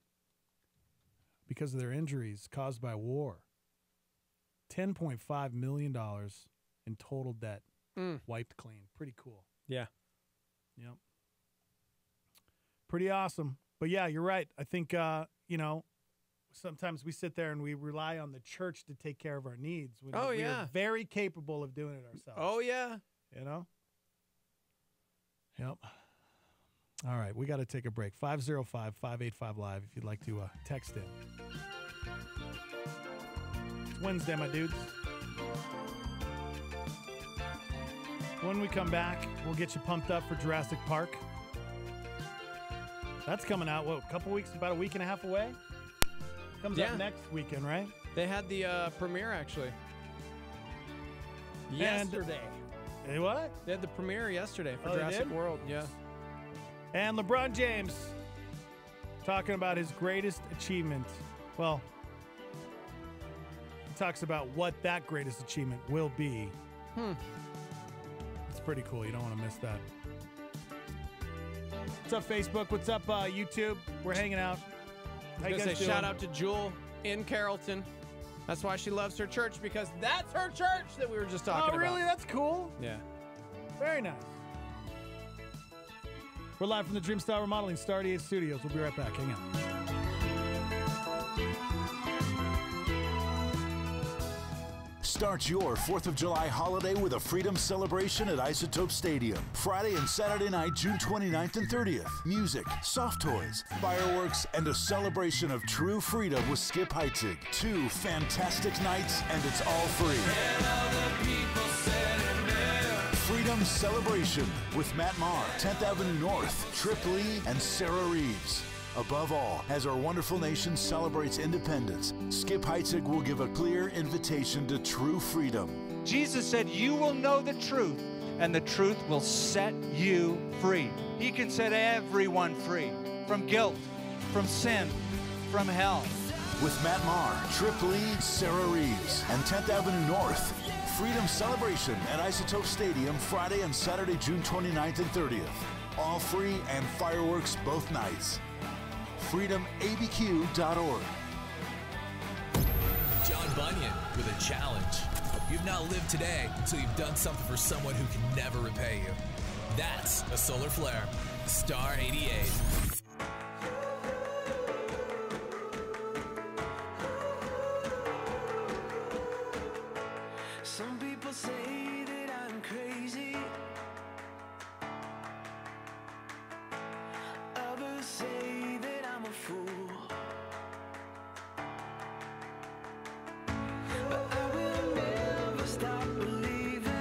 because of their injuries caused by war. $10.5 million in total debt wiped clean. Pretty cool. Yeah. Yep. Pretty awesome. But yeah, you're right. I think, you know, sometimes we sit there and we rely on the church to take care of our needs. When we are very capable of doing it ourselves. Oh, yeah. You know? Yep. All right, we got to take a break. 505-585-LIVE if you'd like to text in. It's Wednesday, my dudes. When we come back, we'll get you pumped up for Jurassic Park. That's coming out, what, a couple weeks, about a week and a half away? Comes up next weekend, right? They had the premiere, actually. Yesterday. Hey, what? They had the premiere yesterday for Oh, they Jurassic did? World. Yeah. And LeBron James talking about his greatest achievement. Well, he talks about what that greatest achievement will be. It's pretty cool. You don't want to miss that. What's up, Facebook? What's up, YouTube? We're hanging out. I was going to say shout out to Jewel in Carrollton. That's why she loves her church, because that's her church that we were just talking about. Oh, really? That's cool. Yeah. Very nice. We're live from the Dreamstyle Remodeling Star 88 Studios. We'll be right back. Hang on. Start your 4th of July holiday with a freedom celebration at Isotope Stadium. Friday and Saturday night, June 29th and 30th. Music, soft toys, fireworks, and a celebration of true freedom with Skip Heitzig. 2 fantastic nights, and it's all free. Freedom Celebration with Matt Maher, 10th Avenue North, Trip Lee, and Sarah Reeves. Above all, as our wonderful nation celebrates independence, Skip Heitzig will give a clear invitation to true freedom. Jesus said, you will know the truth, and the truth will set you free. He can set everyone free from guilt, from sin, from hell. With Matt Maher, Trip Lee, Sarah Reeves, and 10th Avenue North. Freedom Celebration at Isotope Stadium Friday and Saturday, June 29th and 30th. All free and fireworks both nights. FreedomABQ.org. John Bunyan with a challenge. You've now lived today until you've done something for someone who can never repay you. That's a solar flare. Star 88. Some people say that I'm crazy. Others say that I'm a fool. But I will never stop believing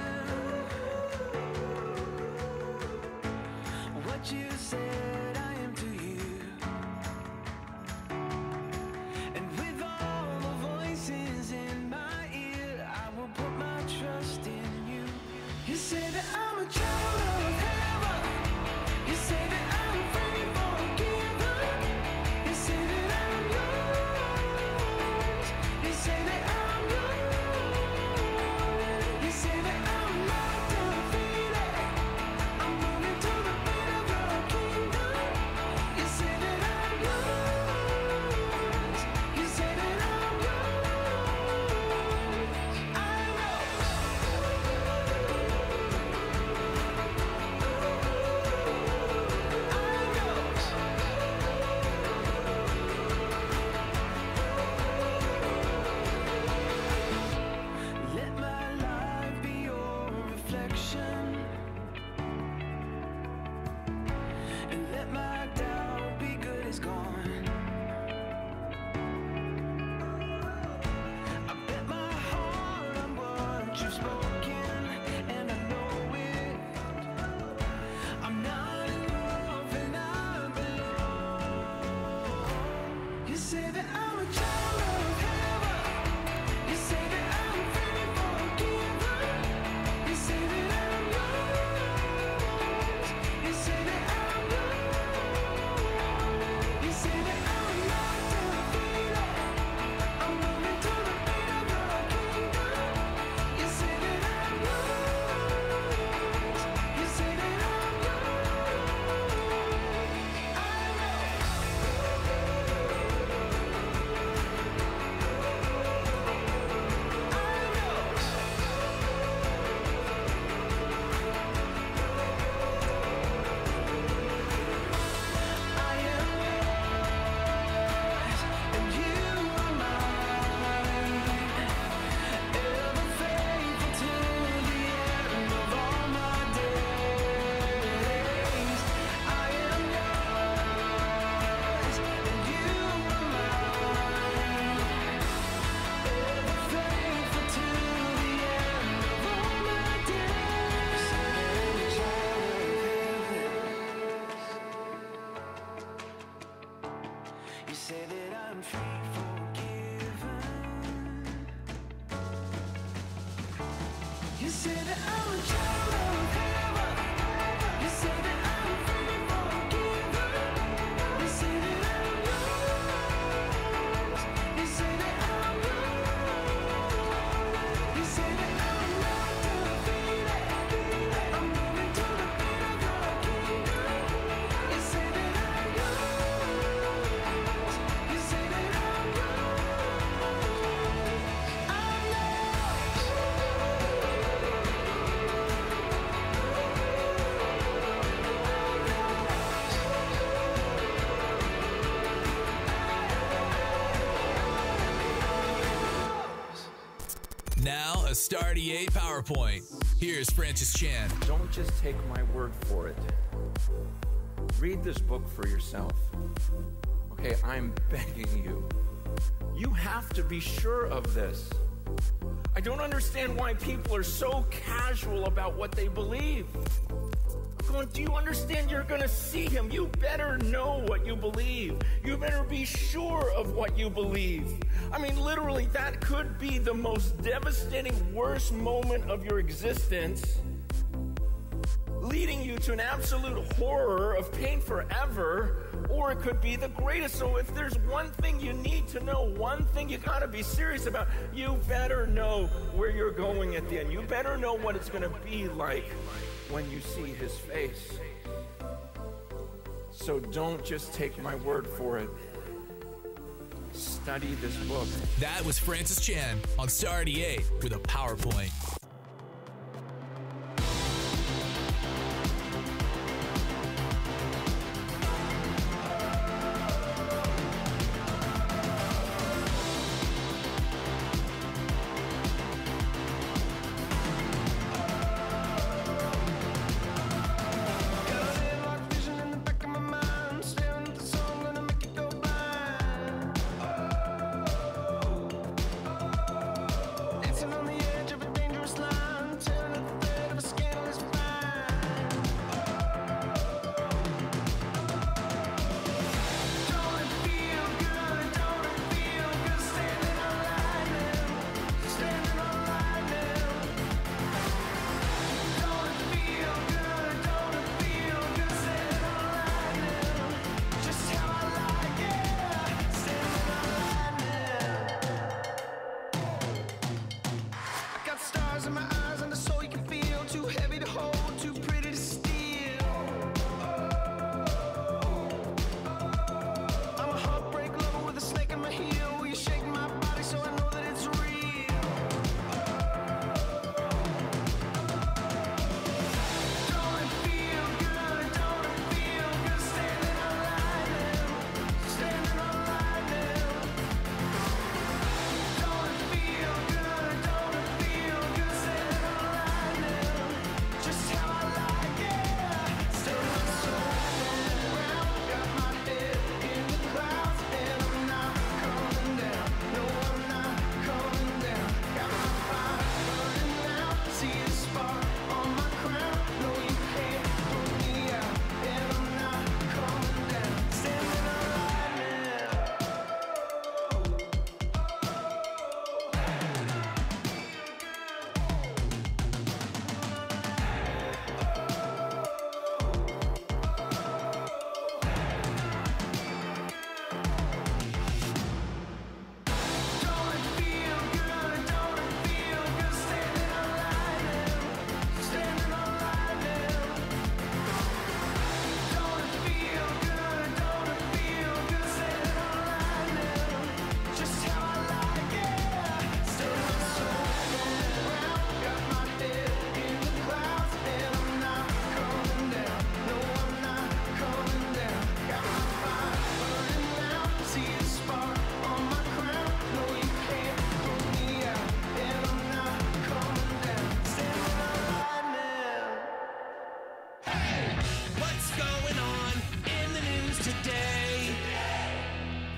You say that I'm free, forgiven. You say that I'm a child of heaven. You say that I'm free, forgiven. You say that I'm yours. You say that I'm yours. You say that I'm not defeated. I'm moving to the beat of your kingdom. You say that I'm yours. You say that I'm yours. I'm Now, a Star 88 PowerPoint. Here's Francis Chan. Don't just take my word for it. Read this book for yourself. Okay, I'm begging you. You have to be sure of this. I don't understand why people are so casual about what they believe. I'm going, do you understand you're going to see him? You better know what you believe. You better be sure of what you believe. I mean, literally, that could be the most devastating, worst moment of your existence, leading you to an absolute horror of pain forever, or it could be the greatest. So if there's one thing you need to know, one thing you gotta be serious about, you better know where you're going at the end. You better know what it's gonna be like when you see his face. So don't just take my word for it. Study this book. That was Francis Chan on Star 88 with a PowerPoint. Dancing on the edge of a dangerous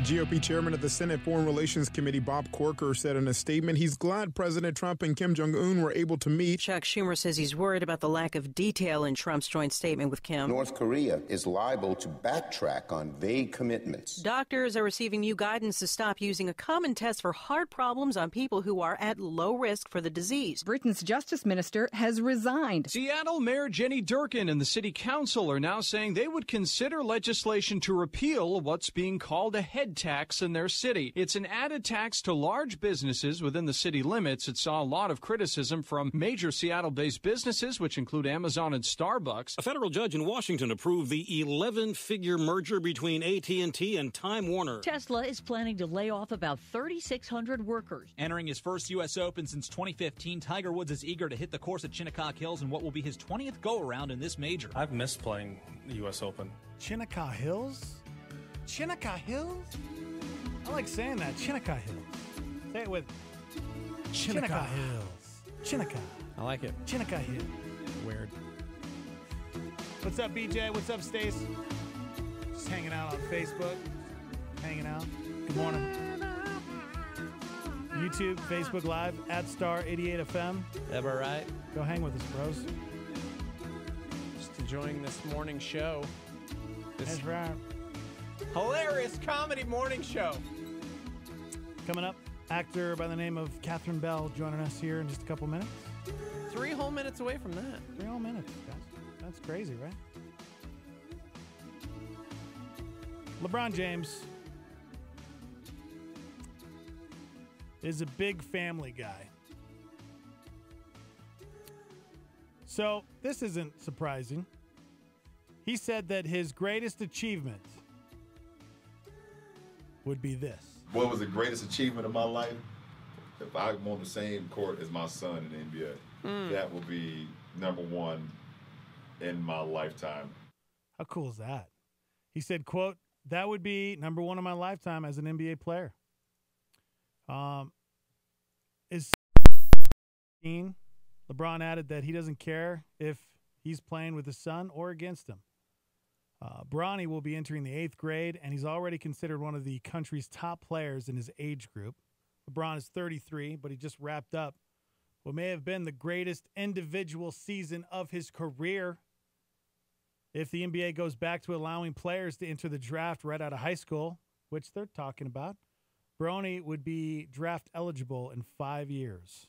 GOP chairman of the Senate Foreign Relations Committee, Bob Corker, said in a statement he's glad President Trump and Kim Jong-un were able to meet. Chuck Schumer says he's worried about the lack of detail in Trump's joint statement with Kim. North Korea is liable to backtrack on vague commitments. Doctors are receiving new guidance to stop using a common test for heart problems on people who are at low risk for the disease. Britain's justice minister has resigned. Seattle Mayor Jenny Durkan and the city council are now saying they would consider legislation to repeal what's being called a head tax in their city. It's an added tax to large businesses within the city limits. It saw a lot of criticism from major Seattle-based businesses, which include Amazon and Starbucks. A federal judge in Washington approved the 11-figure merger between AT&T and Time Warner. Tesla is planning to lay off about 3,600 workers. Entering his first U.S. Open since 2015, Tiger Woods is eager to hit the course at Shinnecock Hills in what will be his 20th go-around in this major. I've missed playing the U.S. Open. Shinnecock Hills? Shinnecock Hills? I like saying that. Shinnecock Hills. Say it with Shinnecock Hills. Shinnecock. I like it. Shinnecock Hills. Weird. What's up, BJ? What's up, Stace? Just hanging out on Facebook. Hanging out. Good morning. YouTube, Facebook Live, @Star88FM. Ever right? Go hang with us, bros. Just enjoying this morning show. That's right. Hilarious comedy morning show. Coming up, actor by the name of Catherine Bell joining us here in just a couple minutes. 3 whole minutes away from that. 3 whole minutes, guys. That's crazy, right? LeBron James is a big family guy. So, this isn't surprising. He said that his greatest achievement would be this. What was the greatest achievement of my life? If I'm on the same court as my son in the NBA, that will be number one in my lifetime. How cool is that? He said, quote, that would be number one in my lifetime as an NBA player. LeBron added that he doesn't care if he's playing with his son or against him. Bronny will be entering the 8th grade, and he's already considered one of the country's top players in his age group. LeBron is 33, but he just wrapped up what may have been the greatest individual season of his career. If the NBA goes back to allowing players to enter the draft right out of high school, which they're talking about, Bronny would be draft eligible in 5 years.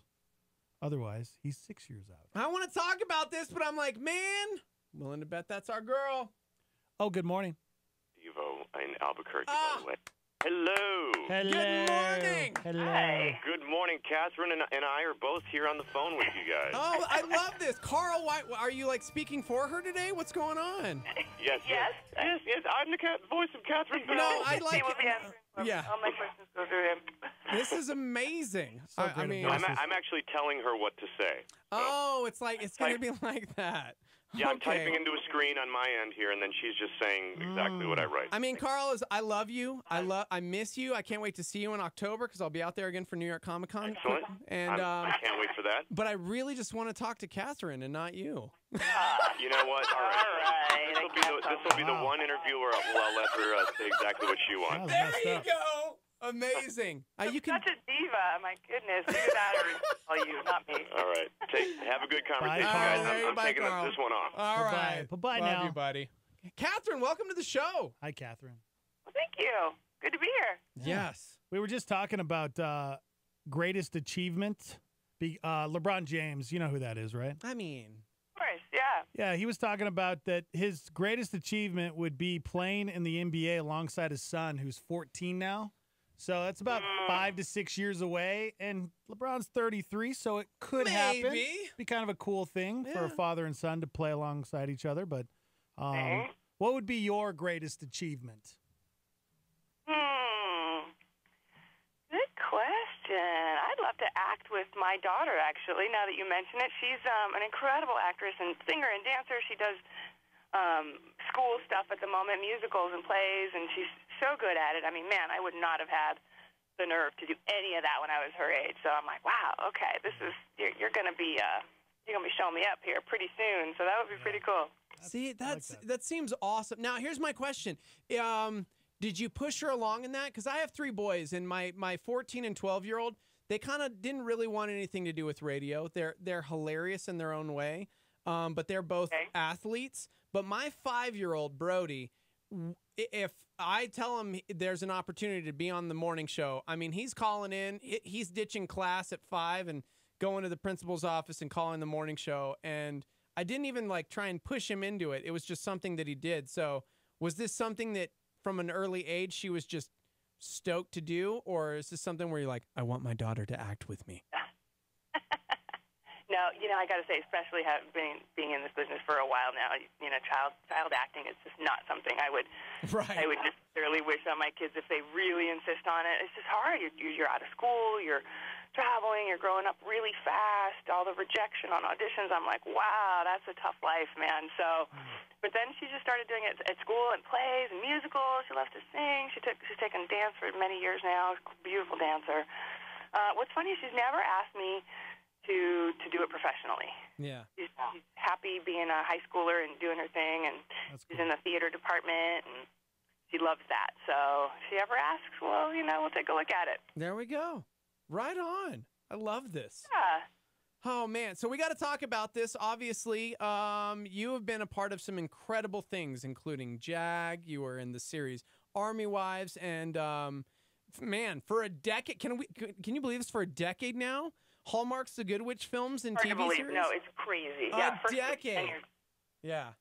Otherwise, he's 6 years out. I want to talk about this, but I'm like, man, willing to bet that's our girl. Oh, good morning. Devo in Albuquerque, by the way. Hello. Good morning. Hello. Hi. Good morning. Catherine and I are both here on the phone with you guys. Oh, I love this. Carl, why, are you like speaking for her today? What's going on? Yes. I'm the voice of Catherine Bell. No, I like it. Yeah. All my questions go through him. This is amazing. I mean, I'm actually telling her what to say. Oh, it's like it's going to be like that. Yeah, I'm Okay. typing into a screen on my end here, and then she's just saying exactly what I write. I mean, Carl, I love you. I miss you. I can't wait to see you in October because I'll be out there again for New York Comic Con. Excellent. And I can't wait for that. But I really just want to talk to Catherine and not you. You know what? All right. This will be the one interview where I'll let her say exactly what she wants. There you go. Amazing. You can. Such a diva. My goodness. Look at that. Or you, not me. All right. Have a good conversation, Bye, guys. I'm bye, taking Carl. this one off. All right. Bye-bye Love now. you, buddy. Catherine, welcome to the show. Hi, Catherine. Well, thank you. Good to be here. Yes. We were just talking about greatest achievement. LeBron James, you know who that is, right? I mean, Of course, yeah. Yeah, he was talking about that his greatest achievement would be playing in the NBA alongside his son, who's 14 now. So that's about 5 to 6 years away. And LeBron's 33, so it could happen. Be kind of a cool thing for a father and son to play alongside each other. But what would be your greatest achievement? Good question. I'd love to act with my daughter, actually, now that you mention it. She's an incredible actress and singer and dancer. She does school stuff at the moment, musicals and plays, and she's so good at it. I mean, man, I would not have had the nerve to do any of that when I was her age. So I'm like, wow, okay, this is you're gonna be showing me up here pretty soon. So that would be pretty cool. See, that seems awesome. Now, here's my question. Did you push her along in that? Because I have 3 boys, and my 14 and 12-year-old, they kind of didn't really want anything to do with radio. They're hilarious in their own way, but they're both athletes. But my 5-year-old, Brody, if I tell him there's an opportunity to be on the morning show, I mean, he's calling in. He's ditching class at 5 and going to the principal's office and calling the morning show. And I didn't even like try and push him into it. It was just something that he did. So was this something that from an early age she was just stoked to do? Or is this something where you're like, I want my daughter to act with me? No, I got to say, especially being in this business for a while now, child acting is just not something I would necessarily wish on my kids if they really insist on it. It's just hard. You're out of school, you're traveling, you're growing up really fast, all the rejection on auditions. I'm like, wow, that's a tough life, man. So, but then she just started doing it at school and plays and musicals. She loves to sing. She's taken dance for many years now. Beautiful dancer. What's funny is she's never asked me to do it professionally. Yeah. She's happy being a high schooler and doing her thing, and she's in the theater department, and she loves that. So if she ever asks, well, we'll take a look at it. There we go. Right on. I love this. Yeah. Oh, man. So we got to talk about this. Obviously, you have been a part of some incredible things, including JAG. You were in the series Army Wives. And, man, for a decade, can you believe this? For a decade now? Hallmark's The Good Witch films and Hard to TV believe. series? No, it's crazy. A Yeah, first 10 decade. years. Yeah.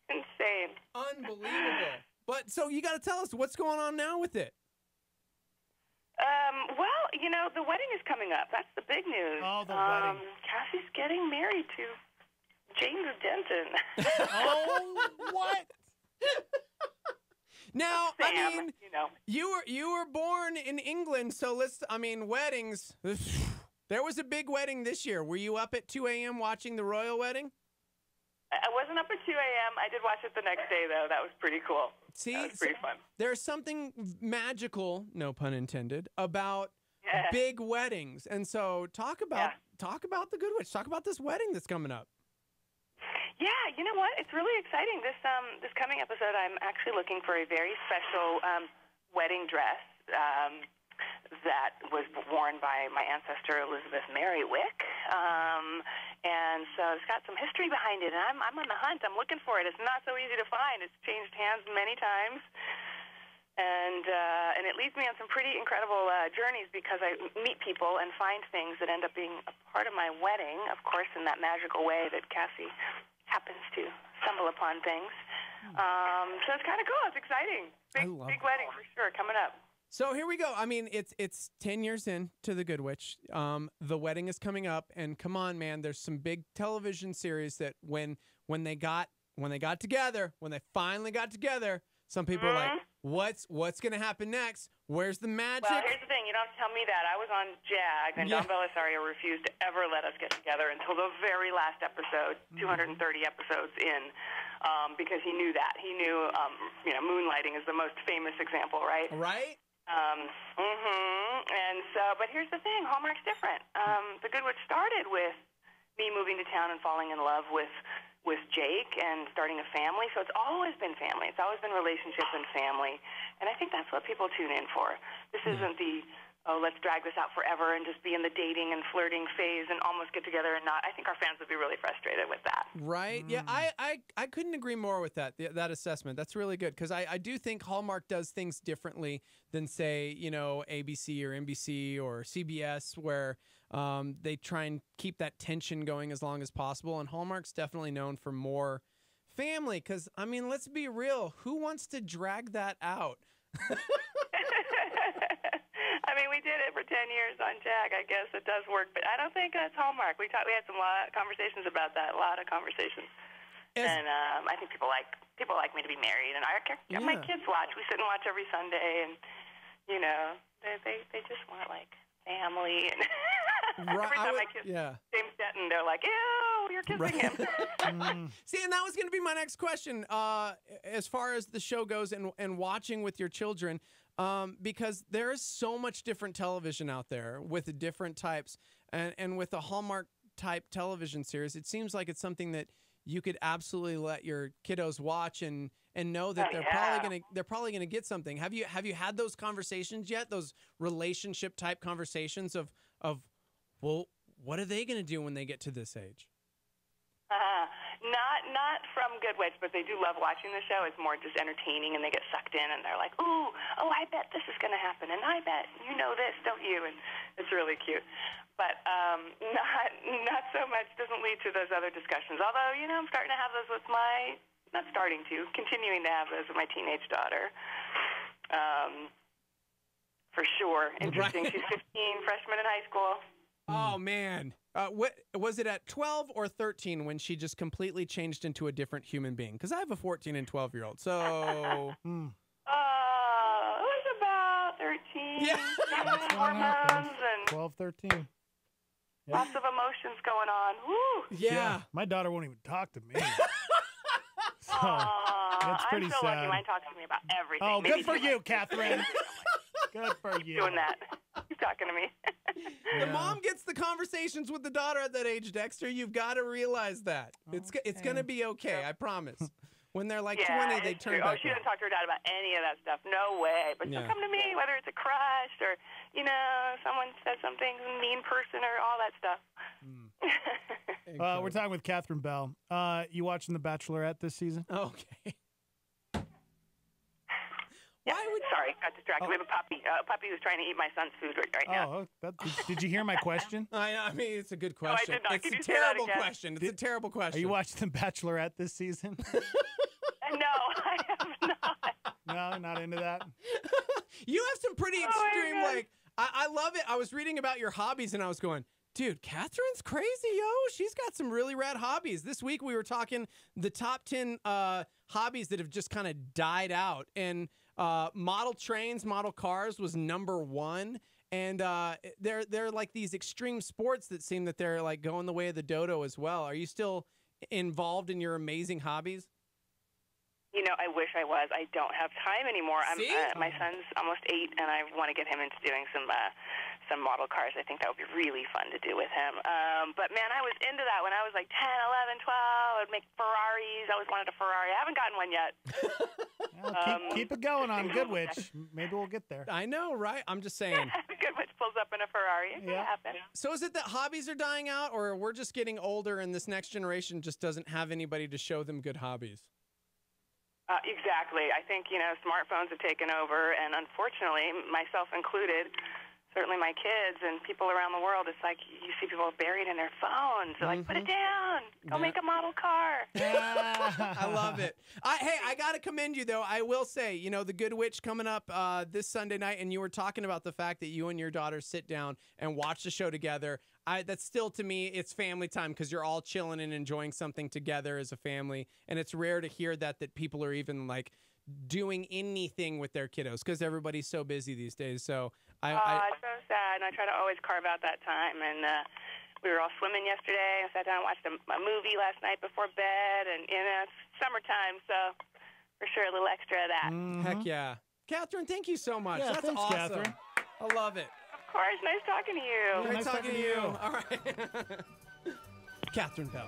Insane. Unbelievable. But so you got to tell us what's going on now with it. Well, the wedding is coming up. That's the big news. Oh, the wedding. Cassie's getting married to James Denton. Oh, what? Now, Sam, I mean, you were born in England, so weddings. There was a big wedding this year. Were you up at 2 a.m. watching the royal wedding? I wasn't up at 2 a.m. I did watch it the next day, though. That was pretty cool. See, that was pretty fun. There's something magical, no pun intended, about big weddings. And so talk about the Good Witch. Talk about this wedding that's coming up. Yeah, you know what? It's really exciting. This coming episode, I'm actually looking for a very special wedding dress that was worn by my ancestor Elizabeth Mary Wick, and so it's got some history behind it. And I'm on the hunt. I'm looking for it. It's not so easy to find. It's changed hands many times, and it leads me on some pretty incredible journeys because I meet people and find things that end up being a part of my wedding. Of course, in that magical way that Cassie happens to stumble upon things. So it's kind of cool. It's exciting. Big wedding for sure coming up. So here we go. I mean, it's 10 years in to The Good Witch. The wedding is coming up, and come on, man, there's some big television series that when they finally got together, some people are like, what's going to happen next? Where's the magic? Well, here's the thing. You don't have to tell me that. I was on JAG, and Don Belisario refused to ever let us get together until the very last episode, 230 episodes in, because he knew that. He knew, moonlighting is the most famous example, right? Right. And so, but here's the thing. Hallmark's different. The Good Witch started with me moving to town and falling in love with Jake and starting a family. So it's always been family. It's always been relationships and family. And I think that's what people tune in for. This isn't the, let's drag this out forever and just be in the dating and flirting phase and almost get together and not. I think our fans would be really frustrated with that. Right. Yeah, I couldn't agree more with that assessment. That's really good because I do think Hallmark does things differently than, say, ABC or NBC or CBS where they try and keep that tension going as long as possible. And Hallmark's definitely known for more family because, let's be real. Who wants to drag that out? We did it for 10 years on JAG. I guess it does work, but I don't think that's Hallmark. We had some conversations about that, a lot of conversations. And I think people like me to be married, and my kids watch. We sit and watch every Sunday, and they just want family. And every time I kiss James Denton, they're like, "Ew, you're kissing him." See, and that was going to be my next question. As far as the show goes and watching with your children. Because there is so much different television out there with the different types and with the Hallmark type television series, it seems like it's something that you could absolutely let your kiddos watch and and know that they're probably gonna get something. Have you had those conversations yet? Those relationship type conversations of well, what are they gonna do when they get to this age? Not from Good Witch, but they do love watching the show. It's more just entertaining, and they get sucked in, and they're like, "Ooh, oh, I bet this is going to happen, and I bet you know this, don't you?" And it's really cute. But not so much. Doesn't lead to those other discussions. Although, I'm starting to have those with continuing to have those with my teenage daughter. For sure. Interesting. She's 15, freshman in high school. Oh, man. What was it at 12 or 13 when she just completely changed into a different human being? Because I have a 14 and 12-year-old, so... It was about 13. Yeah. Hormones and 12, 13. Yeah. Lots of emotions going on. Woo. Yeah. My daughter won't even talk to me. So, it's pretty I'm so sad. lucky. Mine talks to me about everything. Oh, Maybe good for too you, much. Catherine. Good for you. Doing that. He's talking to me. The mom gets the conversations with the daughter at that age, Dexter. You've got to realize that. It's going to be okay, I promise. When they're like 20, they turn back. She doesn't talk to her dad about any of that stuff. No way. But she'll come to me, whether it's a crush or, someone says something, mean person or all that stuff. We're talking with Catherine Bell. You watching The Bachelorette this season? Okay. Yeah, sorry, got distracted. We have a puppy. A puppy who's trying to eat my son's food right now. Did you hear my question? I mean, it's a good question. No, I did not. It's Can a you say that terrible again? question. It's a terrible question. Are you watching The Bachelorette this season? No, I am not. No, not into that? You have some pretty extreme, I love it. I was reading about your hobbies, and I was going, dude, Catherine's crazy, yo. She's got some really rad hobbies. This week we were talking the top 10 hobbies that have just kind of died out. And model trains, model cars was number 1. And they're like these extreme sports that seem that they're like going the way of the dodo as well. Are you still involved in your amazing hobbies? I wish I was. I don't have time anymore. See? My son's almost 8, and I want to get him into doing some model cars. I think that would be really fun to do with him. But, man, I was into that when I was like 10, 11, 12. I would make Ferraris. I always wanted a Ferrari. I haven't gotten one yet. Keep it going on Good Witch. Maybe we'll get there. I know, right? I'm just saying. Good Witch pulls up in a Ferrari. It can happen. So is it that hobbies are dying out, or we're just getting older and this next generation just doesn't have anybody to show them good hobbies? Exactly. I think, smartphones have taken over, and unfortunately, myself included, certainly my kids and people around the world, it's like you see people buried in their phones. They're like, put it down. Go make a model car. I love it. Hey, I got to commend you, though. I will say, the Good Witch coming up this Sunday night, and you were talking about the fact that you and your daughter sit down and watch the show together. That's still, to me, it's family time because you're all chilling and enjoying something together as a family. And it's rare to hear that people are even, doing anything with their kiddos because everybody's so busy these days. So it's so sad, and I try to always carve out that time. And we were all swimming yesterday. I sat down and watched a movie last night before bed, and it's summertime, so for sure a little extra of that. Heck yeah. Catherine, thank you so much. Yeah, That's thanks, awesome. Catherine. I love it. Of course, nice talking to you. Great talking to you. All right. Catherine Bell.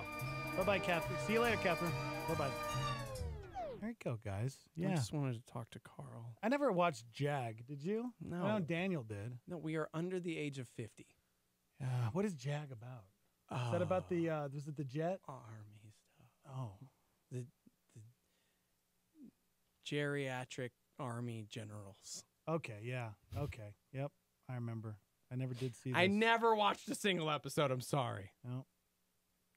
Bye-bye, Catherine. See you later, Catherine. Bye-bye. There you go, guys. Yeah. I just wanted to talk to Carl. I never watched Jag. Did you? No. I know Daniel did. No, we are under the age of 50. What is Jag about? Is that about the, was it the jet? Army stuff. Oh. The geriatric army generals. Okay, yeah. Okay. Yep. I remember. I never did see this. I never watched a single episode. I'm sorry. No.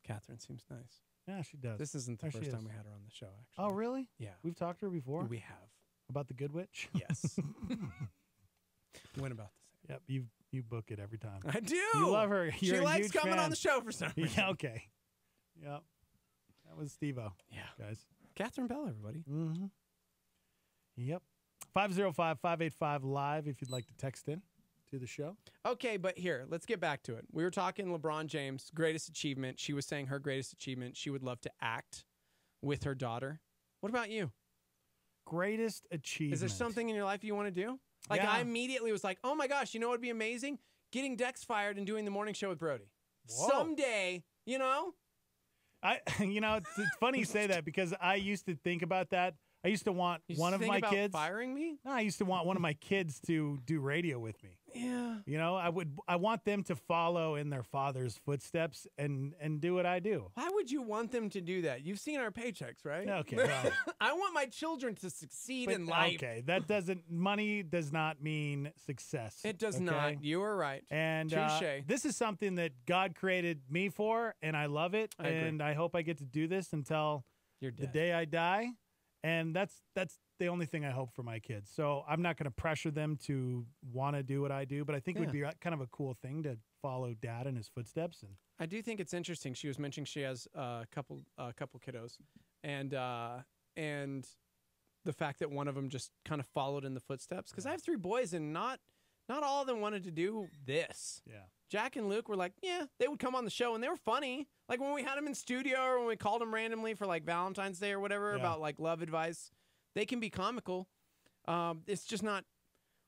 Catherine seems nice. Yeah, she does. This isn't the There she first time is. we had her on the show, actually. Oh, really? Yeah. We've talked to her before? We have. About the Good Witch? Yes. Went about the Yep, you book it every time. I do. You love her. She You're a likes huge coming fan. on the show for some reason. Yeah, okay. Yep. That was Steve-O. Yeah. Guys. Catherine Bell, everybody. Mm-hmm. Yep. 505-585-LIVE if you'd like to text in to the show. Okay, but here, let's get back to it. We were talking LeBron James' greatest achievement. She was saying her greatest achievement, she would love to act with her daughter. What about you? Greatest achievement. Is there something in your life you want to do? Like, Yeah. I immediately was like, oh my gosh, you know what would be amazing? Getting Dex fired and doing the morning show with Brody. Whoa. Someday, it's funny you say that because I used to think about that I used to want You one of think my about kids. firing me? No, I used to want one of my kids to do radio with me. Yeah. You know, I want them to follow in their father's footsteps and do what I do. Why would you want them to do that? You've seen our paychecks, right? Okay, well. I want my children to succeed But, in life. okay, money does not mean success. It does okay? not. You are right. And Touche. this is something that God created me for, and I love it. I agree. And I hope I get to do this until You're the dead. day I die. And that's the only thing I hope for my kids. So I'm not going to pressure them to want to do what I do, but I think it would be kind of a cool thing to follow Dad in his footsteps. And I do think it's interesting. She was mentioning she has a couple kiddos, and the fact that one of them just kind of followed in the footsteps. Because I have 3 boys, and not all of them wanted to do this. Yeah. Jack and Luke were like, yeah, they would come on the show, and they were funny. Like when we had them in studio, or when we called them randomly for like Valentine's Day or whatever about like love advice, they can be comical. It's just not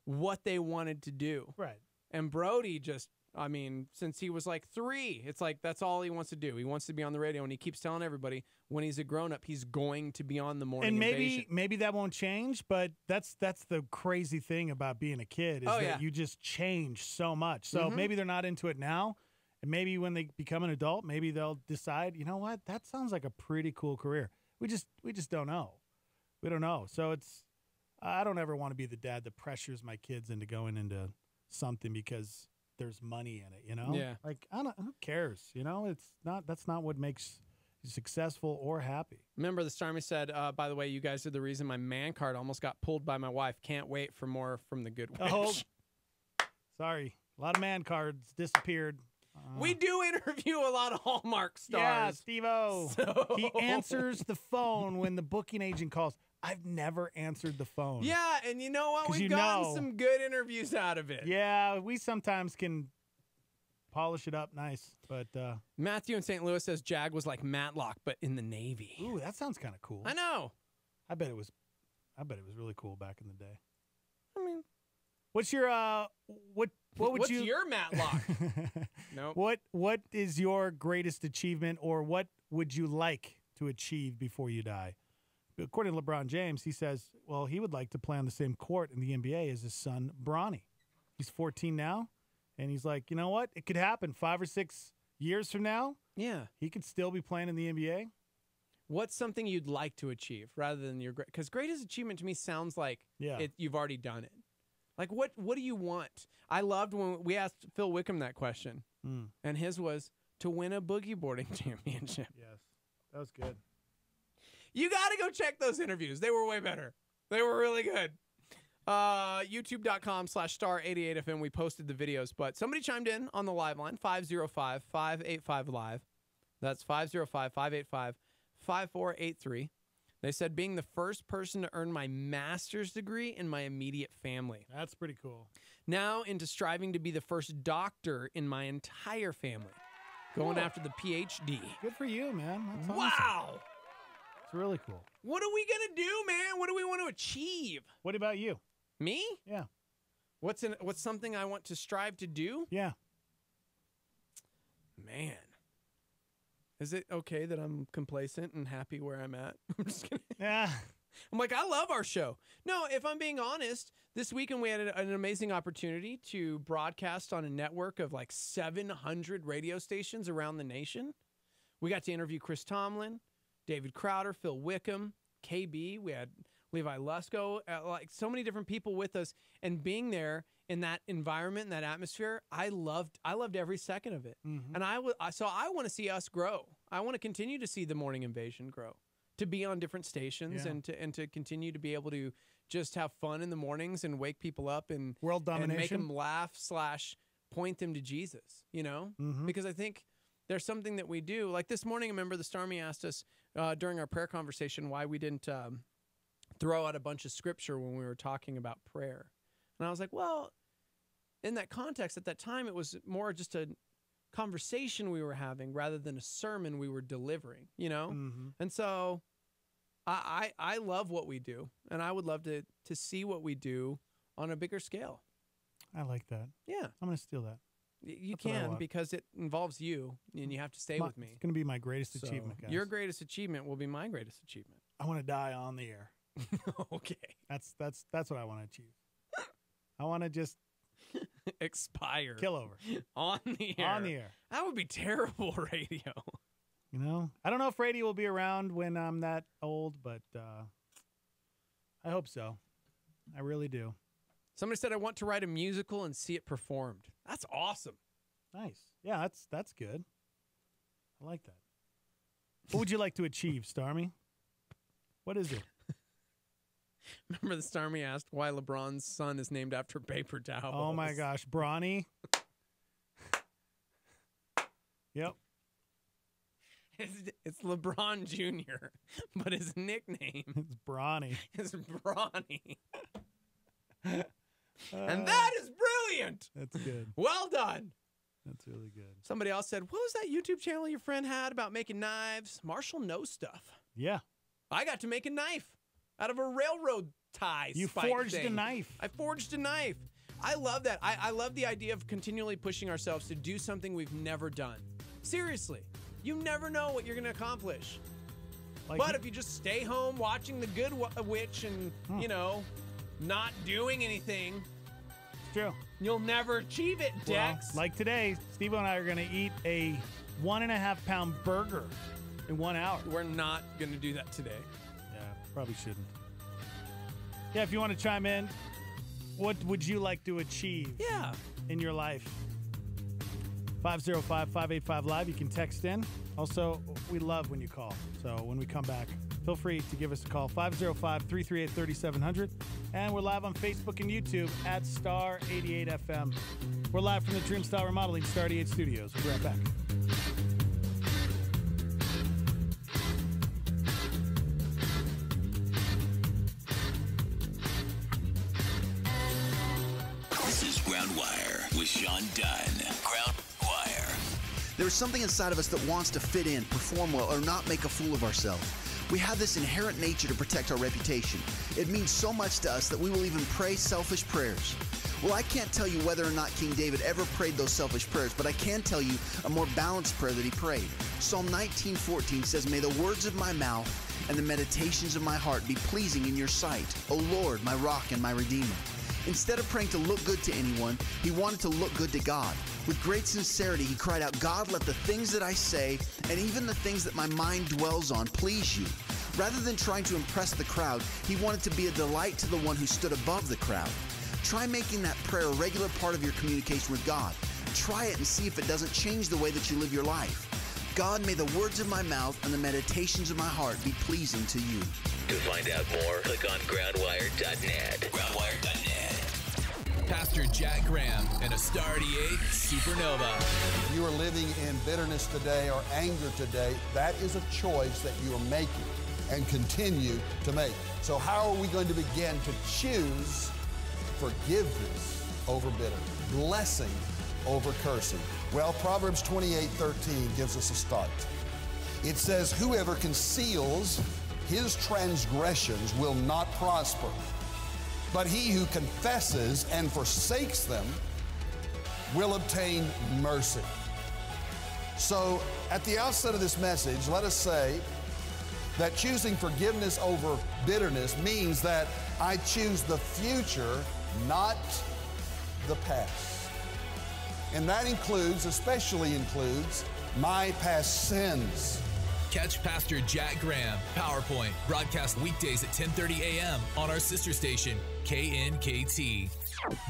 what they wanted to do. Right. And Brody just, I mean, since he was like 3, it's like that's all he wants to do. He wants to be on the radio, and he keeps telling everybody when he's a grown-up, he's going to be on the morning and invasion. maybe that won't change, but that's the crazy thing about being a kid is that you just change so much. So maybe they're not into it now, and maybe when they become an adult, maybe they'll decide, you know what, that sounds like a pretty cool career. We just don't know. We don't know. So I don't ever want to be the dad that pressures my kids into going into something because there's money in it, you know? Yeah. Like, who cares? You know, that's not what makes you successful or happy. Remember, the Starmy said, by the way, you guys are the reason my man card almost got pulled by my wife. Can't wait for more from the Good Witch. Oh, sorry. A lot of man cards disappeared. We do interview a lot of Hallmark stars. Yeah, Steve-O. So- He answers the phone when the booking agent calls. I've never answered the phone. Yeah, and you know what? 'Cause We've you gotten know. some good interviews out of it. Yeah, we sometimes can polish it up nice, but Matthew in St. Louis says Jag was like Matlock, but in the Navy. ooh, that sounds kind of cool. I know. I bet it was really cool back in the day. I mean, what's your what would what's you your Matlock? Nope. What is your greatest achievement, or what would you like to achieve before you die? According to LeBron James, he says, well, he would like to play on the same court in the NBA as his son, Bronny. He's 14 now, and he's like, you know what? It could happen 5 or 6 years from now. Yeah. He could still be playing in the NBA. What's something you'd like to achieve rather than your great? Because greatest achievement to me sounds like you've already done it. Like, what do you want? I loved when we asked Phil Wickham that question, and his was to win a boogie boarding championship. Yes, that was good. You got to go check those interviews. They were way better. They were really good. YouTube.com/star88FM. We posted the videos, but somebody chimed in on the live line, 505-585-LIVE. That's 505-585-5483. They said being the first person to earn my master's degree in my immediate family. That's pretty cool. Now into striving to be the first doctor in my entire family. Going Cool. after the PhD. Good for you, man. That's awesome. Wow. It's really cool. What are we going to do, man? What do we want to achieve? What about you? Me? Yeah. What's something I want to strive to do? Yeah. Man. Is it okay that I'm complacent and happy where I'm at? I'm just kidding. Yeah. I'm like, I love our show. No, if I'm being honest, this weekend we had an amazing opportunity to broadcast on a network of like 700 radio stations around the nation. We got to interview Chris Tomlin, David Crowder, Phil Wickham, KB. We had Levi Lusko, like so many different people with us. And being there in that environment, in that atmosphere, I loved every second of it. Mm-hmm. And so I want to see us grow. I want to continue to see the Morning Invasion grow, to be on different stations and to continue to be able to just have fun in the mornings and wake people up and world domination, and make them laugh / point them to Jesus, you know? Mm-hmm. Because I think there's something that we do. Like this morning, I remember the Starmy asked us during our prayer conversation why we didn't throw out a bunch of scripture when we were talking about prayer. And I was like, well, in that context, at that time, it was more just a conversation we were having rather than a sermon we were delivering, you know? Mm-hmm. And so I love what we do, and I would love to see what we do on a bigger scale. I like that. Yeah. I'm going to steal that. You That's what I can, want. because it involves you, and you have to stay with me. It's going to be my greatest So achievement, guys. your greatest achievement will be my greatest achievement. I want to die on the air. Okay. That's what I want to achieve. I want to just expire. kill over On the air. on the air. That would be terrible radio. You know, I don't know if radio will be around when I'm that old, but I hope so. I really do. Somebody said I want to write a musical and see it performed. That's awesome. Nice. Yeah, that's good. I like that. What would you like to achieve, Starmy? What is it? Remember the Starmy asked why LeBron's son is named after paper towels. Oh my gosh, Bronny. Yep. It's LeBron Jr., but his nickname It's Bronny. is Bronny. And that is brilliant. That's good. Well done. That's really good. Somebody else said, what was that YouTube channel your friend had about making knives? Marshall knows stuff. Yeah. I got to make a knife out of a railroad tie. You spike forged thing. a knife. I forged a knife. I love that. I love the idea of continually pushing ourselves to do something we've never done. Seriously, you never know what you're going to accomplish. But if you just stay home watching The Good Witch and, you know, not doing anything, it's true. You'll never achieve it, Dex. Well, like today, Steve and I are going to eat a 1.5-pound burger in 1 hour. We're not going to do that today. Yeah, probably shouldn't. Yeah, if you want to chime in, what would you like to achieve in your life? 505-585-LIVE. You can text in. Also, we love when you call. So when we come back, feel free to give us a call. 505-338-3700. And we're live on Facebook and YouTube at Star 88 FM. We're live from the Dreamstyle Remodeling Star 88 Studios. We'll be right back. This is Groundwire with Sean Dunn. Groundwire. There's something inside of us that wants to fit in, perform well, or not make a fool of ourselves. We have this inherent nature to protect our reputation. It means so much to us that we will even pray selfish prayers. Well, I can't tell you whether or not King David ever prayed those selfish prayers, but I can tell you a more balanced prayer that he prayed. Psalm 19:14 says, "May the words of my mouth and the meditations of my heart be pleasing in your sight, O Lord, my rock and my redeemer." Instead of praying to look good to anyone, he wanted to look good to God. With great sincerity, he cried out, "God, let the things that I say and even the things that my mind dwells on please you." Rather than trying to impress the crowd, he wanted to be a delight to the one who stood above the crowd. Try making that prayer a regular part of your communication with God. Try it and see if it doesn't change the way that you live your life. God, may the words of my mouth and the meditations of my heart be pleasing to you. To find out more, click on groundwire.net. Groundwire.net. Pastor Jack Graham and a Star 88 Supernova. If you are living in bitterness today or anger today, that is a choice that you are making and continue to make. So how are we going to begin to choose forgiveness over bitterness, blessing over cursing? Well, Proverbs 28:13 gives us a start. It says, "Whoever conceals his transgressions will not prosper, but he who confesses and forsakes them will obtain mercy." So at the outset of this message, let us say that choosing forgiveness over bitterness means that I choose the future, not the past. And that especially includes my past sins. Catch Pastor Jack Graham, PowerPoint, broadcast weekdays at 10:30 a.m. on our sister station, KNKT.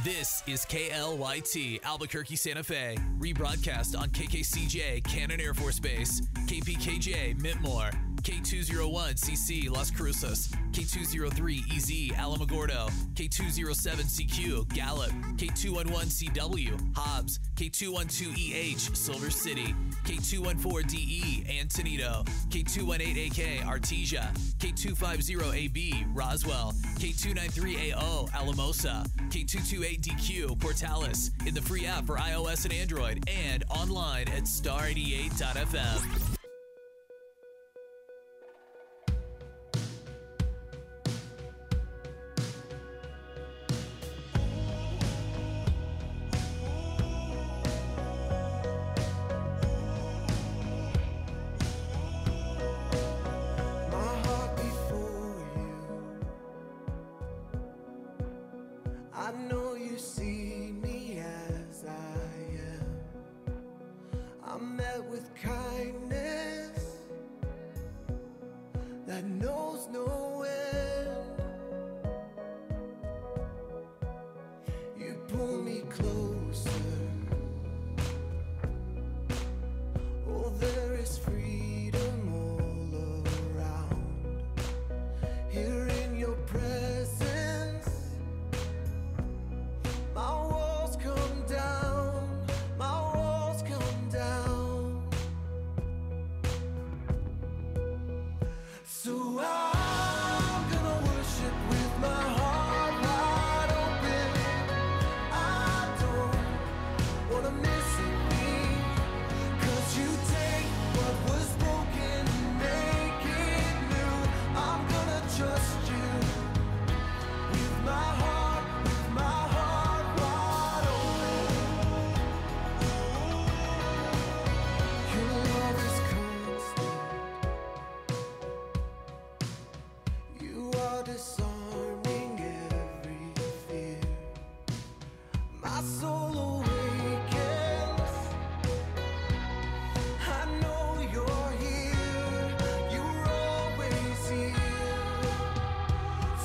This is KLYT, Albuquerque, Santa Fe, rebroadcast on KKCJ, Cannon Air Force Base, KPKJ, Mintmore, K201CC, Las Cruces, K203EZ, Alamogordo, K207CQ, Gallup, K211CW, Hobbs, K212EH, Silver City, K214DE, Antonito, K218AK, Artesia, K250AB, Roswell, K293AO, Alamosa, K228DQ, Portales, in the free app for iOS and Android, and online at star88.fm. know you see me as I am. I'm met with kindness that knows no end. You pull me closer. Oh, there is freedom all around. Here in your presence, my walls come down, my walls come down. So I'm gonna worship with my heart wide open. I don't wanna miss a beat, 'cause you take what was broken and make it new. I'm gonna trust you with my heart wide open. Your love is constant. You are disarming every fear. My soul awakens. I know you're here. You're always here.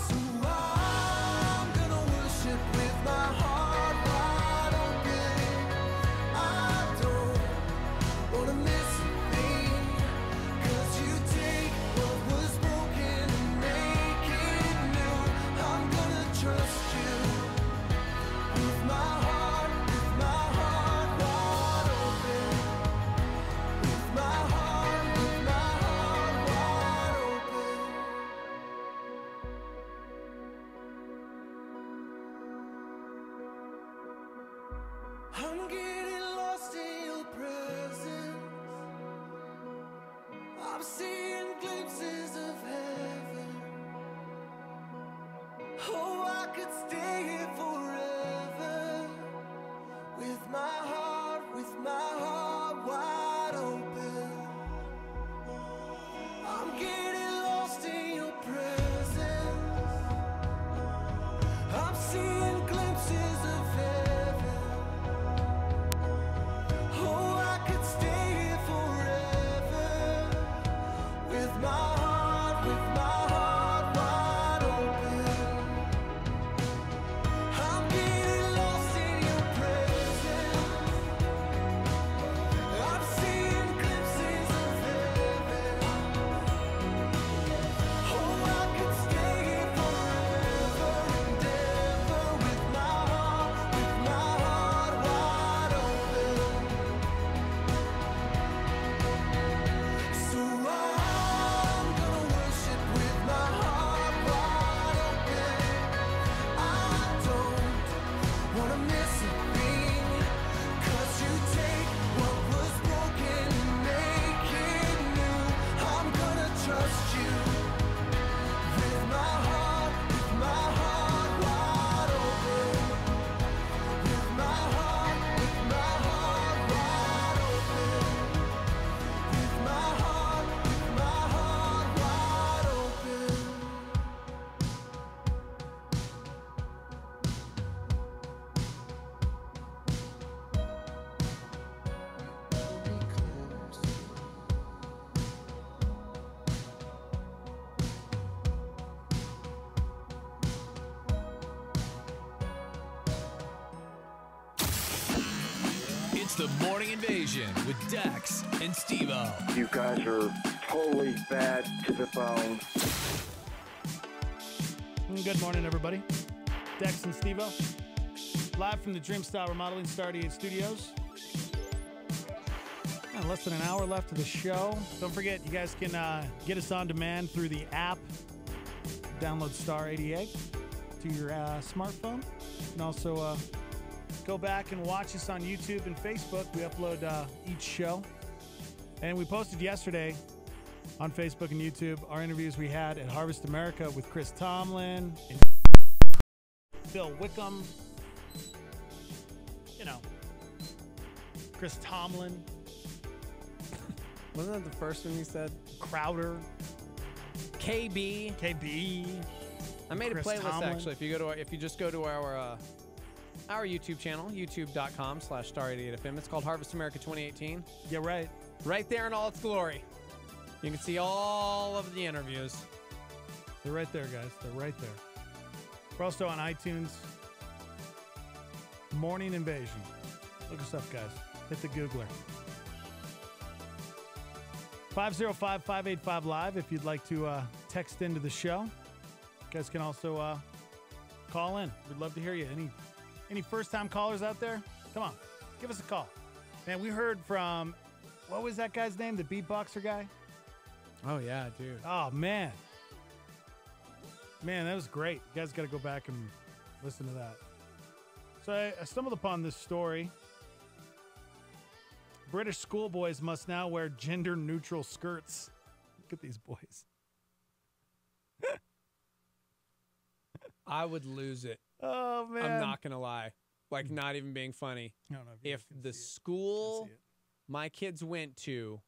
So I'm gonna worship with my heart wide open. I don't wanna miss a thing, 'cause you take what was broken and make it new. I'm gonna trust you with my heart wide open. With my heart wide open. I'm getting lost in your presence. I'm seeing glimpses of heaven. Oh, I could stay here forever. With my heart wide open. I'm getting lost in your presence. I'm seeing glimpses of heaven. Oh, I could stay here forever. With my heart wide open. I'm getting lost in your presence. I'm seeing glimpses of heaven. Oh, I could stay here forever and ever. With my heart wide open. So I'm gonna worship with my heart wide open. I don't wanna miss a thing, 'cause you take what was broken and make it new. I'm gonna trust you with my heart wide open. With my heart wide open. With my heart wide open. It's the Morning Invasion with Dex and Steve-O. You guys are totally bad to the bone. Good morning, everybody. Dex and Steve-O, live from the Dream Style Remodeling Star 88 Studios. Less than an hour left of the show. Don't forget, you guys can get us on demand through the app. Download Star 88 to your smartphone. And also go back and watch us on YouTube and Facebook. We upload each show. And we posted yesterday on Facebook and YouTube our interviews we had at Harvest America with Chris Tomlin and Phil Wickham. You know, Chris Tomlin. Wasn't that the first one you said? Crowder. KB. KB. I made Chris a playlist Tomlin. actually. If you just go to our our YouTube channel, youtube.com/star88fm. It's called Harvest America 2018. Yeah, right. Right there in all its glory. You can see all of the interviews. They're right there, guys. They're right there. We're also on iTunes. Morning Invasion. Look us up, guys. Hit the Googler. 505-585-LIVE if you'd like to text into the show. You guys can also call in. We'd love to hear you. Any first-time callers out there? Come on. Give us a call. Man, we heard from, what was that guy's name? The beatboxer guy? Oh, yeah, dude. Oh, man. Man, that was great. You guys got to go back and listen to that. So I stumbled upon this story. British schoolboys must now wear gender-neutral skirts. Look at these boys. I would lose it. Oh, man. I'm not going to lie. Like, not even being funny. I don't know if you If guys can the see it. school my kids went to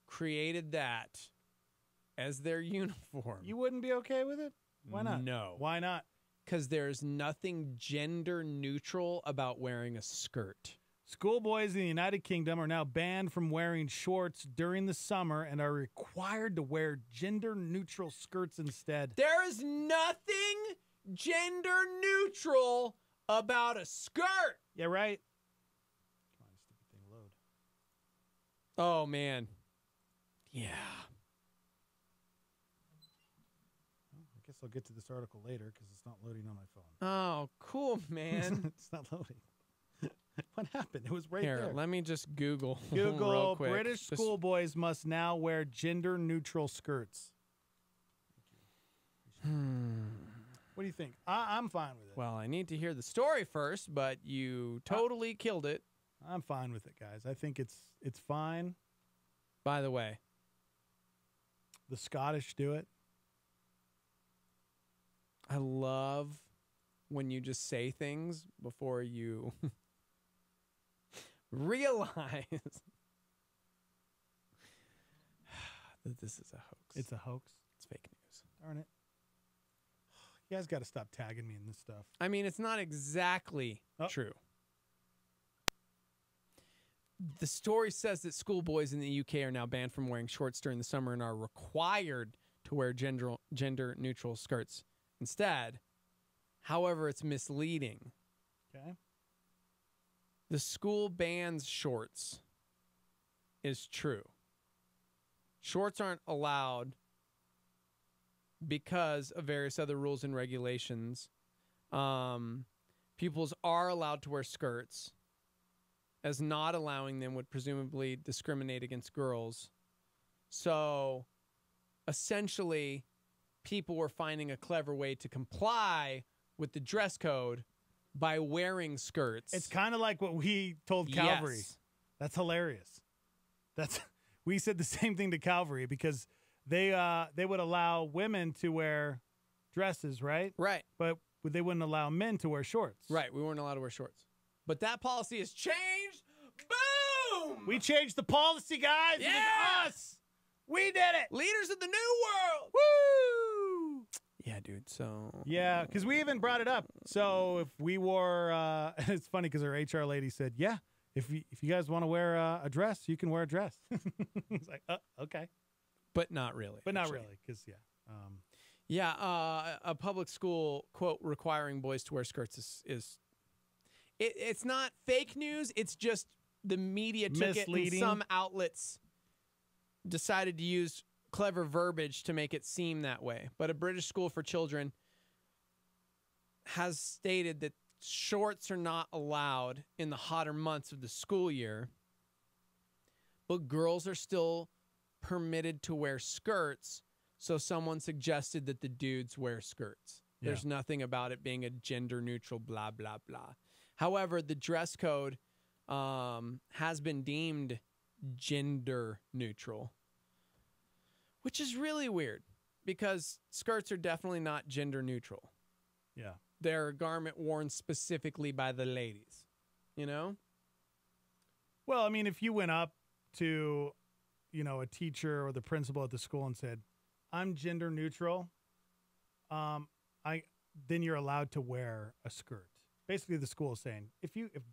created that as their uniform. You wouldn't be okay with it? Why not? No. Why not? Because there's nothing gender neutral about wearing a skirt. Schoolboys in the United Kingdom are now banned from wearing shorts during the summer and are required to wear gender-neutral skirts instead. There is nothing gender neutral about a skirt. Yeah, right? Come on, stupid thing, load. Oh, man. Yeah. I guess I'll get to this article later because it's not loading on my phone. Oh, cool, man. It's not loading. What happened? It was right Here, there. let me just Google Google real quick. British Just- schoolboys must now wear gender-neutral skirts. What do you think? I'm fine with it. Well, I need to hear the story first, but you totally killed it. I'm fine with it, guys. I think it's fine. By the way, the Scottish do it. I love when you just say things before you realize that this is a hoax. It's a hoax. It's fake news. Darn it. You guys got to stop tagging me in this stuff. I mean, it's not exactly true. The story says that schoolboys in the UK are now banned from wearing shorts during the summer and are required to wear gender-neutral skirts instead. However, it's misleading. Okay. The school bans shorts is true. Shorts aren't allowed because of various other rules and regulations. Pupils are allowed to wear skirts, as not allowing them would presumably discriminate against girls. So, essentially, people were finding a clever way to comply with the dress code by wearing skirts. It's kind of like what we told Calvary. Yes. That's hilarious. We said the same thing to Calvary because they would allow women to wear dresses, right? Right. But they wouldn't allow men to wear shorts. Right. We weren't allowed to wear shorts. But that policy has changed. Boom! We changed the policy, guys. Yeah! It was us. We did it. Leaders of the new world. Woo! Yeah, dude. So Yeah, because we even brought it up. So if we wore, it's funny because our HR lady said, "Yeah, if you guys want to wear a dress, you can wear a dress." It's like, okay, but not really. but not actually. really, because A public school, quote, requiring boys to wear skirts it's not fake news. It's just the media took it and Misleading. some outlets decided to use clever verbiage to make it seem that way. But a British school for children has stated that shorts are not allowed in the hotter months of the school year, but girls are still permitted to wear skirts. So someone suggested that the dudes wear skirts. Yeah. There's nothing about it being a gender neutral, blah, blah, blah. However, the dress code has been deemed gender neutral, which is really weird because skirts are definitely not gender neutral. yeah. They're a garment worn specifically by the ladies, you know? Well, I mean, if you went up to, a teacher or the principal at the school and said, "I'm gender neutral," then you're allowed to wear a skirt. Basically, the school is saying if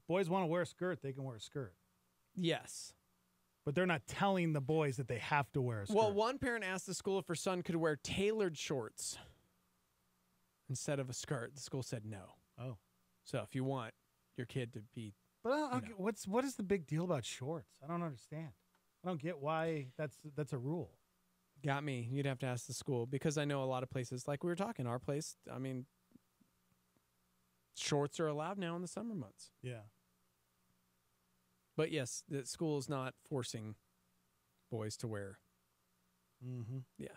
boys want to wear a skirt, they can wear a skirt. Yes. But they're not telling the boys that they have to wear a skirt. Well, one parent asked the school if her son could wear tailored shorts instead of a skirt. The school said no. Oh. So if you want your kid to be... But I don't get, what is the big deal about shorts? I don't understand. I don't get why that's a rule. Got me. You'd have to ask the school because I know a lot of places, like we were talking, our place, I mean, shorts are allowed now in the summer months. Yeah. But yes, the school is not forcing boys to wear. Mm-hmm. Yeah.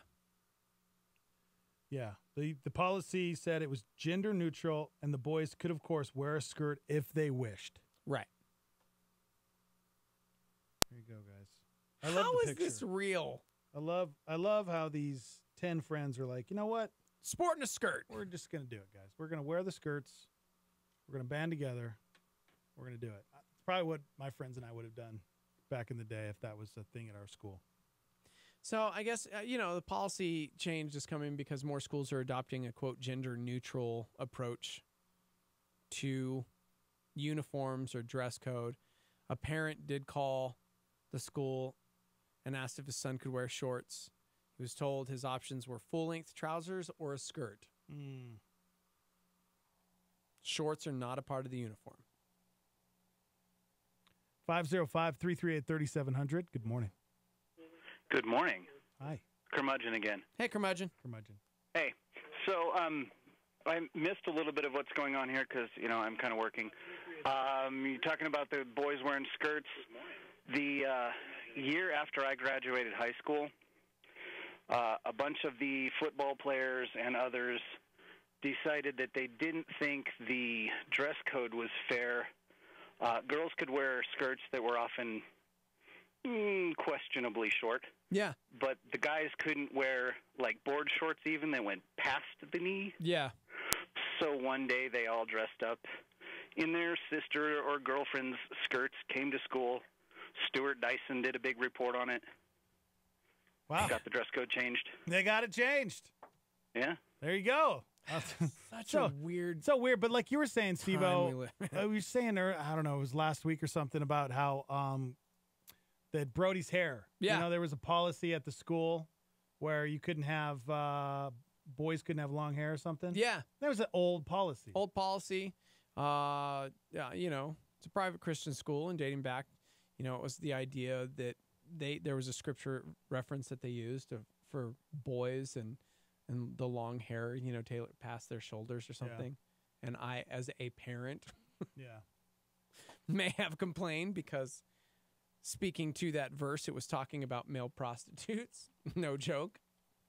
Yeah. The policy said it was gender neutral, and the boys could, of course, wear a skirt if they wished. Right. There you go, guys. I love How the is picture. this real? I love how these 10 friends are like, you know what? Sporting a skirt. We're just going to do it, guys. We're going to wear the skirts. We're going to band together. We're going to do it. It's probably what my friends and I would have done back in the day if that was a thing at our school. So I guess, the policy change is coming because more schools are adopting a, quote, gender-neutral approach to uniforms or dress code. A parent did call the school and asked if his son could wear shorts. He was told his options were full-length trousers or a skirt. Shorts are not a part of the uniform. 505-338-3700. Good morning. Good morning. Hi. Curmudgeon again. Hey, Curmudgeon. Curmudgeon. Hey. So I missed a little bit of what's going on here because, I'm kind of working. You're talking about the boys wearing skirts. The year after I graduated high school, a bunch of the football players and others decided that they didn't think the dress code was fair. Girls could wear skirts that were often questionably short. Yeah. But the guys couldn't wear, like, board shorts even that went past the knee. Yeah. So one day they all dressed up in their sister or girlfriend's skirts, came to school. Stuart Dyson did a big report on it. Wow. Got the dress code changed. They got it changed. Yeah. There you go. Such a weird... So weird, but like you were saying, Steve-O, we live in. we were saying, I don't know, it was last week or something about how that Brody's hair. Yeah. There was a policy at the school where you couldn't have, boys couldn't have long hair or something. Yeah. That was an old policy. Old policy. Yeah, it's a private Christian school, and dating back, it was the idea that there was a scripture reference that they used for boys and the long hair, tailored past their shoulders or something. Yeah. And I, as a parent, may have complained because speaking to that verse, it was talking about male prostitutes. No joke.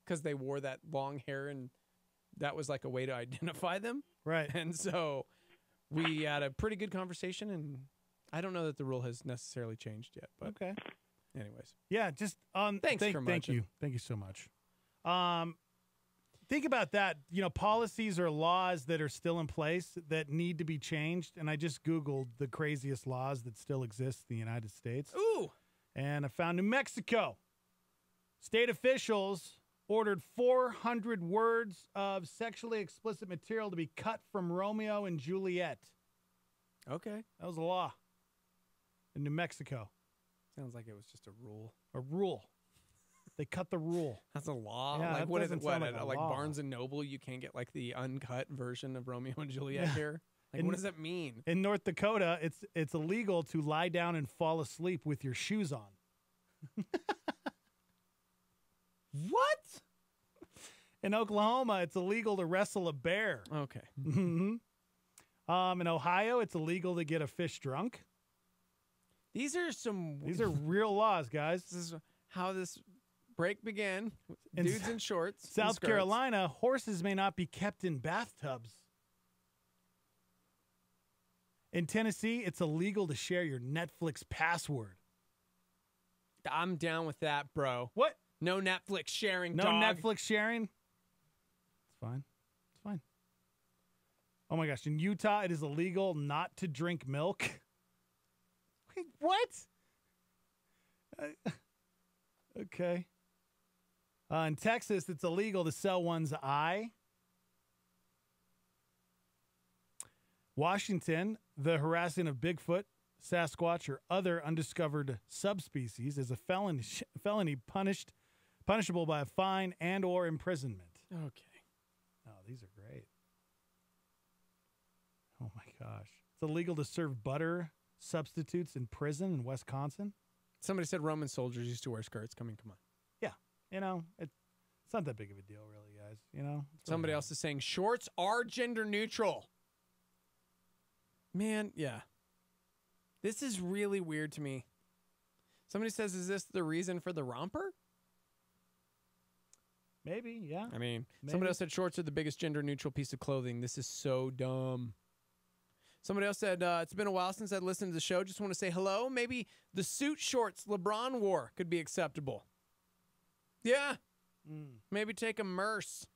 Because they wore that long hair and that was like a way to identify them. Right. And so we had a pretty good conversation, and I don't know that the rule has necessarily changed yet. But okay. Anyways. Yeah, just Thanks, thank you. Thank you so much. Think about that. Policies or laws that are still in place that need to be changed. And I just Googled the craziest laws that still exist in the United States. Ooh. And I found New Mexico. State officials ordered 400 words of sexually explicit material to be cut from Romeo and Juliet. Okay. That was a law in New Mexico. Sounds like it was just a rule. A rule. They cut the rule. That's a law. Yeah, Like that what is doesn't it? What sound like a like law. Barnes and Noble? You can't get like the uncut version of Romeo and Juliet Yeah. here. Like, what does that mean? In North Dakota, it's illegal to lie down and fall asleep with your shoes on. What? In Oklahoma, it's illegal to wrestle a bear. Okay. Mm-hmm. In Ohio, it's illegal to get a fish drunk. These are real laws, guys. This is how this break began. In Dudes in shorts. and South skirts. Carolina, horses may not be kept in bathtubs. In Tennessee, it's illegal to share your Netflix password. I'm down with that, bro. What? No Netflix sharing, No dog. Netflix sharing? It's fine. It's fine. Oh my gosh. In Utah, it is illegal not to drink milk. Wait, what? Okay. In Texas, it's illegal to sell one's eye. Washington, the harassing of Bigfoot, Sasquatch, or other undiscovered subspecies is a felony punishable by a fine and or imprisonment. Okay. Oh, these are great. Oh, my gosh. It's illegal to serve butter substitutes in prison in Wisconsin. Somebody said Roman soldiers used to wear skirts. Come on. Yeah. You know, it's not that big of a deal, really, guys. You know? Somebody else is saying shorts are gender neutral. Man, yeah. This is really weird to me. Somebody says, is this the reason for the romper? Maybe, yeah. I mean, Maybe. Somebody else said shorts are the biggest gender neutral piece of clothing. This is so dumb. Somebody else said, it's been a while since I listened to the show. Just want to say hello. Maybe the suit shorts LeBron wore could be acceptable. Yeah. Maybe take a merce.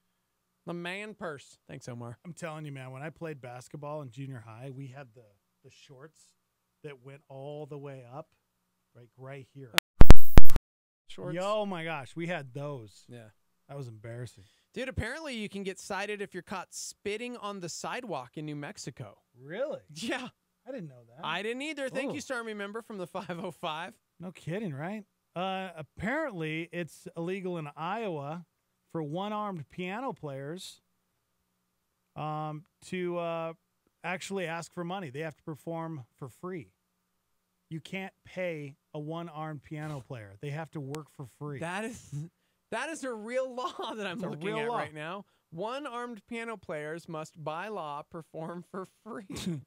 The man purse. Thanks, Omar. I'm telling you, man, when I played basketball in junior high, we had the shorts that went all the way up, like right here. Shorts? Oh, my gosh. We had those. Yeah. That was embarrassing. Dude, apparently you can get cited if you're caught spitting on the sidewalk in New Mexico. Really? Yeah. I didn't know that. I didn't either. Thank Oh. you, Stormy member from the 505. No kidding, right? Apparently, it's illegal in Iowa for one-armed piano players to actually ask for money. They have to perform for free. You can't pay a one-armed piano player. They have to work for free. That is a real law that I'm It's a looking real at law. right now. One-armed piano players must, by law, perform for free.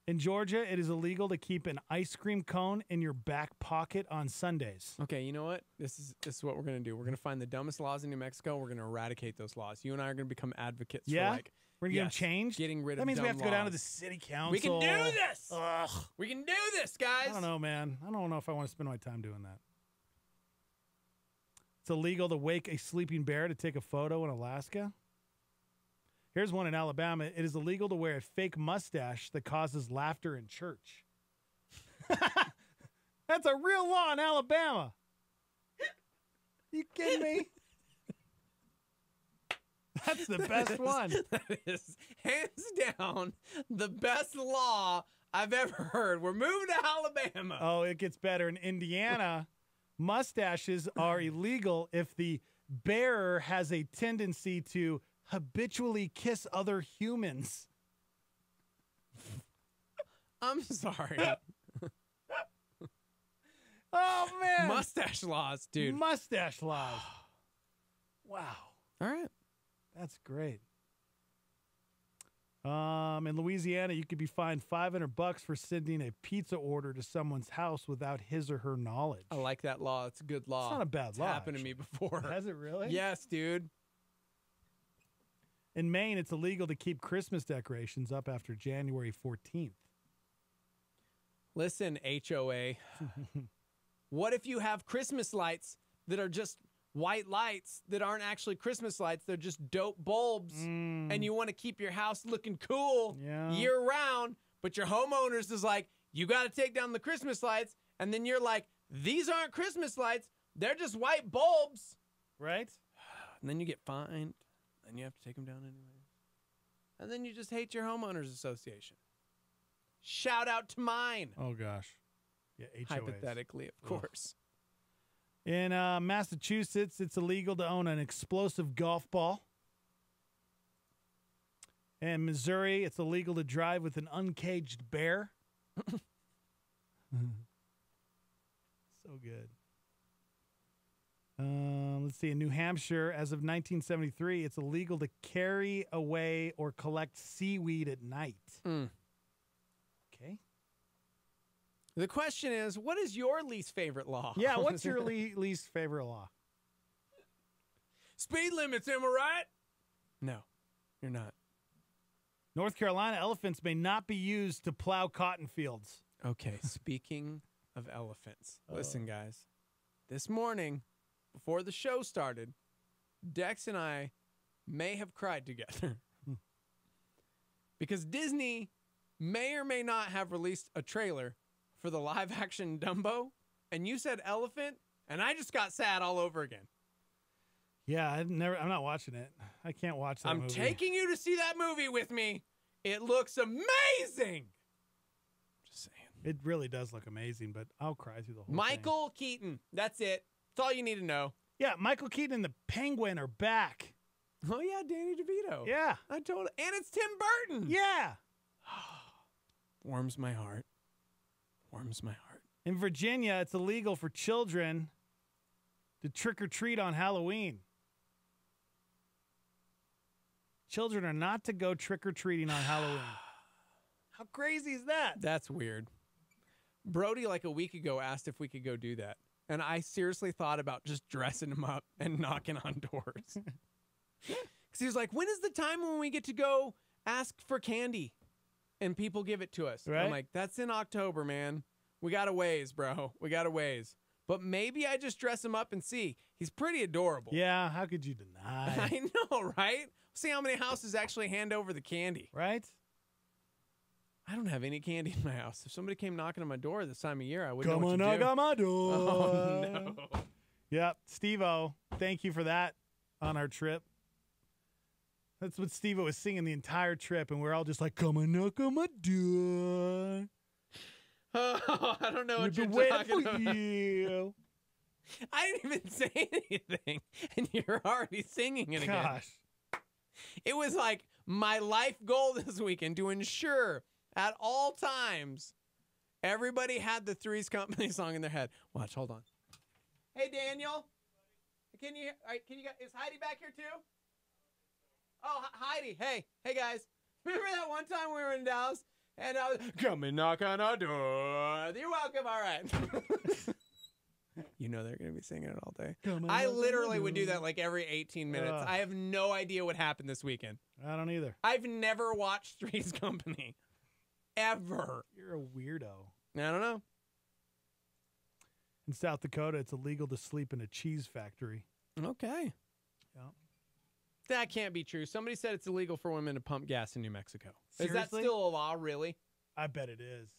In Georgia, it is illegal to keep an ice cream cone in your back pocket on Sundays. Okay, you know what? This is what we're going to do. We're going to find the dumbest laws in New Mexico. We're going to eradicate those laws. You and I are going to become advocates Yeah? for, like, We're going to get them changed? getting rid That of means we dumb have to go down to laws. the city council. We can do this! Ugh. We can do this, guys! I don't know, man. I don't know if I want to spend my time doing that. It's illegal to wake a sleeping bear to take a photo in Alaska. Here's one in Alabama. It is illegal to wear a fake mustache that causes laughter in church. That's a real law in Alabama. You kidding me? That's the best one. That is hands down the best law I've ever heard. We're moving to Alabama. Oh, it gets better. In Indiana, mustaches are illegal if the bearer has a tendency to habitually kiss other humans. I'm sorry. Oh, man. Mustache laws, dude. Mustache laws. Wow. All right. That's great. In Louisiana, you could be fined $500 for sending a pizza order to someone's house without his or her knowledge. I like that law. It's a good law. It's not a bad It's law, happened to me before. Has it really? Yes, dude. In Maine, it's illegal to keep Christmas decorations up after January 14th. Listen, HOA. What if you have Christmas lights that are just white lights that aren't actually Christmas lights? They're just dope bulbs. And you want to keep your house looking cool year round, but your homeowners is like, you got to take down the Christmas lights. And then you're like, these aren't Christmas lights. They're just white bulbs. Right? And then you get fined. And you have to take them down anyway. And then you just hate your homeowners association. Shout out to mine. Oh, gosh. Yeah, HOAs. Hypothetically, of course. In Massachusetts, it's illegal to own an explosive golf ball. In Missouri, it's illegal to drive with an uncaged bear. So good. Let's see. In New Hampshire, as of 1973, it's illegal to carry away or collect seaweed at night. Okay. The question is, what is your least favorite law? Yeah, what's your least favorite law? Speed limits, am I right? No, you're not. North Carolina, elephants may not be used to plow cotton fields. Okay, speaking of elephants, listen, guys. This morning, before the show started, Dex and I may have cried together. Because Disney may or may not have released a trailer for the live-action Dumbo, and you said elephant, and I just got sad all over again. Yeah, I'm not watching it. I can't watch that I'm movie. taking you to see that movie with me, It looks amazing. Just saying. It really does look amazing, but I'll cry through the whole thing. Michael Keaton. That's it. That's all you need to know. Yeah, Michael Keaton and the Penguin are back. Oh, yeah, Danny DeVito. Yeah. I told it. And it's Tim Burton. Yeah. Warms my heart. Warms my heart. In Virginia, it's illegal for children to trick or treat on Halloween. Children are not to go trick or treating on Halloween. How crazy is that? That's weird. Brody, like a week ago, asked if we could go do that. And I seriously thought about just dressing him up and knocking on doors. Because he was like, when is the time when we get to go ask for candy and people give it to us? Right. I'm like, that's in October, man. We got a ways, bro. We got a ways. But maybe I just dress him up and see. He's pretty adorable. Yeah, how could you deny? I know, right? See how many houses actually hand over the candy. Right? I don't have any candy in my house. If somebody came knocking on my door this time of year, I wouldn't Come know what on, to knock do. on my door. Oh, no. Yep, Steve-O, thank you for that on our trip. That's what Steve-O was singing the entire trip, and we're all just like, come on, knock on my door. Oh, I don't know what We've you're been waiting talking for about. you. I didn't even say anything, and you're already singing it again. Gosh. It was like my life goal this weekend to ensure at all times everybody had the Three's Company song in their head. Watch, hold on. Hey, Daniel. Can you is Heidi back here too? Oh, Heidi. Hey, guys. Remember that one time we were in Dallas and I was, come and knock on our door. You're welcome. All right. You know they're going to be singing it all day. I literally would do that like every 18 minutes. Ugh. I have no idea what happened this weekend. I don't either. I've never watched Three's Company. Ever. You're a weirdo. I don't know. In South Dakota, it's illegal to sleep in a cheese factory. Okay. Yeah. That can't be true. Somebody said it's illegal for women to pump gas in New Mexico. Is that Seriously? still a law, really? I bet it is.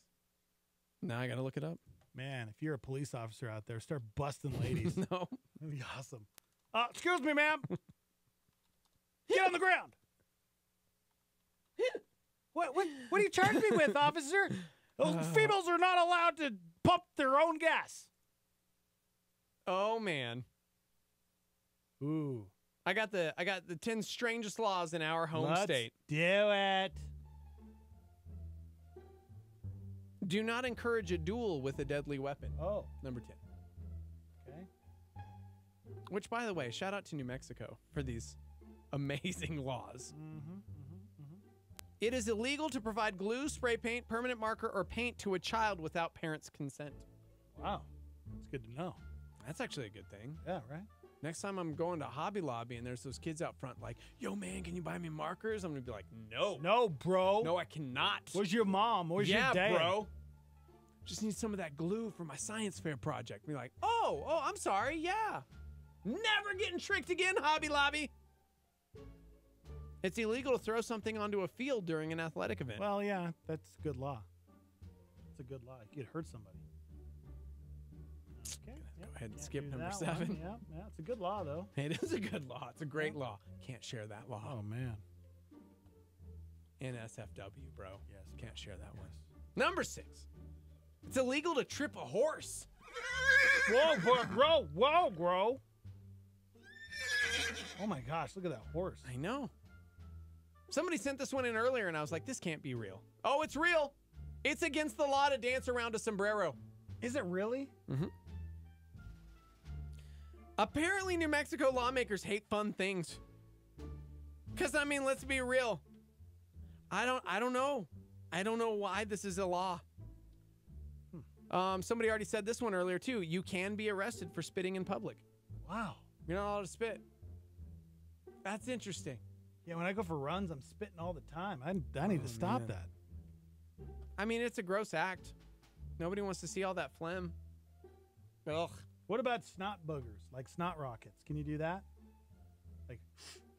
Now I got to look it up. Man, if you're a police officer out there, start busting ladies. No. That'd be awesome. Excuse me, ma'am. Get on the ground. What are you charging me with, officer? Those females are not allowed to pump their own gas. Oh, man. Ooh. I got the 10 strangest laws in our home Let's state. do it. Do not encourage a duel with a deadly weapon. Oh. Number 10. Okay. Which, by the way, shout out to New Mexico for these amazing laws. It is illegal to provide glue, spray paint, permanent marker, or paint to a child without parents' consent. Wow. That's good to know. That's actually a good thing. Yeah, right? Next time I'm going to Hobby Lobby and there's those kids out front like, yo, man, can you buy me markers? I'm going to be like, no. No, bro. No, I cannot. Where's your mom? Where's your dad? Yeah, bro. Just need some of that glue for my science fair project. Be like, oh, I'm sorry. Yeah. Never getting tricked again, Hobby Lobby. It's illegal to throw something onto a field during an athletic event. Well, yeah, that's good law. It's a good law. You could hurt somebody. Okay. Go ahead and skip do number that 7. one. Yeah, it's a good law, though. It is a good law. It's a great law. Can't share that law. Oh, man. NSFW, bro. Yes. Can't share that one. Number 6. It's illegal to trip a horse. Whoa, bro. Whoa, bro. Oh, my gosh. Look at that horse. I know. Somebody sent this one in earlier, and I was like, this can't be real. Oh, it's real. It's against the law to dance around a sombrero. Is it really? Mm-hmm. Apparently, New Mexico lawmakers hate fun things. Because, I mean, let's be real. I don't know. I don't know why this is a law. Somebody already said this one earlier, too. You can be arrested for spitting in public. Wow. You're not allowed to spit. That's interesting. Yeah, when I go for runs, I'm spitting all the time. I need to stop man. that. I mean, it's a gross act. Nobody wants to see all that phlegm. Ugh. What about snot boogers, like snot rockets? Can you do that?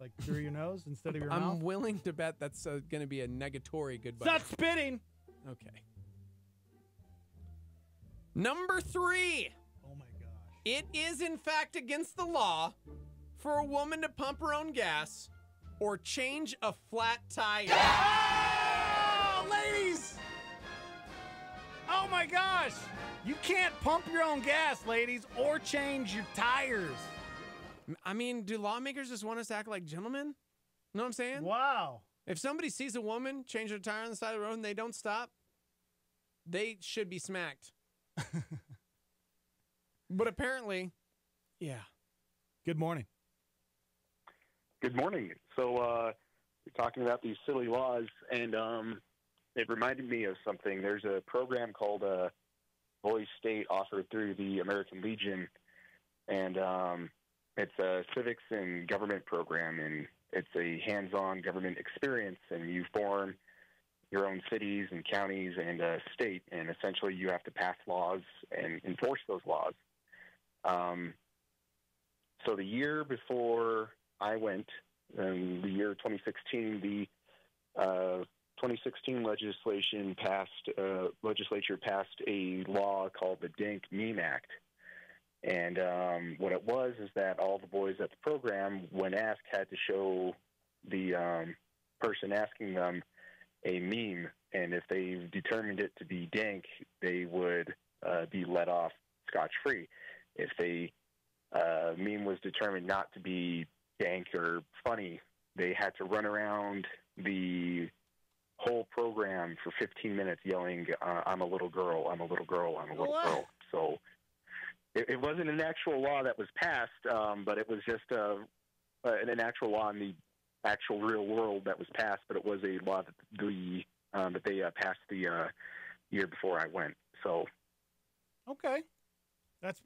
Like through your nose instead of your mouth? I'm willing to bet that's going to be a negatory goodbye. It's not spitting. Okay. Number 3. Oh, my gosh. It is, in fact, against the law for a woman to pump her own gas or change a flat tire. gosh! You can't pump your own gas, ladies, or change your tires. I mean, do lawmakers just want us to act like gentlemen? You know what I'm saying? Wow. If somebody sees a woman change her tire on the side of the road and they don't stop, they should be smacked. But apparently, yeah. Good morning. Good morning. So we're talking about these silly laws, and it reminded me of something. There's a program called Boys State offered through the American Legion, and it's a civics and government program, and it's a hands-on government experience, and you form your own cities and counties and state, and essentially you have to pass laws and enforce those laws. So the year before I went, in the year 2016, the 2016 legislature passed a law called the Dank Meme Act. And what it was is that all the boys at the program, when asked, had to show the person asking them a meme. And if they determined it to be dank, they would be let off scotch-free. If the meme was determined not to be dank or funny, they had to run around the whole program for 15 minutes yelling, I'm a little girl, I'm a little girl, I'm a little girl. So it wasn't an actual law that was passed, but it was just an actual law in the actual real world that was passed, but it was a law that they passed the year before I went. So Okay. That's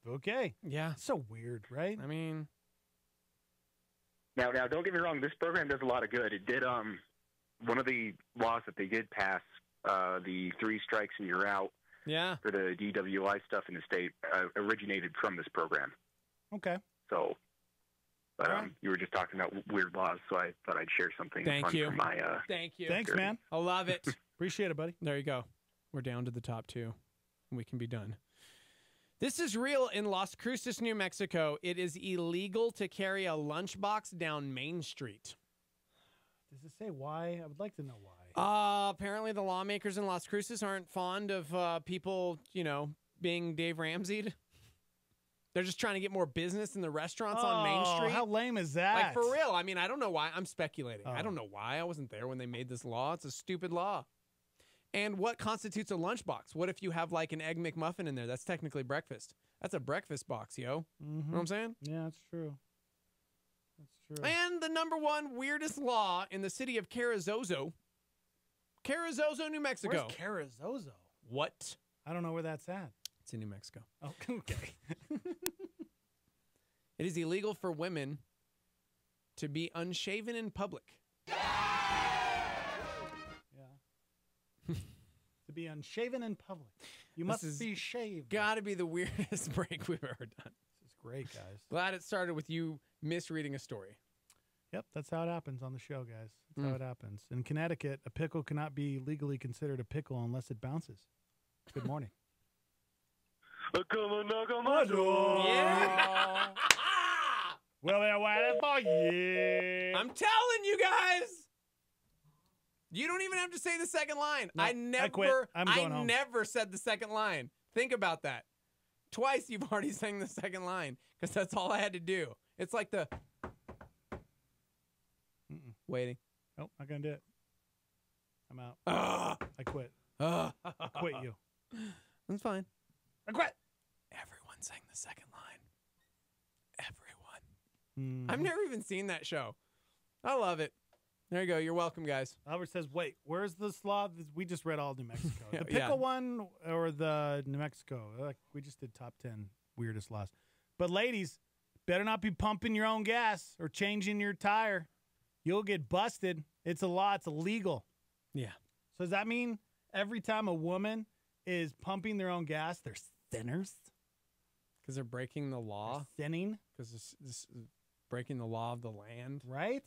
okay. Yeah. So weird, right? I mean, now don't get me wrong, this program does a lot of good. It did one of the laws that they did pass, the 3 strikes and you're out. Yeah. For the DWI stuff in the state originated from this program. Okay. So, but you were just talking about weird laws, so I thought I'd share something Thank fun you. from my Thank you. Thanks, man. I love it. Appreciate it, buddy. There you go. We're down to the top 2. And we can be done. This is real in Las Cruces, New Mexico. It is illegal to carry a lunchbox down Main Street. Does it say why? I would like to know why. Apparently the lawmakers in Las Cruces aren't fond of people, being Dave Ramsey'd. They're just trying to get more business in the restaurants on Main Street. How lame is that? Like, for real. I mean, I don't know why. I'm speculating. I don't know why. I wasn't there when they made this law. It's a stupid law. And what constitutes a lunchbox? What if you have like an Egg McMuffin in there? That's technically breakfast. That's a breakfast box, yo. Mm-hmm. You know what I'm saying? Yeah, that's true. That's true. And the number 1 weirdest law in the city of Carrizozo, New Mexico. Where's Carrizozo? What? I don't know where that's at. It's in New Mexico. Oh, okay. It is illegal for women to be unshaven in public. To be unshaven in public. You must be shaved. Gotta be the weirdest break we've ever done. This is great, guys. Glad it started with you misreading a story. Yep, that's how it happens on the show, guys. That's how it happens. In Connecticut, a pickle cannot be legally considered a pickle unless it bounces. Good morning. Come and knock on my door. Yeah. Well, they're waiting for you. I'm telling you guys. You don't even have to say the second line. No, I quit. I'm going home. Never said the second line. Think about that. Twice you've already sang the second line because that's all I had to do. It's like the waiting. Nope, not going to do it. I'm out. I quit. I quit you. That's fine. I quit. Everyone sang the second line. Everyone. I've never even seen that show. I love it. There you go. You're welcome, guys. Albert says, wait, where's this law? We just read all New Mexico. The pickle one or the New Mexico? We just did top 10 weirdest laws. But ladies, better not be pumping your own gas or changing your tire. You'll get busted. It's a law. It's illegal. Yeah. So does that mean every time a woman is pumping their own gas, they're sinners? Because they're breaking the law? They're sinning? Because this is breaking the law of the land? Right?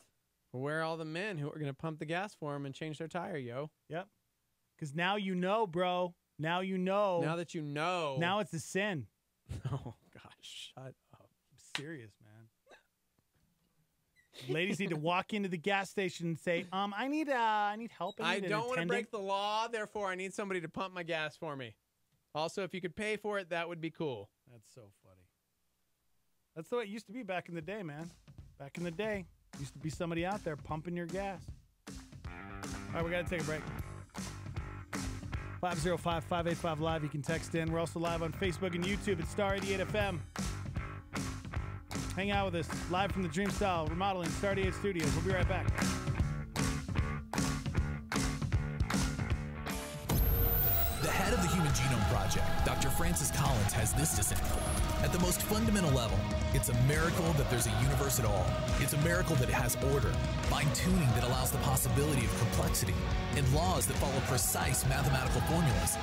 Well, where are all the men who are going to pump the gas for them and change their tire, yo? Yep. Because now you know, bro. Now you know. Now that you know. Now it's a sin. Oh, gosh. Shut up. I'm serious, man. Ladies need to walk into the gas station and say, I need help. I need an don't want to attendant." break the law, therefore I need somebody to pump my gas for me. Also, if you could pay for it, that would be cool. That's so funny. That's the way it used to be back in the day, man. Back in the day, used to be somebody out there pumping your gas. All right, we got to take a break. 505-585 Live. You can text in. We're also live on Facebook and YouTube at Star 88 FM. Hang out with us live from the Dreamstyle Remodeling Star 88 Studios. We'll be right back. The head of the Human Genome Project, Dr. Francis Collins, has this to say. At the most fundamental level, it's a miracle that there's a universe at all. It's a miracle that it has order, fine-tuning that allows the possibility of complexity, and laws that follow precise mathematical formulas.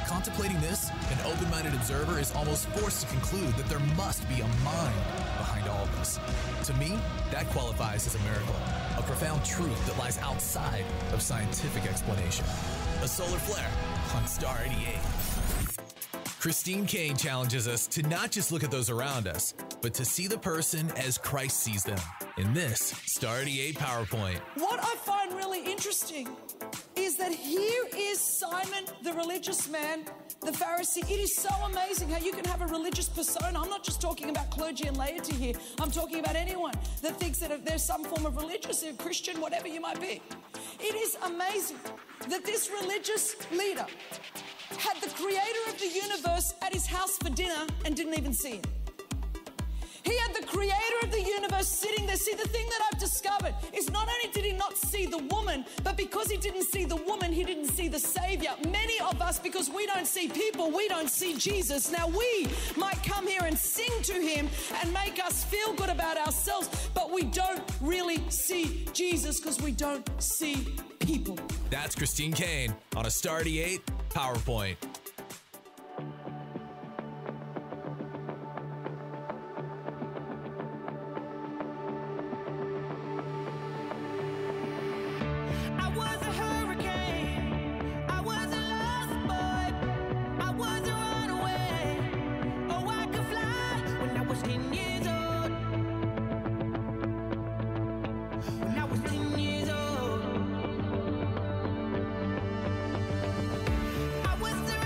Contemplating this, an open-minded observer is almost forced to conclude that there must be a mind behind all of this. To me, that qualifies as a miracle, a profound truth that lies outside of scientific explanation. A solar flare on Star 88. Christine Kane challenges us to not just look at those around us, but to see the person as Christ sees them in this Star 88 PowerPoint. What I find really interesting is that here is Simon, the religious man, the Pharisee. It is so amazing how you can have a religious persona. I'm not just talking about clergy and laity here. I'm talking about anyone that thinks that there's some form of religious, or Christian, whatever you might be. It is amazing that this religious leader had the creator of the universe at his house for dinner and didn't even see him. He had the creator of the universe sitting there. See, the thing that I've discovered is not only did he not see the woman, but because he didn't see the woman, he didn't see the Savior. Many of us, because we don't see people, we don't see Jesus. Now, we might come here and sing to him and make us feel good about ourselves, but we don't really see Jesus because we don't see people. That's Christine Kane on a Star 88 PowerPoint. I was a hurricane. I was a lost boy. I was a runaway. Oh, I could fly when I was 10 years old. When I was 10 years old. I was the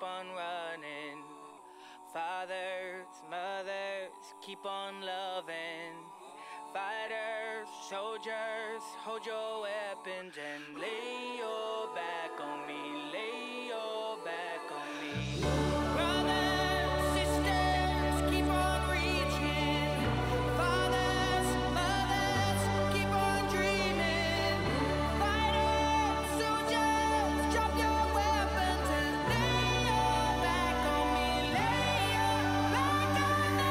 on running. Fathers, mothers, keep on loving. Fighters, soldiers, hold your weapons and lay your back on me, lay your back on me. Brothers, sisters, keep on reaching. Fathers, mothers, keep on dreaming. Fighters, soldiers, drop your weapons and lay your back on me, lay your back on me.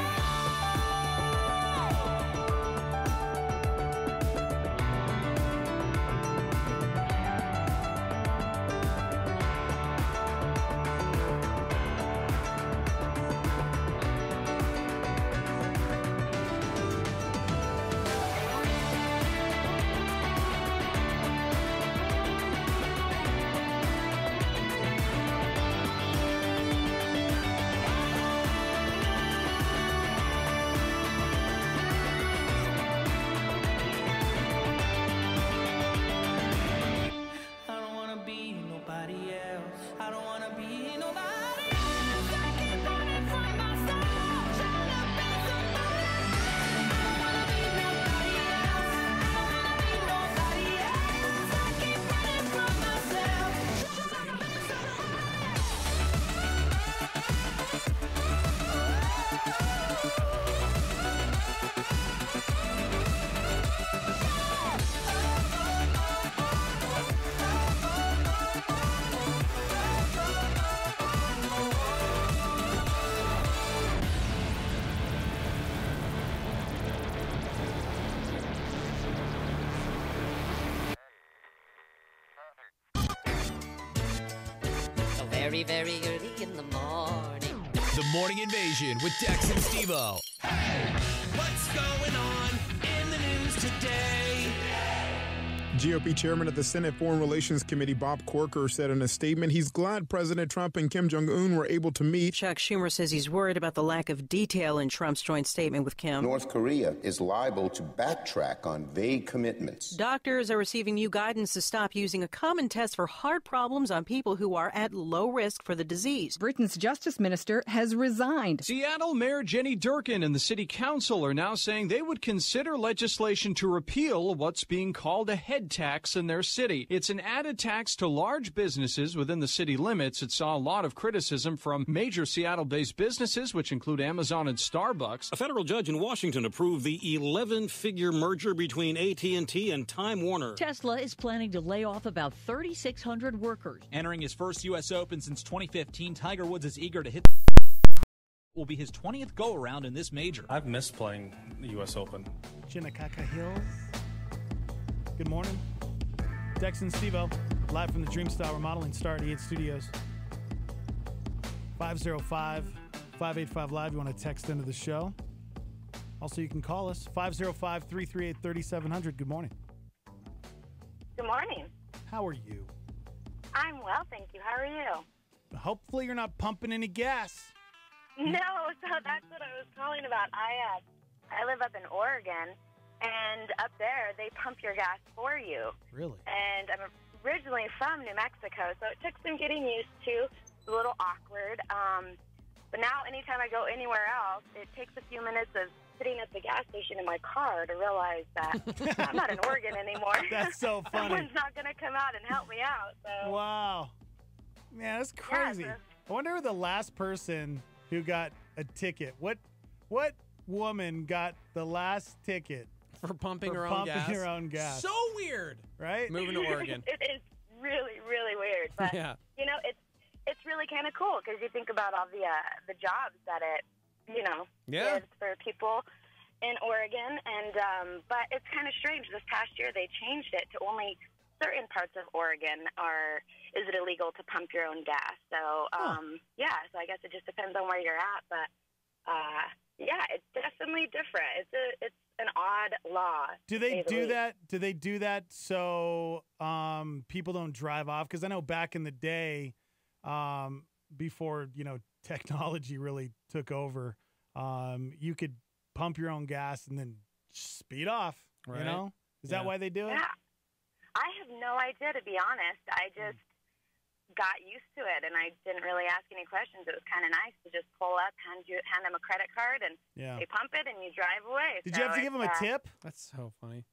I don't wanna be nobody else. I don't wanna be nobody else. I keep running from myself, trying to be somebody else. I don't wanna be nobody else. I don't wanna be nobody else. I keep running from myself, trying to be somebody So very, very early in the morning. The Morning Invasion with Dex and Steve-O. What's going on in the news today? GOP chairman of the Senate Foreign Relations Committee, Bob Corker, said in a statement he's glad President Trump and Kim Jong-un were able to meet. Chuck Schumer says he's worried about the lack of detail in Trump's joint statement with Kim. North Korea is liable to backtrack on vague commitments. Doctors are receiving new guidance to stop using a common test for heart problems on people who are at low risk for the disease. Britain's justice minister has resigned. Seattle Mayor Jenny Durkan and the city council are now saying they would consider legislation to repeal what's being called a head tax in their city. It's an added tax to large businesses within the city limits. It saw a lot of criticism from major Seattle-based businesses, which include Amazon and Starbucks. A federal judge in Washington approved the 11-figure merger between AT&T and Time Warner. Tesla is planning to lay off about 3,600 workers. Entering his first U.S. Open since 2015, Tiger Woods is eager to hit. Will be his 20th go-around in this major. I've missed playing the U.S. Open. Chinakaka Hills. Good morning. Dex and Steve-O, live from the Dreamstyle Remodeling Star 88 Studios. 505-585-LIVE. You want to text into the show. Also, you can call us. 505-338-3700. Good morning. Good morning. How are you? I'm well, thank you. How are you? Hopefully you're not pumping any gas. No, so that's what I was calling about. I live up in Oregon, and up there they pump your gas for you. Really? And I'm originally from New Mexico, so it took some getting used to. It's a little awkward. But now anytime I go anywhere else, it takes a few minutes of sitting at the gas station in my car to realize that I'm not in Oregon anymore. That's so funny. Someone's not going to come out and help me out. So. Wow. Man, that's crazy. Yeah, I wonder who the last person who got a ticket. What woman got the last ticket for pumping her own gas? So weird, right? Moving to Oregon. It is really, really weird, but Yeah. you know, it's really kind of cool because you think about all the jobs that it gives for people in Oregon, and but it's kind of strange. This past year, they changed it to only certain parts of Oregon is it illegal to pump your own gas. So so I guess it just depends on where you're at, but it's definitely different. It's an odd law. Do they do that? Do they do that so people don't drive off? Because I know back in the day, before technology really took over, you could pump your own gas and then speed off. Right. Is that why they do it? Yeah. I have no idea, to be honest. I just got used to it, and I didn't really ask any questions. It was kind of nice to just pull up, hand them a credit card, and Yeah. they pump it, and you drive away. Did you have to give them a tip? That's so funny.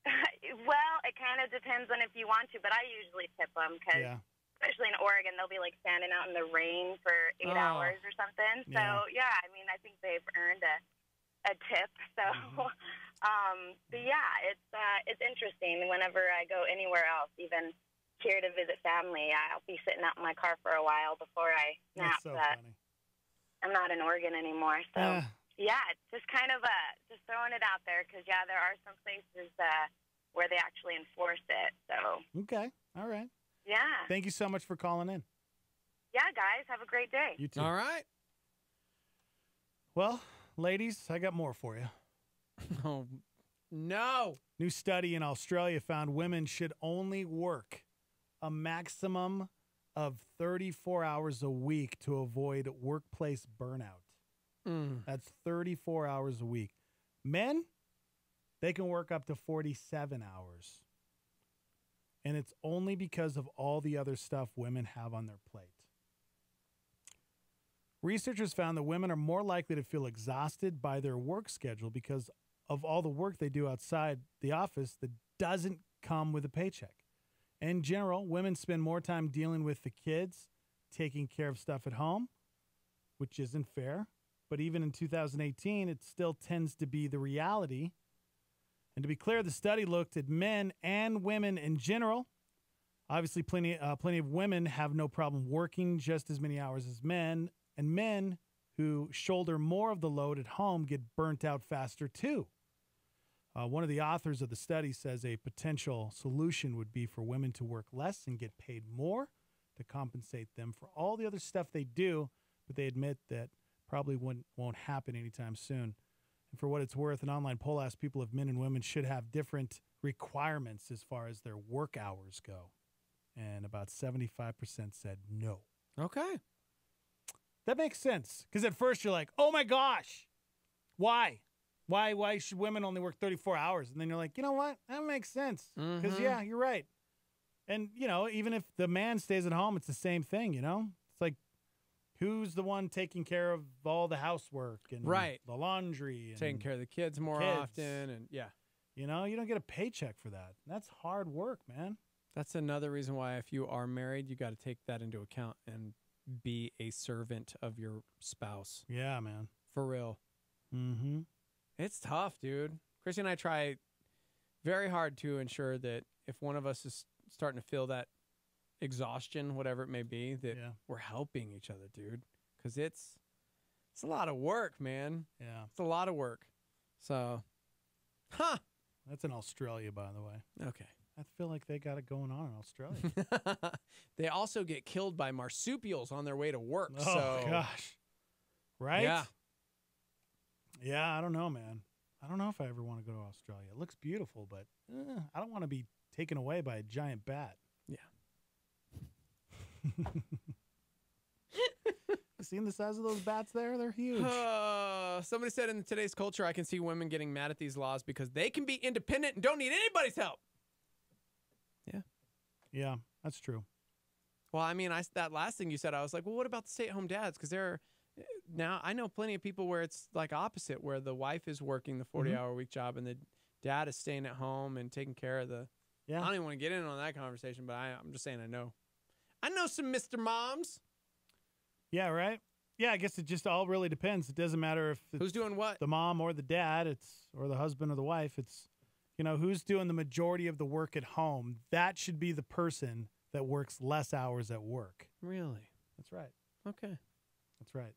Well, it kind of depends on if you want to, but I usually tip them because, Yeah. especially in Oregon, they'll be like standing out in the rain for 8 Oh. hours or something. So Yeah. I mean, I think they've earned a tip. So, but yeah, it's interesting. Whenever I go anywhere else, even here to visit family, I'll be sitting out in my car for a while before I nap. That's so that funny. I'm not in Oregon anymore. So yeah, it's just kind of just throwing it out there because there are some places where they actually enforce it. So Okay. All right. yeah, Thank you so much for calling in. yeah, guys, have a great day. You too. All right. Well, ladies, I got more for you. Oh, no. New study in Australia found women should only work a maximum of 34 hours a week to avoid workplace burnout. That's 34 hours a week. Men, they can work up to 47 hours. And it's only because of all the other stuff women have on their plate. Researchers found that women are more likely to feel exhausted by their work schedule because of all the work they do outside the office that doesn't come with a paycheck. In general, women spend more time dealing with the kids, taking care of stuff at home, which isn't fair. But even in 2018, it still tends to be the reality. And to be clear, the study looked at men and women in general. Obviously, plenty of women have no problem working just as many hours as men, and men who shoulder more of the load at home get burnt out faster too. One of the authors of the study says a potential solution would be for women to work less and get paid more to compensate them for all the other stuff they do, but they admit that probably won't happen anytime soon. And for what it's worth, an online poll asked people if men and women should have different requirements as far as their work hours go. And about 75% said no. Okay. That makes sense. Because at first you're like, oh my gosh, why? Why should women only work 34 hours? And then you're like, you know what? That makes sense. Because, yeah, you're right. And, even if the man stays at home, it's the same thing, It's like, who's the one taking care of all the housework and Right. the laundry? And Taking care of the kids more often. And yeah. You don't get a paycheck for that. That's hard work, man. That's another reason why if you are married, you got to take that into account and be a servant of your spouse. Yeah, man. For real. Mm-hmm. It's tough, dude. Chrissy and I try very hard to ensure that if one of us is starting to feel that exhaustion, whatever it may be, that we're helping each other, dude. Because it's a lot of work, man. Yeah. It's a lot of work. So, That's in Australia, by the way. Okay. I feel like they got it going on in Australia. They also get killed by marsupials on their way to work. Oh, so gosh. Right? Yeah. Yeah, I don't know, man. I don't know if I ever want to go to Australia. It looks beautiful, but I don't want to be taken away by a giant bat. Yeah. You seen the size of those bats there? They're huge. Somebody said in today's culture, I can see women getting mad at these laws because they can be independent and don't need anybody's help. Yeah. Yeah, that's true. Well, I mean, that last thing you said, I was like, well, what about the stay-at-home dads? Because now I know plenty of people where it's like opposite, where the wife is working the 40-hour week job and the dad is staying at home and taking care of the. Yeah. I don't even want to get in on that conversation, but I'm just saying I know some Mr. Moms. Yeah, right? Yeah, I guess it just all really depends. It doesn't matter if it's who's doing what, the mom or the dad, or the husband or the wife. It's, who's doing the majority of the work at home. That should be the person that works less hours at work. Really? That's right. Okay. That's right.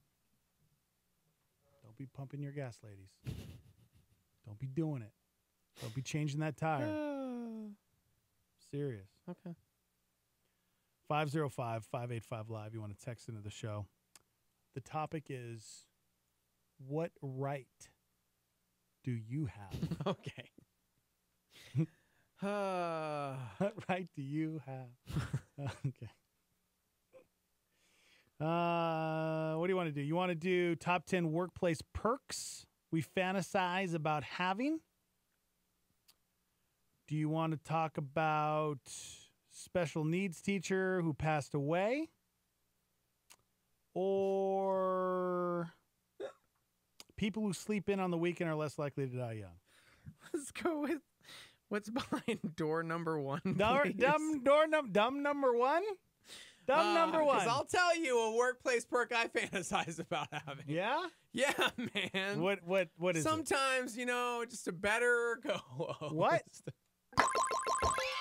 Don't be pumping your gas, ladies. Don't be doing it. Don't be changing that tire. Serious. Okay. 505-585-LIVE. You want to text into the show. The topic is, what right do you have? Okay. What right do you have? Okay. What do you want to do? You want to do top 10 workplace perks we fantasize about having? Do you want to talk about special needs teacher who passed away or people who sleep in on the weekend are less likely to die young? Let's go with what's behind door number one. Dumb number one? Dumb number one. Because I'll tell you a workplace perk I fantasize about having. Yeah? Yeah, man. What is it? Sometimes, just a better co-host. What?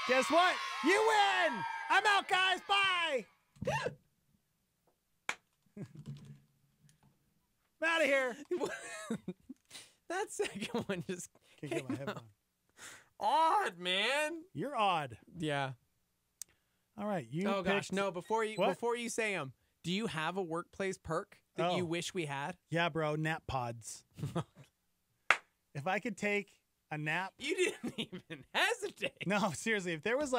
Guess what? You win! I'm out, guys. Bye! I'm out of here. That second one just Can't get my came headphone. out. Odd, man. You're odd. Yeah. All right. You Oh gosh, picked- no! Before you What? say them, do you have a workplace perk that you wish we had? Yeah, bro. Nap pods. If I could take a nap. You didn't even hesitate. No, seriously. If there was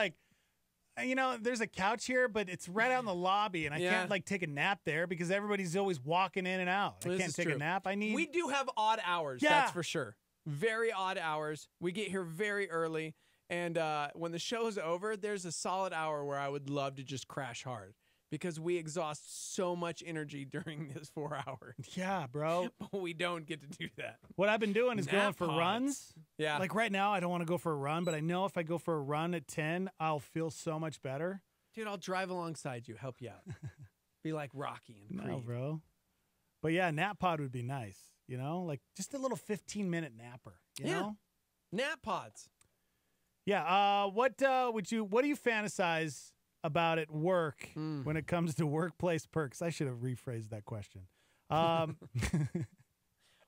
there's a couch here, but it's right out in the lobby, and I Yeah. can't take a nap there because everybody's always walking in and out. I This can't is take true. a nap. We do have odd hours. Yeah. That's for sure. Very odd hours. We get here very early, and when the show's over, there's a solid hour where I would love to just crash hard because we exhaust so much energy during this 4 hours. Yeah, bro. But we don't get to do that. What I've been doing is going Nap for pods. runs. Yeah. Like right now, I don't want to go for a run, but I know if I go for a run at 10, I'll feel so much better. Dude, I'll drive alongside you, help you out. Be like Rocky and Creed. No, bro. But yeah, nap pod would be nice. Like just a little 15-minute napper. You know? Nap pods. Yeah. What do you fantasize about at work when it comes to workplace perks? I should have rephrased that question.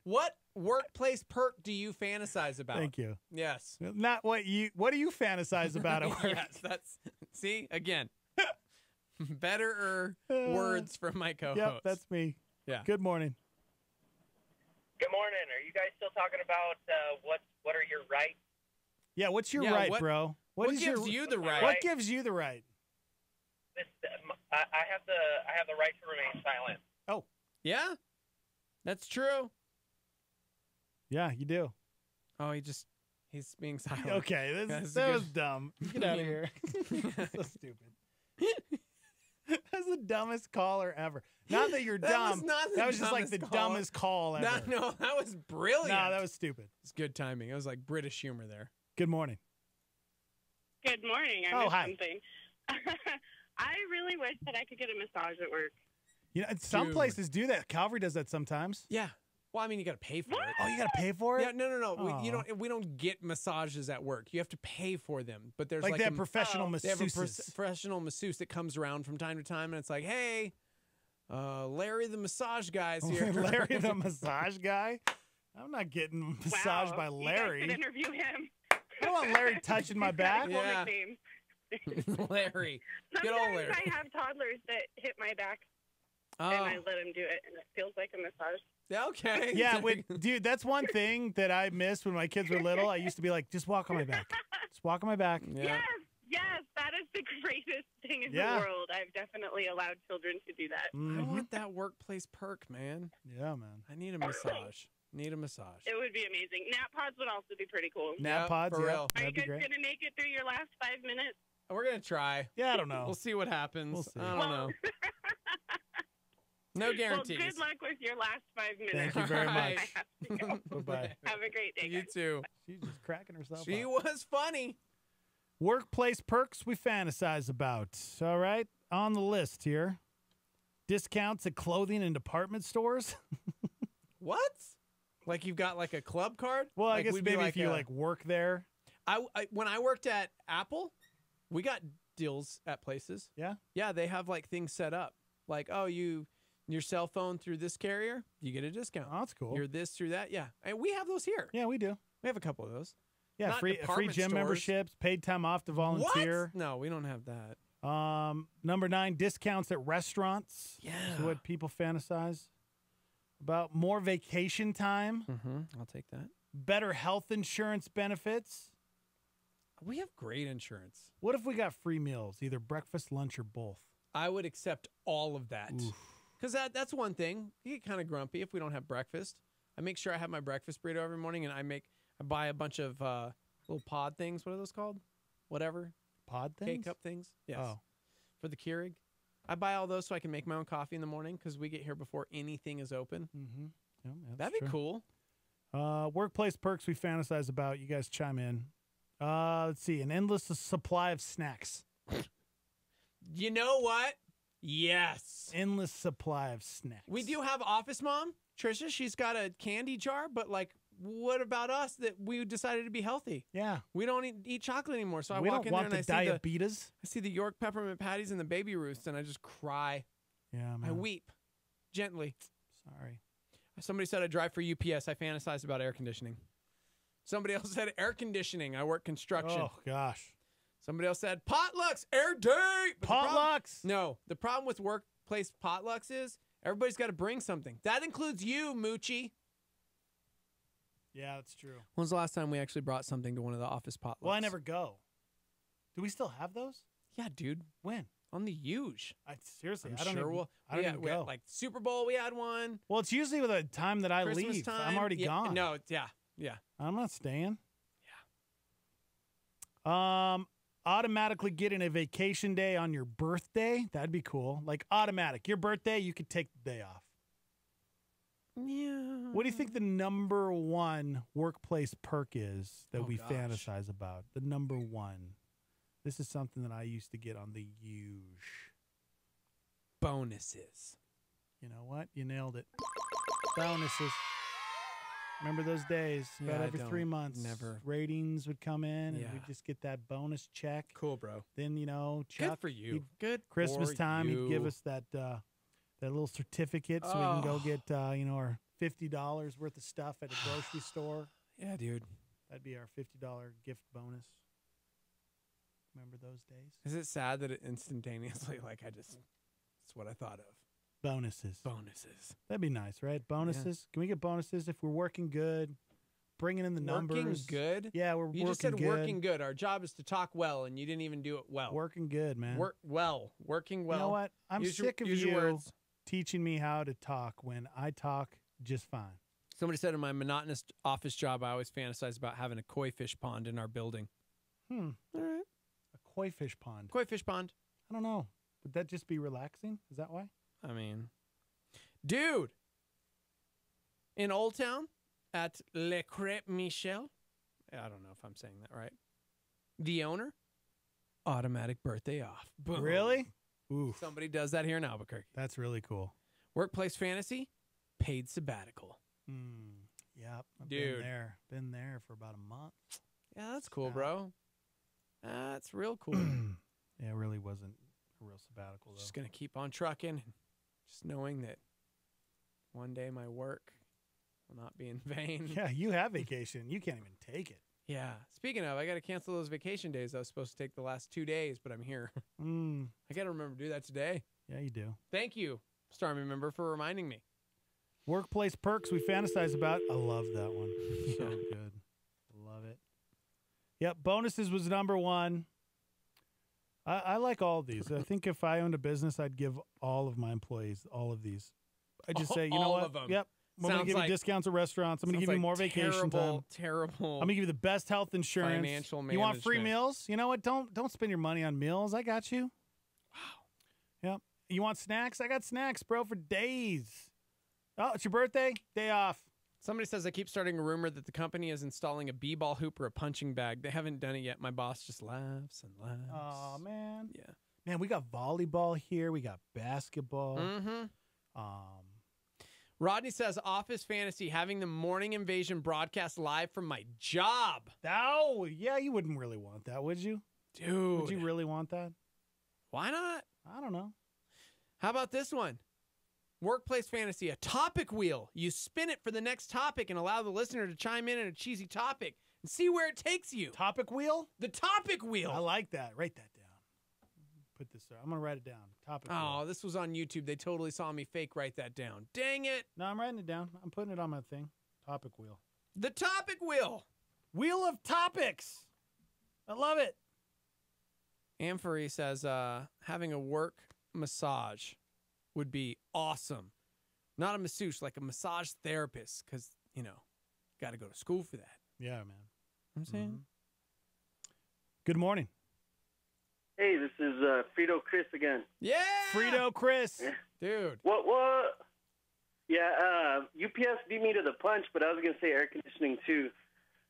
What workplace perk do you fantasize about? Thank you. Yes. Not what do you fantasize about at work? Yes, see, again. Better words from my co-host. Yep, that's me. Yeah. Good morning. Good morning. Are you guys still talking about what are your rights? Yeah, what's your Yeah, right, what- bro? what is gives you the right? What gives you the right? I have the right to remain silent. Oh. Yeah? That's true. Yeah, you do. Oh, he's being silent. Okay, that was dumb. Get out of here. So stupid. That's the dumbest caller ever. Not that you're That dumb. was not the that was just like the dumbest call. dumbest call ever. No, that was brilliant. No, that was stupid. It's good timing. It was like British humor there. Good morning. Good morning. I Oh, missed hi. something. I really wish that I could get a massage at work. Some Dude. places do that. Calvary does that sometimes. Yeah. Well, I mean, you got to pay for it. Oh, you got to pay for it? Yeah, no. Oh. We don't get massages at work. You have to pay for them. But there's Like like they have professional They have a masseuses. professional masseuse that comes around from time to time, and it's like, hey, Larry the massage guy's here. Larry the massage guy? I'm not getting massaged by Larry. You guys should interview him. I don't want Larry touching my back. Terrible Yeah. nickname. Larry. Good old Sometimes Larry. I have toddlers that hit my back, Oh. and I let them do it, and it feels like a massage. Yeah, okay. Yeah, dude, that's one thing that I missed when my kids were little. I used to be like, just walk on my back. Just walk on my back. Yeah. Yes, that is the greatest thing in Yeah. the world. I've definitely allowed children to do that. I want that workplace perk, man. Yeah, man. I need a massage. Need a massage. It would be amazing. Nap pods would also be pretty cool. Nap pods, for yeah. real. Are you That'd be guys great. going to make it through your last 5 minutes? We're gonna try. Yeah, I don't know. We'll see what happens. We'll see. I don't know. No guarantees. Well, good luck with your last 5 minutes. Thank you very All right. much. I have to go. Bye-bye. Have a great day. You guys. too. She's just cracking herself She up. was funny. Workplace perks we fantasize about. All right. On the list here. Discounts at clothing and department stores. What? Like you've got like a club card? Well, I Like guess we'd be maybe if you a- work there. I when I worked at Apple, we got deals at places. Yeah? Yeah, they have like things set up. Like, oh, your cell phone through this carrier, you get a discount. Oh, that's cool. You're this through that, yeah. And we have those here. Yeah, we do. We have a couple of those. Yeah, Not free department gym stores. memberships, paid time off to volunteer. What? No, we don't have that. Number 9, discounts at restaurants. Yeah. Is what people fantasize about. More vacation time. Mm-hmm. I'll take that. Better health insurance benefits. We have great insurance. What if we got free meals, either breakfast, lunch, or both? I would accept all of that. Because that's one thing. You get kind of grumpy if we don't have breakfast. I make sure I have my breakfast burrito every morning, and I buy a bunch of little pod things. What are those called? Whatever. Pod things? K-cup things? Yes. Oh. For the Keurig. I buy all those so I can make my own coffee in the morning because we get here before anything is open. Mm-hmm. Yeah, That'd be cool. Workplace perks we fantasize about. You guys chime in. Let's see. An endless supply of snacks. You know what? Yes. Endless supply of snacks. We do have Office Mom, Trisha. She's got a candy jar, but like, what about us that we decided to be healthy? Yeah. We don't eat chocolate anymore. So I We walk don't in want there and the diabetes. I see the York peppermint patties and the Baby Ruths, and I just cry. Yeah, man. I weep gently. Sorry. Somebody said I drive for UPS. I fantasize about air conditioning. Somebody else said air conditioning. I work construction. Oh, gosh. Somebody else said potlucks, air date. But Potlucks? The problem with workplace potlucks is everybody's got to bring something. That includes you, Moochie. Yeah, that's true. When's the last time we actually brought something to one of the office potlucks? Well, I never go. Do we still have those? Yeah, dude. When? On the huge. Seriously, I'm I don't sure even, we'll. I don't we even had, go. like Super Bowl, we had one. Well, it's usually with the time that I Christmas leave. time. I'm already Yeah, gone. No, yeah. I'm not staying. Yeah. Automatically getting a vacation day on your birthday. That'd be cool. Like automatic. Your birthday, you could take the day off. Yeah. What do you think the number one workplace perk is that we gosh. fantasize about? The number one. This is something that I used to get on the huge. Bonuses. You know what? You nailed it. Bonuses. Remember those days? Yeah, About I every don't. 3 months. Never. Ratings would come in, Yeah. and we'd just get that bonus check. Cool, bro. Then, Chuck. Good for you. he'd- Good Christmas for time, he'd give you. us that little certificate so we can go Oh. get, our $50 worth of stuff at a grocery store. Yeah, dude. That'd be our $50 gift bonus. Remember those days? Is it sad that it instantaneously, it's what I thought of. Bonuses. Bonuses. That'd be nice, right? Bonuses. Can we get bonuses if we're working good, bringing in the numbers? Working good? Yeah, we're You working just said good. working good. Our job is to talk well, and you didn't even do it well. Working good, man. Work well. Working well. You know what? I'm Use sick of use you your words. teaching me how to talk when I talk just fine. Somebody said in my monotonous office job, I always fantasize about having a koi fish pond in our building. All right. A koi fish pond. Koi fish pond. I don't know. Would that just be relaxing? Is that why? I mean, dude, in Old Town at Le Crêpe Michel, I don't know if I'm saying that right. The owner, automatic birthday off. Boom. Really? Ooh. Somebody does that here in Albuquerque. That's really cool. Workplace fantasy, paid sabbatical. Yep. I've Dude. Been there for about a month. Yeah, that's cool, bro. That's real cool. Yeah, it really wasn't a real sabbatical, though. Just going to keep on trucking, just knowing that one day my work will not be in vain. Yeah, you have vacation. You can't even take it. Yeah. Speaking of, I got to cancel those vacation days I was supposed to take the last 2 days, but I'm here. I got to remember to do that today. Yeah, you do. Thank you, Stormy member, for reminding me. Workplace perks we fantasize about. I love that one. So good. Love it. Yep, bonuses was number one. I like all of these. I think if I owned a business, I'd give all of my employees all of these. I'd just say, you know All what? of them. Yep. I'm going to Sounds give like- you discounts at restaurants. I'm going to give you Sounds more like vacation time. Terrible. I'm going to give you the best health insurance. Financial You want free management. meals? You know what? Don't spend your money on meals. I got you. Wow. Yep. You want snacks? I got snacks, bro, for days. Oh, it's your birthday? Day off. Somebody says I keep starting a rumor that the company is installing a b-ball hoop or a punching bag. They haven't done it yet. My boss just laughs and laughs. Oh, man. Yeah. Man, we got volleyball here. We got basketball. Mm-hmm. Rodney says Office Fantasy having the Morning Invasion broadcast live from my job. Oh, yeah, you wouldn't really want that, would you? Dude. Would you really want that? Why not? I don't know. How about this one? Workplace Fantasy, a topic wheel. You spin it for the next topic and allow the listener to chime in on a cheesy topic and see where it takes you. Topic wheel? The topic wheel. I like that. Write that down. Put this there. I'm going to write it down. Topic wheel. Oh, this was on YouTube. They totally saw me fake write that down. Dang it. No, I'm writing it down. I'm putting it on my thing. Topic wheel. The topic wheel. Wheel of topics. I love it. Amphory says having a work massage would be awesome. Not a masseuse, like a massage therapist, because, got to go to school for that. Yeah, man. I'm saying? Good morning. Hey, this is Frito Chris again. Yeah, Frito Chris, dude. What? Yeah, UPS beat me to the punch, but I was gonna say air conditioning too.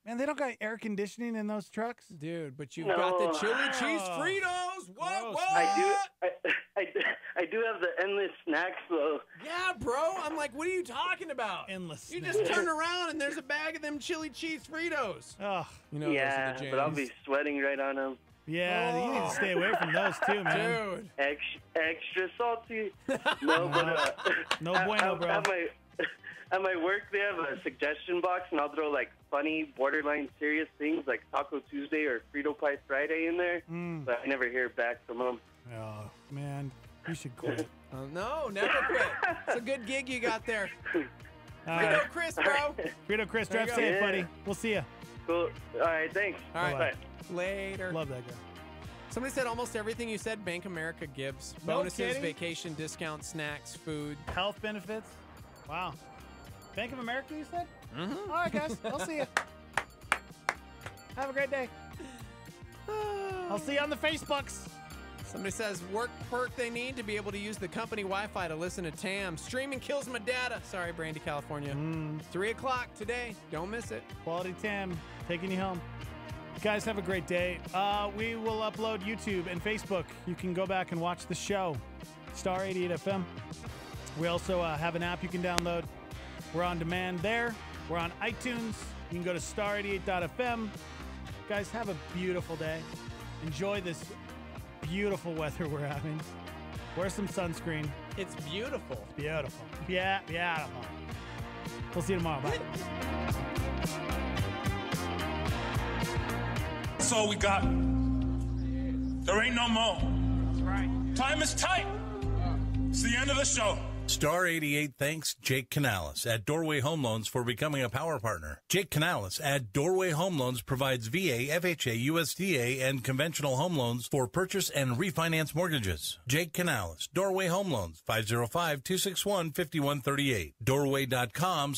Man, they don't got air conditioning in those trucks, dude. But you've got the chili cheese Fritos. What? I do have the endless snacks though. Yeah, bro. I'm like, what are you talking about? Endless. You just turn around and there's a bag of them chili cheese Fritos. Oh, you know, yeah, those are the but I'll jams. be sweating right on them. Yeah, you need to stay away from those too, man. Dude. Extra salty. No, but no bueno, bro. At my work, they have a suggestion box, and I'll throw like funny, borderline serious things like Taco Tuesday or Frito Pie Friday in there, but I never hear back from them. Oh man, you should quit. No, never quit. It's a good gig you got there. Frito Chris, bro. Frito Chris, There you drive go. safe, Yeah. buddy. We'll see you. Cool. All right, thanks. All right. Bye. Later. Love that guy. Somebody said almost everything you said Bank America gives. No Bonuses, kidding? vacation, discounts, snacks, food. Health benefits. Wow. Bank of America, you said? Mm-hmm. All right, guys. I'll see you. Have a great day. I'll see you on the Facebooks. Somebody says work perk they need to be able to use the company Wi-Fi to listen to TAM. Streaming kills my data. Sorry, Brandy, California. 3 o'clock today. Don't miss it. Quality Tam, taking you home. Guys, have a great day. We will upload YouTube and Facebook. You can go back and watch the show. Star 88 FM. We also have an app you can download. We're on demand there. We're on iTunes. You can go to star88.fm. Guys, have a beautiful day. Enjoy this beautiful weather we're having. Wear some sunscreen. It's beautiful. Beautiful. Yeah, beautiful. We'll see you tomorrow. Bye. That's all we got. There ain't no more. That's right. Time is tight. It's the end of the show. Star 88 thanks Jake Canales at Doorway Home Loans for becoming a power partner. Jake Canales at Doorway Home Loans provides VA, FHA, USDA, and conventional home loans for purchase and refinance mortgages. Jake Canales, Doorway Home Loans, 505-261-5138. Doorway.com/.